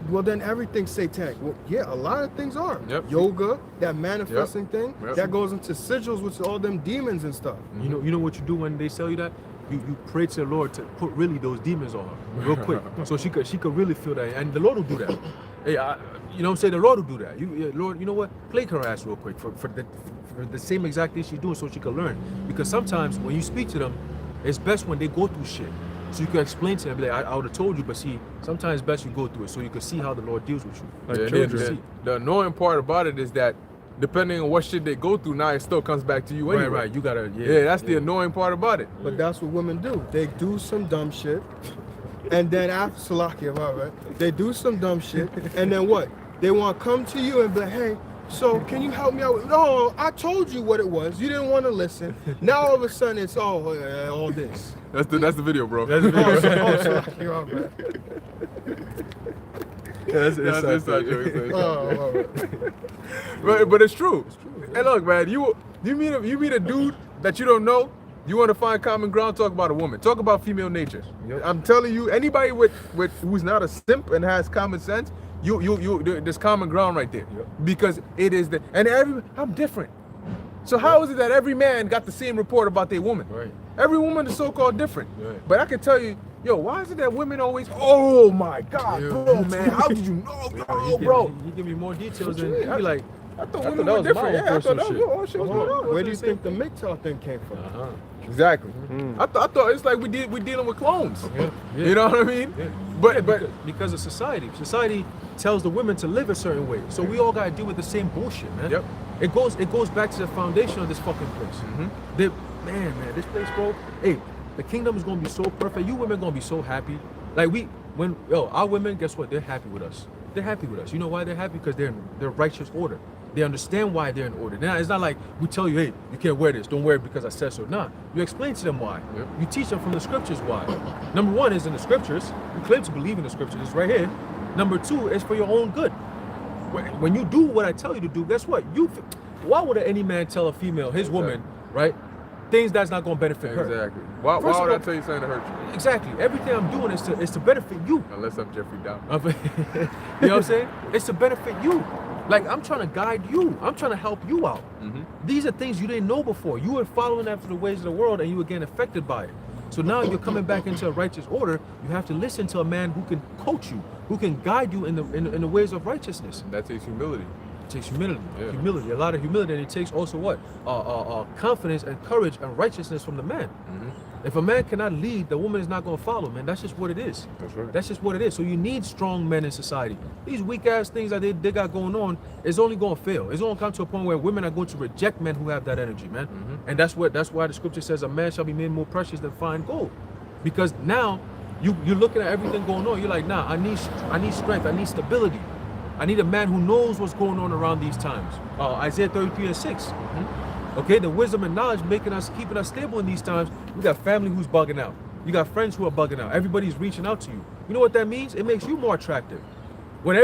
[SPEAKER 3] well then everything's satanic. Well, yeah, a lot of things are.
[SPEAKER 4] Yep.
[SPEAKER 3] Yoga, that manifesting thing,
[SPEAKER 4] Yep.
[SPEAKER 3] that goes into sigils with all them demons and stuff.
[SPEAKER 1] You know what you do when they tell you that? You pray to the Lord to put really those demons on her real quick, so she could really feel that, and the Lord will do that. Hey, you know what I'm saying? The Lord will do that. Lord, you know what? Plague her ass real quick for the same exact thing she's doing, so she can learn. Because sometimes when you speak to them, it's best when they go through shit, so you can explain to them. Be like, I would have told you, but see, sometimes it's best you go through it, so you can see how the Lord deals with you. Like
[SPEAKER 4] Yeah,
[SPEAKER 1] children.
[SPEAKER 4] the annoying part about it is that depending on what shit they go through, now it still comes back to you anyway.
[SPEAKER 1] Right. You gotta.
[SPEAKER 4] Yeah, that's the annoying part about it.
[SPEAKER 3] But that's what women do. They do some dumb shit, and then after Salakia, right? They do some dumb shit, and then what? They want to come to you and be like, hey, so can you help me out? No, I told you what it was. You didn't want to listen. Now all of a sudden it's all this.
[SPEAKER 4] That's the video, bro.
[SPEAKER 1] That's the video.
[SPEAKER 3] Salakia, all right.
[SPEAKER 1] That's
[SPEAKER 4] That's inside joke, it's inside joke.
[SPEAKER 3] Oh, all right.
[SPEAKER 4] But it's true. Hey, look, man, you meet a dude that you don't know. You want to find common ground? Talk about a woman. Talk about female nature.
[SPEAKER 1] Yep.
[SPEAKER 4] I'm telling you, anybody with who's not a simp and has common sense, there's common ground right there.
[SPEAKER 1] Yep.
[SPEAKER 4] Because it is I'm different. So how is it that every man got the same report about their woman?
[SPEAKER 1] Right.
[SPEAKER 4] Every woman is so-called different.
[SPEAKER 1] Right.
[SPEAKER 4] But I can tell you, yo, why is it that women always? Oh my God,
[SPEAKER 1] Yeah.
[SPEAKER 4] bro, man, how did you know,
[SPEAKER 1] He
[SPEAKER 4] bro?
[SPEAKER 1] give me more details,
[SPEAKER 4] What you
[SPEAKER 1] and
[SPEAKER 4] mean?
[SPEAKER 1] you be like,
[SPEAKER 4] I thought
[SPEAKER 1] I
[SPEAKER 4] women
[SPEAKER 1] thought
[SPEAKER 4] were
[SPEAKER 1] that was my
[SPEAKER 4] different.
[SPEAKER 1] own
[SPEAKER 4] Yeah, I thought that
[SPEAKER 1] personal
[SPEAKER 4] was
[SPEAKER 1] shit.
[SPEAKER 4] your shit was going on.
[SPEAKER 3] Where do you think the MGTOW thing came from?
[SPEAKER 4] Exactly. I thought it's like we dealing with clones.
[SPEAKER 1] Yeah.
[SPEAKER 4] You know what I mean?
[SPEAKER 1] Yeah.
[SPEAKER 4] But
[SPEAKER 1] because of society. Society tells the women to live a certain way. So we all gotta deal with the same bullshit, man.
[SPEAKER 4] Yep.
[SPEAKER 1] It goes back to the foundation of this fucking place. Man, this place, bro. Hey, the kingdom is gonna be so perfect. You women gonna be so happy. Like our women, guess what? They're happy with us. They're happy with us. You know why they're happy? Because they're in righteous order. They understand why they're in order. Now, it's not like we tell you, hey, you can't wear this. Don't wear it because I said so. Nah, you explain to them why.
[SPEAKER 4] Yep.
[SPEAKER 1] You teach them from the scriptures why. Number one is in the scriptures. You claim to believe in the scriptures. It's right here. Number two is for your own good. When you do what I tell you to do, guess what? Why would any man tell a female, his woman, right, things that's not going to benefit her?
[SPEAKER 4] exactly. Why
[SPEAKER 1] First
[SPEAKER 4] would
[SPEAKER 1] of
[SPEAKER 4] I
[SPEAKER 1] all-
[SPEAKER 4] tell you something to hurt you?
[SPEAKER 1] Exactly. Everything I'm doing is to benefit you.
[SPEAKER 4] Unless I'm Jeffrey Dahmer.
[SPEAKER 1] You know what I'm saying? It's to benefit you. Like, I'm trying to guide you. I'm trying to help you out. These are things you didn't know before. You were following after the ways of the world and you were getting affected by it. So now you're coming back into a righteous order. You have to listen to a man who can coach you, who can guide you in the ways of righteousness.
[SPEAKER 4] And that takes humility.
[SPEAKER 1] It takes humility,
[SPEAKER 4] Yeah.
[SPEAKER 1] a lot of humility, and it takes also what? Confidence and courage and righteousness from the man. If a man cannot lead, the woman is not going to follow, man. That's just what it is.
[SPEAKER 4] That's right.
[SPEAKER 1] That's just what it is. So you need strong men in society. These weak ass things that they got going on is only going to fail. It's going to come to a point where women are going to reject men who have that energy, man. And that's why the scripture says a man shall be made more precious than fine gold, because now you're looking at everything going on. You're like, nah, I need strength. I need stability. I need a man who knows what's going on around these times. Isaiah 33:6. Okay, the wisdom and knowledge keeping us stable in these times. We got family who's bugging out. You got friends who are bugging out. Everybody's reaching out to you. You know what that means? It makes you more attractive. When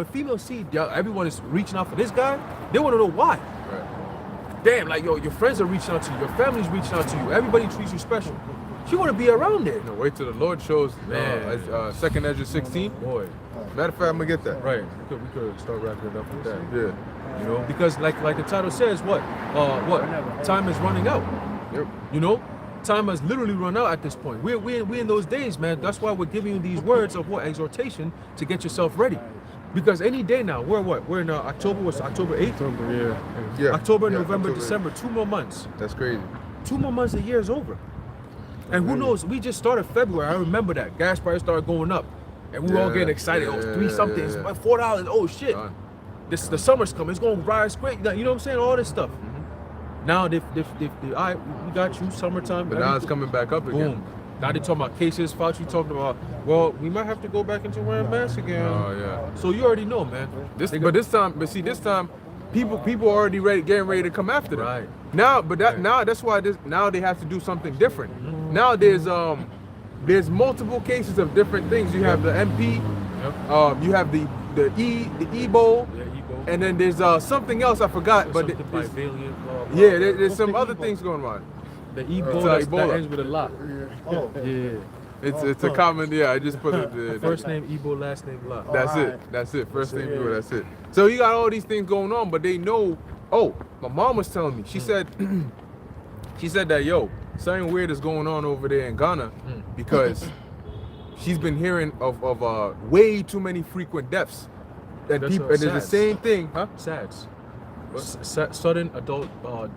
[SPEAKER 1] females see everyone is reaching out for this guy, they want to know why.
[SPEAKER 4] Right.
[SPEAKER 1] Damn, like yo, your friends are reaching out to you. Your family's reaching out to you. Everybody treats you special. She want to be around there.
[SPEAKER 4] No, wait till the Lord shows
[SPEAKER 1] Man.
[SPEAKER 4] 2nd Ezra 16.
[SPEAKER 1] Boy,
[SPEAKER 4] Matter of fact, I'm gonna get that.
[SPEAKER 1] right. We could start wrapping it up with that.
[SPEAKER 4] Yeah.
[SPEAKER 1] You know, because like the title says, what time is running out.
[SPEAKER 4] Yep.
[SPEAKER 1] You know, time has literally run out at this point. We're in those days, man. That's why we're giving you these words of what exhortation to get yourself ready. Because any day now, we're in October. What's October 8th?
[SPEAKER 4] Yeah.
[SPEAKER 1] October,
[SPEAKER 4] Yeah,
[SPEAKER 1] November,
[SPEAKER 4] October.
[SPEAKER 1] December. 2 more months.
[SPEAKER 4] That's crazy.
[SPEAKER 1] 2 more months, the year is over. And who knows? We just started February. I remember that gas prices started going up, and we were all
[SPEAKER 4] Yeah,
[SPEAKER 1] getting excited.
[SPEAKER 4] yeah,
[SPEAKER 1] Oh, 3 something,
[SPEAKER 4] yeah, yeah.
[SPEAKER 1] $4. Oh shit!
[SPEAKER 4] Done.
[SPEAKER 1] The summer's coming. It's gonna rise quick. You know what I'm saying? All this stuff. Now we got you summertime.
[SPEAKER 4] But now it's coming back up again.
[SPEAKER 1] Boom. Now they talking about cases. Fauci talking about, well, we might have to go back into wearing masks again.
[SPEAKER 4] Oh yeah.
[SPEAKER 1] So you already know, man.
[SPEAKER 4] This time, people are already getting ready to come after them.
[SPEAKER 1] Right.
[SPEAKER 4] Now, that's why now they have to do something different. Now there's multiple cases of different things. You have the MP,
[SPEAKER 1] Yep.
[SPEAKER 4] you have the Ebo,
[SPEAKER 1] Yeah, Ebo.
[SPEAKER 4] and then there's something else I forgot. But
[SPEAKER 1] Something
[SPEAKER 4] there's,
[SPEAKER 1] bivalent, blah, blah.
[SPEAKER 4] yeah, there's
[SPEAKER 5] What's
[SPEAKER 4] some
[SPEAKER 5] the
[SPEAKER 4] other
[SPEAKER 5] Ebo?
[SPEAKER 4] things going on.
[SPEAKER 1] The
[SPEAKER 4] It's,
[SPEAKER 1] Ebola that
[SPEAKER 4] Ebola.
[SPEAKER 1] ends with a lot.
[SPEAKER 5] Oh,
[SPEAKER 1] Yeah.
[SPEAKER 4] It's a common. Yeah, I just put it.
[SPEAKER 1] First name Ebo, last name La.
[SPEAKER 4] That's
[SPEAKER 5] Alright.
[SPEAKER 4] it. That's it. First
[SPEAKER 5] That's
[SPEAKER 4] thing
[SPEAKER 5] it,
[SPEAKER 4] you do,
[SPEAKER 5] yeah.
[SPEAKER 4] that's it. So you got all these things going on, but they know. Oh, my mom was telling me. She said, she said that something weird is going on over there in Ghana because she's been hearing of way too many frequent deaths. And
[SPEAKER 1] That's,
[SPEAKER 4] people, and it's the
[SPEAKER 1] SADS.
[SPEAKER 4] same thing, huh?
[SPEAKER 1] SADS. Sudden adult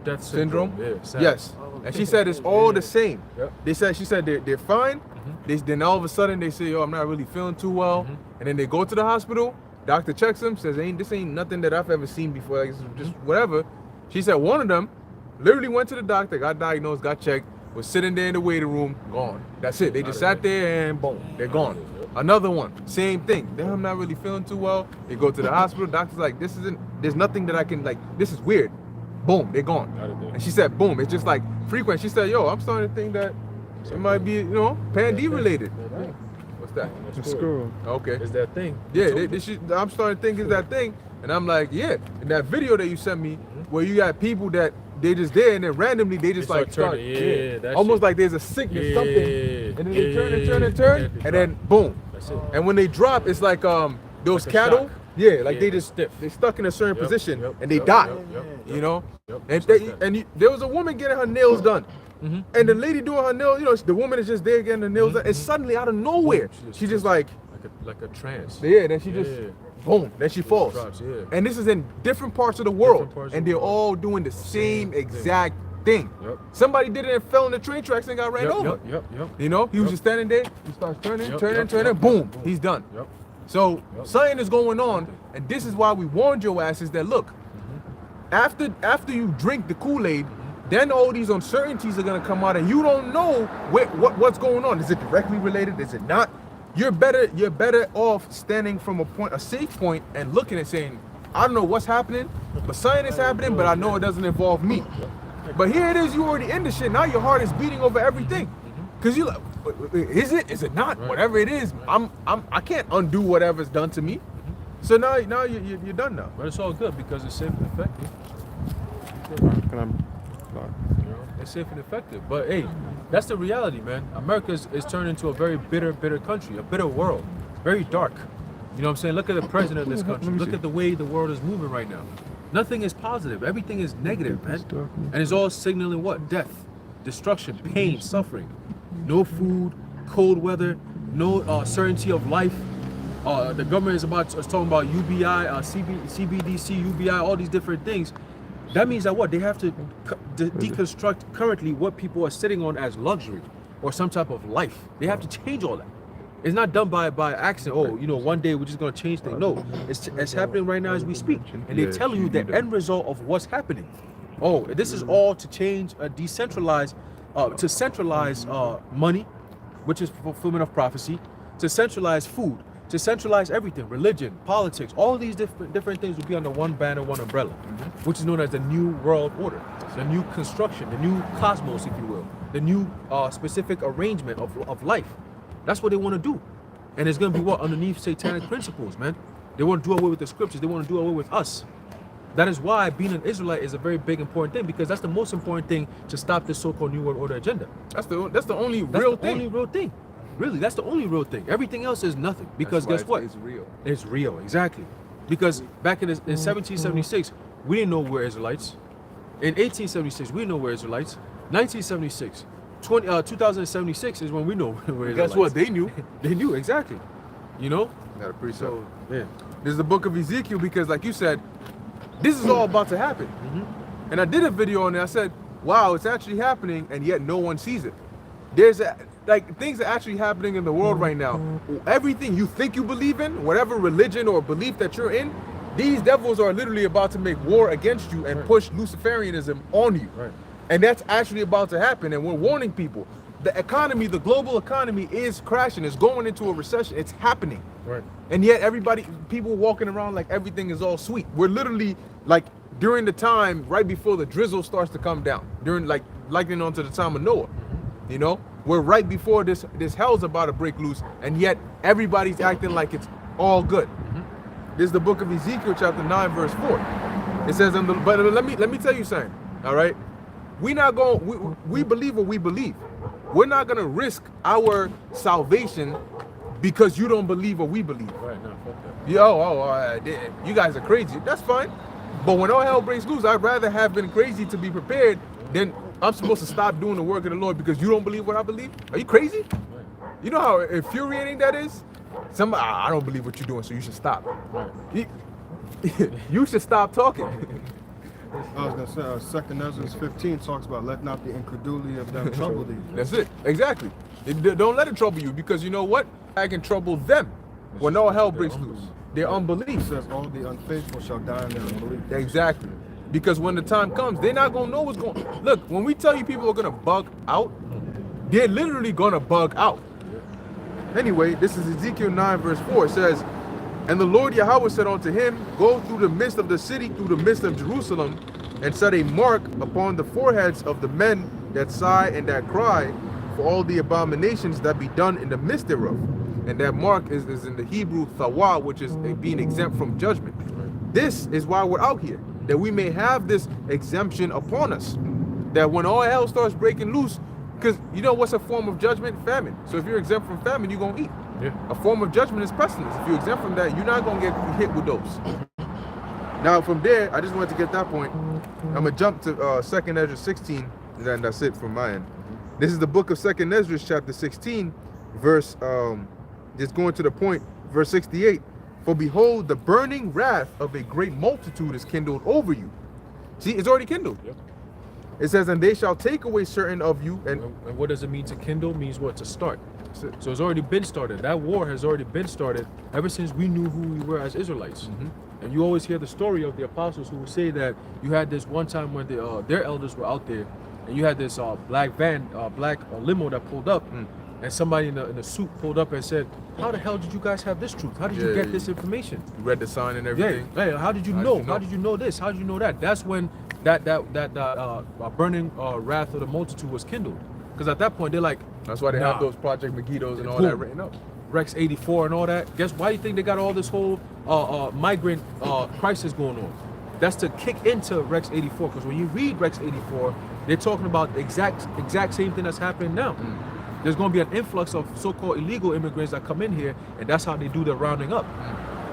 [SPEAKER 1] death syndrome.
[SPEAKER 4] Syndrome?
[SPEAKER 1] Yeah, SADS.
[SPEAKER 4] Yes. And she said it's all the same.
[SPEAKER 1] Yep.
[SPEAKER 4] She said they're fine. Then all of a sudden they say, I'm not really feeling too well. And then they go to the hospital. Doctor checks them, says, this ain't nothing that I've ever seen before. Like, it's just whatever. She said one of them literally went to the doctor, got diagnosed, got checked, was sitting there in the waiting room, gone. That's it. They just sat there and boom, they're gone. Another one, same thing. Then I'm not really feeling too well. They go to the hospital. Doctor's like, there's nothing that I can, this is weird. Boom, they're gone. And she said, boom, it's just like frequent. She said, I'm starting to think that it might be, Pan D related. What's that?
[SPEAKER 2] The squirrel.
[SPEAKER 4] Okay.
[SPEAKER 1] It's that thing.
[SPEAKER 4] Yeah, I'm starting to think it's that thing. And I'm like, yeah. In that video that you sent me, where you got people that they just there and then randomly they just
[SPEAKER 1] start turning. Yeah, that
[SPEAKER 4] almost
[SPEAKER 1] shit.
[SPEAKER 4] like there's a sickness,
[SPEAKER 1] Yeah,
[SPEAKER 4] something. And then they turn and turn and
[SPEAKER 1] yeah,
[SPEAKER 4] turn,
[SPEAKER 1] they
[SPEAKER 4] and
[SPEAKER 1] drop.
[SPEAKER 4] then boom.
[SPEAKER 1] That's it.
[SPEAKER 4] And when they drop, it's like those
[SPEAKER 1] Like a
[SPEAKER 4] cattle.
[SPEAKER 1] shock.
[SPEAKER 4] Yeah, like
[SPEAKER 1] Yeah,
[SPEAKER 4] they
[SPEAKER 1] they're
[SPEAKER 4] just
[SPEAKER 1] stiff.
[SPEAKER 4] they stuck in a certain
[SPEAKER 1] Yep,
[SPEAKER 4] position
[SPEAKER 1] yep,
[SPEAKER 4] and they
[SPEAKER 1] yep,
[SPEAKER 4] die.
[SPEAKER 1] yep,
[SPEAKER 4] You know?
[SPEAKER 1] Yep,
[SPEAKER 4] And
[SPEAKER 1] just like that.
[SPEAKER 4] there was a woman getting her nails done. And the lady doing her nails, the woman is just there getting her nails done, and suddenly out of nowhere, she just like
[SPEAKER 1] like a trance.
[SPEAKER 4] yeah, then she just
[SPEAKER 1] Yeah.
[SPEAKER 4] boom, then she falls.
[SPEAKER 1] Drops, yeah.
[SPEAKER 4] And this is in different parts of the world,
[SPEAKER 1] Different parts of
[SPEAKER 4] and
[SPEAKER 1] the
[SPEAKER 4] they're
[SPEAKER 1] world.
[SPEAKER 4] all doing the same exact thing.
[SPEAKER 1] Yep.
[SPEAKER 4] Somebody did it and fell in the train tracks and got ran over.
[SPEAKER 1] Yep.
[SPEAKER 4] You know, he was
[SPEAKER 1] Yep.
[SPEAKER 4] just standing there. He starts turning,
[SPEAKER 1] Yep,
[SPEAKER 4] turning,
[SPEAKER 1] yep,
[SPEAKER 4] turning.
[SPEAKER 1] yep,
[SPEAKER 4] Boom,
[SPEAKER 1] yep, boom.
[SPEAKER 4] he's done.
[SPEAKER 1] Yep.
[SPEAKER 4] So
[SPEAKER 1] Yep.
[SPEAKER 4] something is going on, and this is why we warned your asses that look, after you drink the Kool-Aid, then all these uncertainties are gonna come out, and you don't know what's going on. Is it directly related? Is it not? You're better off standing from a safe point and looking and saying, I don't know what's happening, but something is happening, but I know it doesn't involve me. But here it is, you already in the shit. Now your heart is beating over everything. Cause you like, is it not?
[SPEAKER 1] Right.
[SPEAKER 4] Whatever it is, I can't undo whatever's done to me. So now you're done now.
[SPEAKER 1] But it's all good because it's safe and effective.
[SPEAKER 2] Can I?
[SPEAKER 1] You know, it's safe and effective. But hey, that's the reality, man. America is turned into a very bitter country, a bitter world, very dark. You know what I'm saying? Look at the president of this country. Look at the way the world is moving right now. Nothing is positive. Everything is negative, man. And it's all signaling what? Death, destruction, pain, suffering. no food, cold weather, no certainty of life. The government is talking about UBI, CBDC, UBI, all these different things. That means that what? They have to deconstruct currently what people are sitting on as luxury or some type of life. They have to change all that. It's not done by accident. Oh, you know, one day we're just gonna change things. No, it's happening right now as we speak, and they tell you the end result of what's happening. Oh, this is all to change, decentralize, to centralize money, which is fulfillment of prophecy, to centralize food, to centralize everything, religion, politics, all of these different things will be under one banner, one umbrella, which is known as the New World Order, the new construction, the new cosmos, if you will, the new specific arrangement of life. That's what they want to do. And it's going to be what? Underneath satanic principles, man. They want to do away with the scriptures. They want to do away with us. That is why being an Israelite is a very big important thing, because that's the most important thing to stop this so-called New World Order agenda.
[SPEAKER 4] That's the only real thing.
[SPEAKER 1] Only real thing. Really, that's the only real thing. Everything else is nothing. Because guess what?
[SPEAKER 4] It's real.
[SPEAKER 1] It's real, exactly. Because back in 1776, we didn't know we're Israelites. In 1876, we didn't know we're Israelites. 1976, 2076 is when we know we're Israelites.
[SPEAKER 4] Guess what? They knew.
[SPEAKER 1] They knew, exactly. You know?
[SPEAKER 4] Got a precept.
[SPEAKER 1] So, yeah.
[SPEAKER 4] This is the book of Ezekiel because, like you said, this is all about to happen. And I did a video on it. I said, wow, it's actually happening, and yet no one sees it. Like, things are actually happening in the world right now. Everything you think you believe in, whatever religion or belief that you're in, these devils are literally about to make war against you and push Luciferianism on you.
[SPEAKER 1] Right.
[SPEAKER 4] And that's actually about to happen. And we're warning people. The economy, the global economy is crashing. It's going into a recession. It's happening.
[SPEAKER 1] Right.
[SPEAKER 4] And yet people walking around like everything is all sweet. We're literally like during the time right before the drizzle starts to come down, during likening onto the time of Noah. You know, we're right before this hell's about to break loose, and yet everybody's acting like it's all good. This is the book of Ezekiel, chapter 9, verse 4. It says, but let me tell you something. All right, we believe what we believe. We're not gonna risk our salvation because you don't believe what we believe.
[SPEAKER 1] Right, now, fuck that.
[SPEAKER 4] You guys are crazy. That's fine. But when all hell breaks loose, I'd rather have been crazy to be prepared than I'm supposed to stop doing the work of the Lord because you don't believe what I believe. Are you crazy?
[SPEAKER 1] Right.
[SPEAKER 4] You know how infuriating that is? I don't believe what you're doing, so you should stop.
[SPEAKER 1] Right.
[SPEAKER 4] You should stop talking.
[SPEAKER 3] I was gonna say, 2 Ezra 15 talks about let not the incredulity of them trouble thee.
[SPEAKER 4] That's it. Exactly. Don't let it trouble you, because you know what? I can trouble them when all hell breaks loose. Their unbelief.
[SPEAKER 3] It says all the unfaithful shall die in their unbelief.
[SPEAKER 4] Exactly. Because when the time comes, they're not gonna know what's going on. Look, when we tell you people are gonna bug out, they're literally gonna bug out. Anyway, this is Ezekiel 9, verse 4. It says, and the Lord Yahweh said unto him, go through the midst of the city, through the midst of Jerusalem, and set a mark upon the foreheads of the men that sigh and that cry for all the abominations that be done in the midst thereof. And that mark is in the Hebrew thawa, which is being exempt from judgment. This is why we're out here, that we may have this exemption upon us, that when all hell starts breaking loose, because you know what's a form of judgment? Famine. So if you're exempt from famine, you're going to eat.
[SPEAKER 1] Yeah.
[SPEAKER 4] A form of judgment is pestilence. If you're exempt from that, you're not going to get hit with those. Now from there, I just wanted to get that point. I'm going to jump to 2 Ezra 16, and that's it from my end. This is the book of 2 Ezra, chapter 16, verse, just going to the point, verse 68. For behold, the burning wrath of a great multitude is kindled over you. See, it's already kindled.
[SPEAKER 1] Yep.
[SPEAKER 4] It says, and they shall take away certain of you. And
[SPEAKER 1] what does it mean to kindle? It means what? To start. So it's already been started. That war has already been started ever since we knew who we were as Israelites. And you always hear the story of the apostles who say that you had this one time when their elders were out there, and you had this black limo that pulled up, and somebody in a suit pulled up and said, how the hell did you guys have this truth? How did you get this information?
[SPEAKER 4] You read the sign and everything.
[SPEAKER 1] Yeah. Hey, how did you know? How did you know this? How did you know that? That's when that burning wrath of the multitude was kindled. Because at that point they're like,
[SPEAKER 4] that's why they have those Project Megiddos and all that written up.
[SPEAKER 1] Rex 84 and all that. Guess why do you think they got all this whole migrant crisis going on? That's to kick into Rex 84. Because when you read Rex 84, they're talking about the exact same thing that's happening now. There's going to be an influx of so-called illegal immigrants that come in here, and that's how they do the rounding up.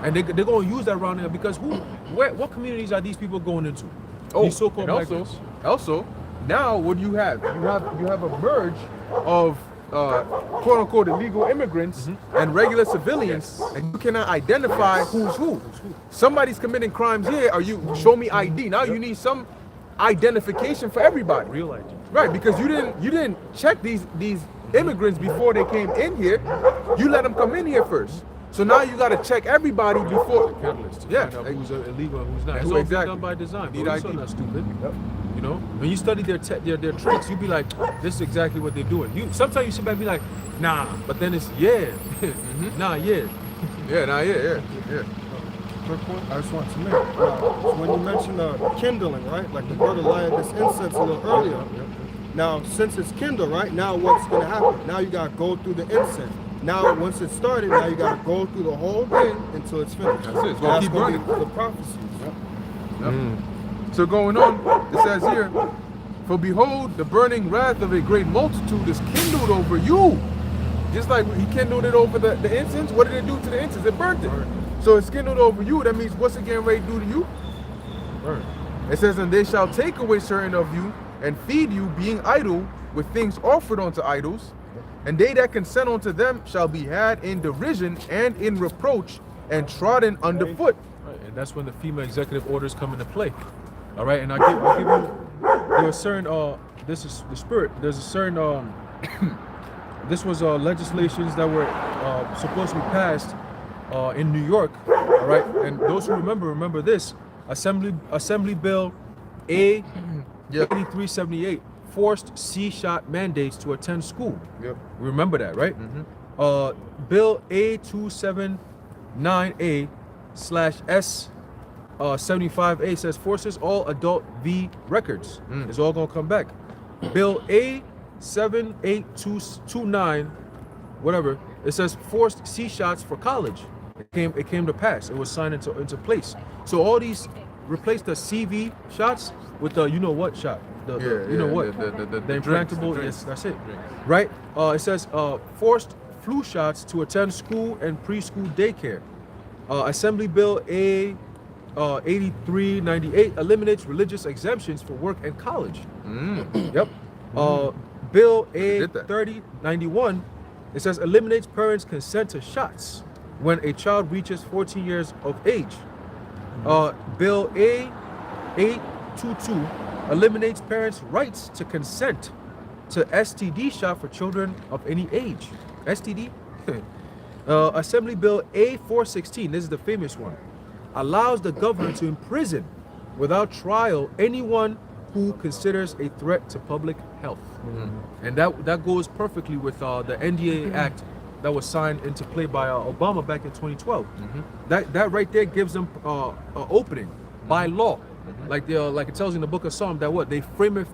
[SPEAKER 1] And they're going to use that rounding up because what communities are these people going into? These so-called migrants.
[SPEAKER 4] Also, now what do you have? You have a merge of quote unquote illegal immigrants and regular civilians, and you cannot identify who's who. Somebody's committing crimes here. Are you show me ID? Now you need some identification for everybody.
[SPEAKER 1] Real ID.
[SPEAKER 4] Right, because you didn't check these immigrants before they came in here. You let them come in here first. So now you got to check everybody before.
[SPEAKER 1] Catalyst to
[SPEAKER 4] Yeah.
[SPEAKER 1] find out who's illegal and who's not. It's
[SPEAKER 4] Who
[SPEAKER 1] all
[SPEAKER 4] exactly.
[SPEAKER 1] done by design.
[SPEAKER 4] Need
[SPEAKER 1] Bro. It's
[SPEAKER 4] ID.
[SPEAKER 1] not stupid. You know, when you study their tricks, you be like, this is exactly what they're doing. You sometimes you sit back and be like, nah, but then it's yeah, nah, yeah.
[SPEAKER 4] Yeah, nah, yeah.
[SPEAKER 3] Quick point I just want to make. So when you mentioned kindling, right? Like the brother lighted this incense a little earlier. Now, since it's kindled, right? Now what's going to happen? Now you got to go through the incense. Now, once it started, now you got to go through the whole thing until it's finished.
[SPEAKER 4] That's it. It's gonna
[SPEAKER 3] That's
[SPEAKER 4] keep
[SPEAKER 3] gonna be
[SPEAKER 4] burning.
[SPEAKER 3] the prophecies.
[SPEAKER 4] So going on, it says here, for behold, the burning wrath of a great multitude is kindled over you. Just like he kindled it over the incense, what did it do to the incense? It burnt it. So it's kindled over you. That means what's it getting ready to do to you?
[SPEAKER 1] Burn.
[SPEAKER 4] It says, and they shall take away certain of you and feed you, being idle with things offered unto idols. And they that consent unto them shall be had in derision and in reproach and trodden underfoot.
[SPEAKER 1] Right, and that's when the FEMA executive orders come into play. All right, and I'll give you there's certain this is the spirit. There's a certain this was legislations that were supposed to be passed in New York. All right, and those who remember this Assembly Bill A 8378 forced C-shot mandates to attend school.
[SPEAKER 4] Yep.
[SPEAKER 1] Remember that, right? Bill A279A/S 75A says forces all adult V records. It's all gonna come back. Bill A78229, whatever, it says forced C shots for college. It came to pass. It was signed into place. So all these replace the CV shots with the you know what shot. The implantable. Yes, that's it. Right? It says forced flu shots to attend school and preschool daycare. Assembly Bill A 8398 eliminates religious exemptions for work and college. Yep. Bill A 3091, it says eliminates parents' consent to shots when a child reaches 14 years of age. Bill A 822 eliminates parents' rights to consent to STD shot for children of any age. STD? Assembly Bill A 416, this is the famous one, allows the governor to imprison without trial anyone who considers a threat to public health. And that goes perfectly with the NDA Act that was signed into play by Obama back in 2012. That right there gives them an opening by law. Like it tells in the book of Psalm that what they frameth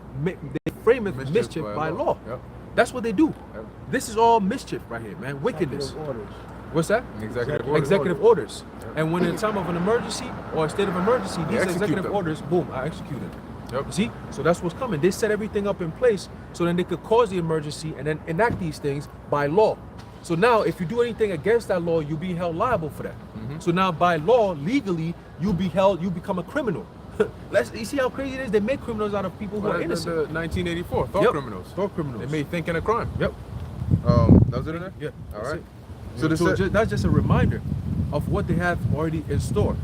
[SPEAKER 1] mischief by law.
[SPEAKER 4] Yep.
[SPEAKER 1] That's what they do.
[SPEAKER 4] Yep.
[SPEAKER 1] This is all mischief right here, man. Wickedness.
[SPEAKER 5] Orders.
[SPEAKER 1] What's that?
[SPEAKER 4] Executive order.
[SPEAKER 1] Executive orders. And when in a time of an emergency or a state of emergency, these
[SPEAKER 4] execute
[SPEAKER 1] executive
[SPEAKER 4] them.
[SPEAKER 1] orders, boom, are executed.
[SPEAKER 4] Yep.
[SPEAKER 1] See? So that's what's coming. They set everything up in place so then they could cause the emergency and then enact these things by law. So now if you do anything against that law, you'll be held liable for that. So now by law, legally, you become a criminal. You see how crazy it is? They make criminals out of people who are innocent.
[SPEAKER 4] The 1984 thought
[SPEAKER 1] Yep.
[SPEAKER 4] criminals.
[SPEAKER 1] Thought criminals.
[SPEAKER 4] They made thinking a crime.
[SPEAKER 1] Yep.
[SPEAKER 4] That was it in there?
[SPEAKER 1] Yeah.
[SPEAKER 4] All
[SPEAKER 1] that's
[SPEAKER 4] right.
[SPEAKER 1] it.
[SPEAKER 4] So this is
[SPEAKER 1] that's just a reminder of what they have already in store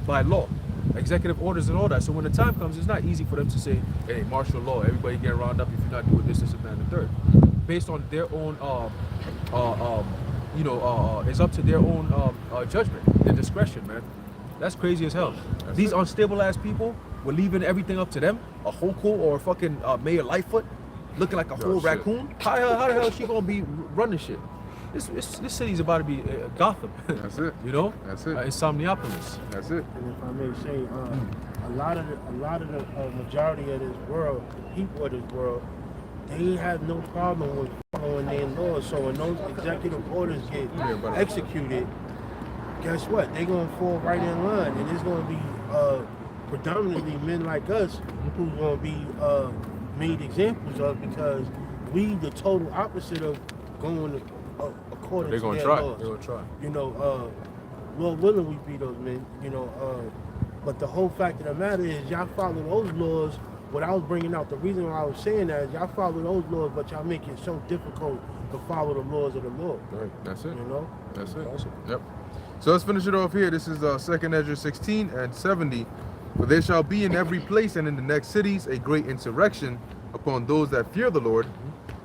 [SPEAKER 1] by law, executive orders and all that. So when the time comes, it's not easy for them to say, "Hey, martial law, everybody get rounded up if you're not doing this, and that, and the third." Based on their own, it's up to their own judgment, their discretion, man. That's crazy as hell. These unstable ass people were leaving everything up to them. A Hoko or a fucking Mayor Lightfoot, looking like a whole
[SPEAKER 4] shit.
[SPEAKER 1] raccoon. How the hell is she gonna be running shit? This city's about to be Gotham.
[SPEAKER 4] That's it.
[SPEAKER 1] You know?
[SPEAKER 4] That's it.
[SPEAKER 1] Insomniapolis.
[SPEAKER 4] That's it.
[SPEAKER 5] And if I may say, a lot of the majority of this world, people of this world, they have no problem with following their laws. So when those executive orders get executed, guess what? They're gonna fall right in line, and it's gonna be predominantly men like us who's gonna be made examples of, because we the total opposite of going according
[SPEAKER 4] They're
[SPEAKER 5] to
[SPEAKER 4] gonna
[SPEAKER 5] their
[SPEAKER 4] try.
[SPEAKER 5] laws.
[SPEAKER 1] They're gonna try.
[SPEAKER 5] You know, Lord willing, we be those men. You know, but the whole fact of the matter is, y'all follow those laws. What I was bringing out, the reason why I was saying that is y'all follow those laws, but y'all make it so difficult to follow the laws of the Lord.
[SPEAKER 1] Right.
[SPEAKER 4] That's it.
[SPEAKER 5] You know.
[SPEAKER 4] That's it.
[SPEAKER 1] Awesome.
[SPEAKER 4] Yep. So let's finish it off here. This is 2nd Ezra 16 and 70. For there shall be in every place and in the next cities a great insurrection upon those that fear the Lord.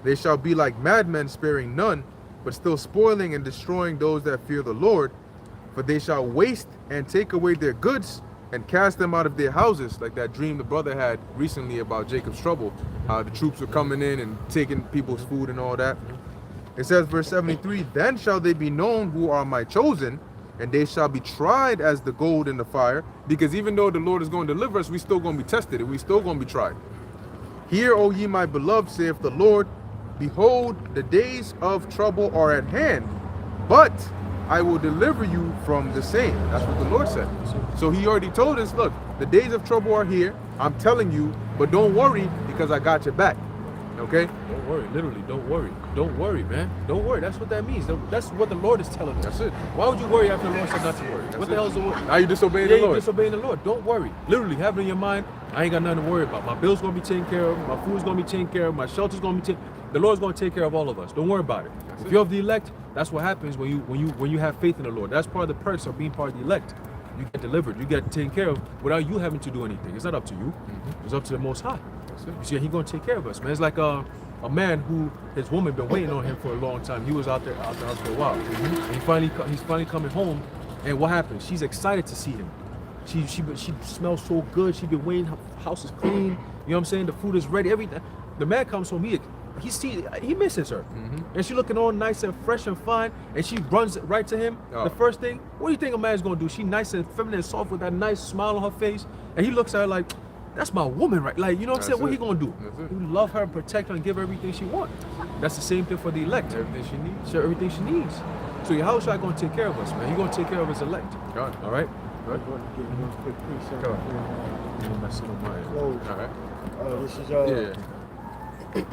[SPEAKER 4] They shall be like madmen, sparing none, but still spoiling and destroying those that fear the Lord. For they shall waste and take away their goods and cast them out of their houses, like that dream the brother had recently about Jacob's trouble, how the troops were coming in and taking people's food and all that. It says, verse 73, then shall they be known who are my chosen, and they shall be tried as the gold in the fire, because even though the Lord is going to deliver us, we still going to be tested, and we still going to be tried. Hear, O ye my beloved, saith the Lord, behold, the days of trouble are at hand, but I will deliver you from the same. That's what the Lord said. So he already told us, look, the days of trouble are here. I'm telling you, but don't worry, because I got your back. Okay?
[SPEAKER 1] Don't worry, literally, don't worry. Don't worry, man. Don't worry. That's what that means. That's what the Lord is telling us.
[SPEAKER 4] That's it.
[SPEAKER 1] Why would you worry after the Lord said not to worry? What the hell is the word?
[SPEAKER 4] Now you disobeying
[SPEAKER 1] Yeah,
[SPEAKER 4] the
[SPEAKER 1] you're
[SPEAKER 4] Lord.
[SPEAKER 1] disobeying the Lord. Don't worry. Literally, have it in your mind, I ain't got nothing to worry about. My bill's gonna be taken care of, my food's gonna be taken care of, my shelter's gonna be taken. The Lord's gonna take care of all of us. Don't worry about it. If you're of the elect, that's what happens when you have faith in the Lord. That's part of the perks of being part of the elect. You get delivered, you get taken care of without you having to do anything. It's not up to you. It's up to the Most High. You see, He's gonna take care of us, man. It's like a man who his woman been waiting on him for a long time. He was out the house for a while. And he's finally coming home, and what happened? She's excited to see him. She smells so good. She been waiting. Her house is clean. You know what I'm saying? The food is ready. Everything. The man comes home. He misses her, and she looking all nice and fresh and fine. And she runs right to him.
[SPEAKER 4] Oh.
[SPEAKER 1] The first thing, what do you think a man's gonna do? She nice and feminine and soft with that nice smile on her face, and he looks at her like, that's my woman, right? Like, you know what I'm saying? What he gonna do? He love her and protect her and give her everything she wants. That's the same thing for the elect.
[SPEAKER 4] Everything she needs.
[SPEAKER 1] Share everything she needs. So Yahushua gonna take care of us, man. He gonna take care of his elect.
[SPEAKER 4] God.
[SPEAKER 1] All right?
[SPEAKER 5] I'm going to give one quick precept.
[SPEAKER 4] Go on.
[SPEAKER 1] Don't mess with mine.
[SPEAKER 5] Close.
[SPEAKER 4] All right.
[SPEAKER 5] This is
[SPEAKER 4] Yeah.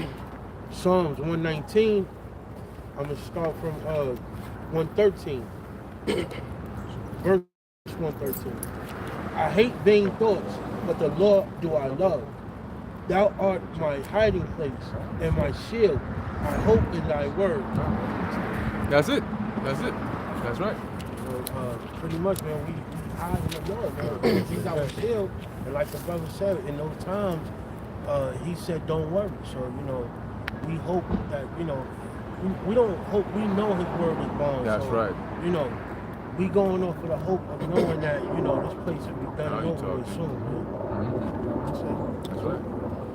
[SPEAKER 5] Psalms 119. I'm gonna start from 113. Verse 113. I hate vain thoughts, but the Lord do I love. Thou art my hiding place and my shield. I hope in thy word.
[SPEAKER 4] That's it. That's it. That's right.
[SPEAKER 5] So, pretty much, man, we hide in the Lord, man. He's our shield. And like the brother said, in those times, he said, don't worry. So, you know, we hope that, you know, we don't hope, we know his word is bond.
[SPEAKER 4] That's
[SPEAKER 5] so,
[SPEAKER 4] right.
[SPEAKER 5] You know, we going off with the hope of knowing that, you know, this place will be done
[SPEAKER 4] Now you
[SPEAKER 5] over with
[SPEAKER 4] talking.
[SPEAKER 5] soon, man. That's it.
[SPEAKER 4] That's right.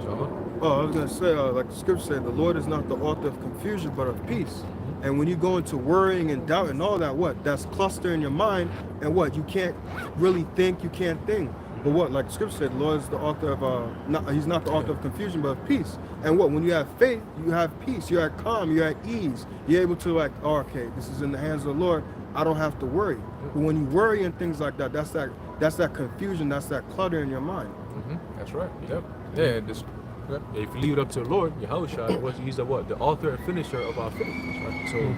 [SPEAKER 4] Inshallah.
[SPEAKER 3] Oh, I was gonna say, like the scripture said, the Lord is not the author of confusion, but of peace. And when you go into worrying and doubt and all that, what? That's cluster in your mind, and what? You can't really think, you can't think. But what? Like the scripture said, the Lord is the author of, He's not the author of confusion, but of peace. And what? When you have faith, you have peace. You're at calm. You're at ease. You're able to like, oh, okay, this is in the hands of the Lord. I don't have to worry. But when you worry and things like that, that's that confusion. That's that clutter in your mind.
[SPEAKER 4] That's right.
[SPEAKER 1] Yep.
[SPEAKER 4] Yeah.
[SPEAKER 1] Yeah, if you leave it up to the Lord, Yahushua, he's the what? The author and finisher of our faith. Right? So you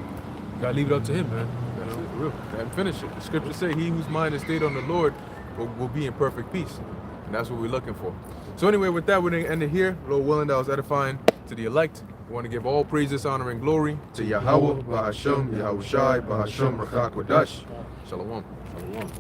[SPEAKER 1] gotta leave it up to him, man. You know, for real.
[SPEAKER 4] And finish it. The scriptures say, he whose mind is stayed on the Lord will be in perfect peace. And that's what we're looking for. So anyway, with that, we're going to end it here. Lord willing, that was edifying to the elect. We want to give all praises, honor, and glory to Yahweh, Bahasham, Yahushai, Bahasham, Rachak, Wadash. Shalom.
[SPEAKER 1] Shalom.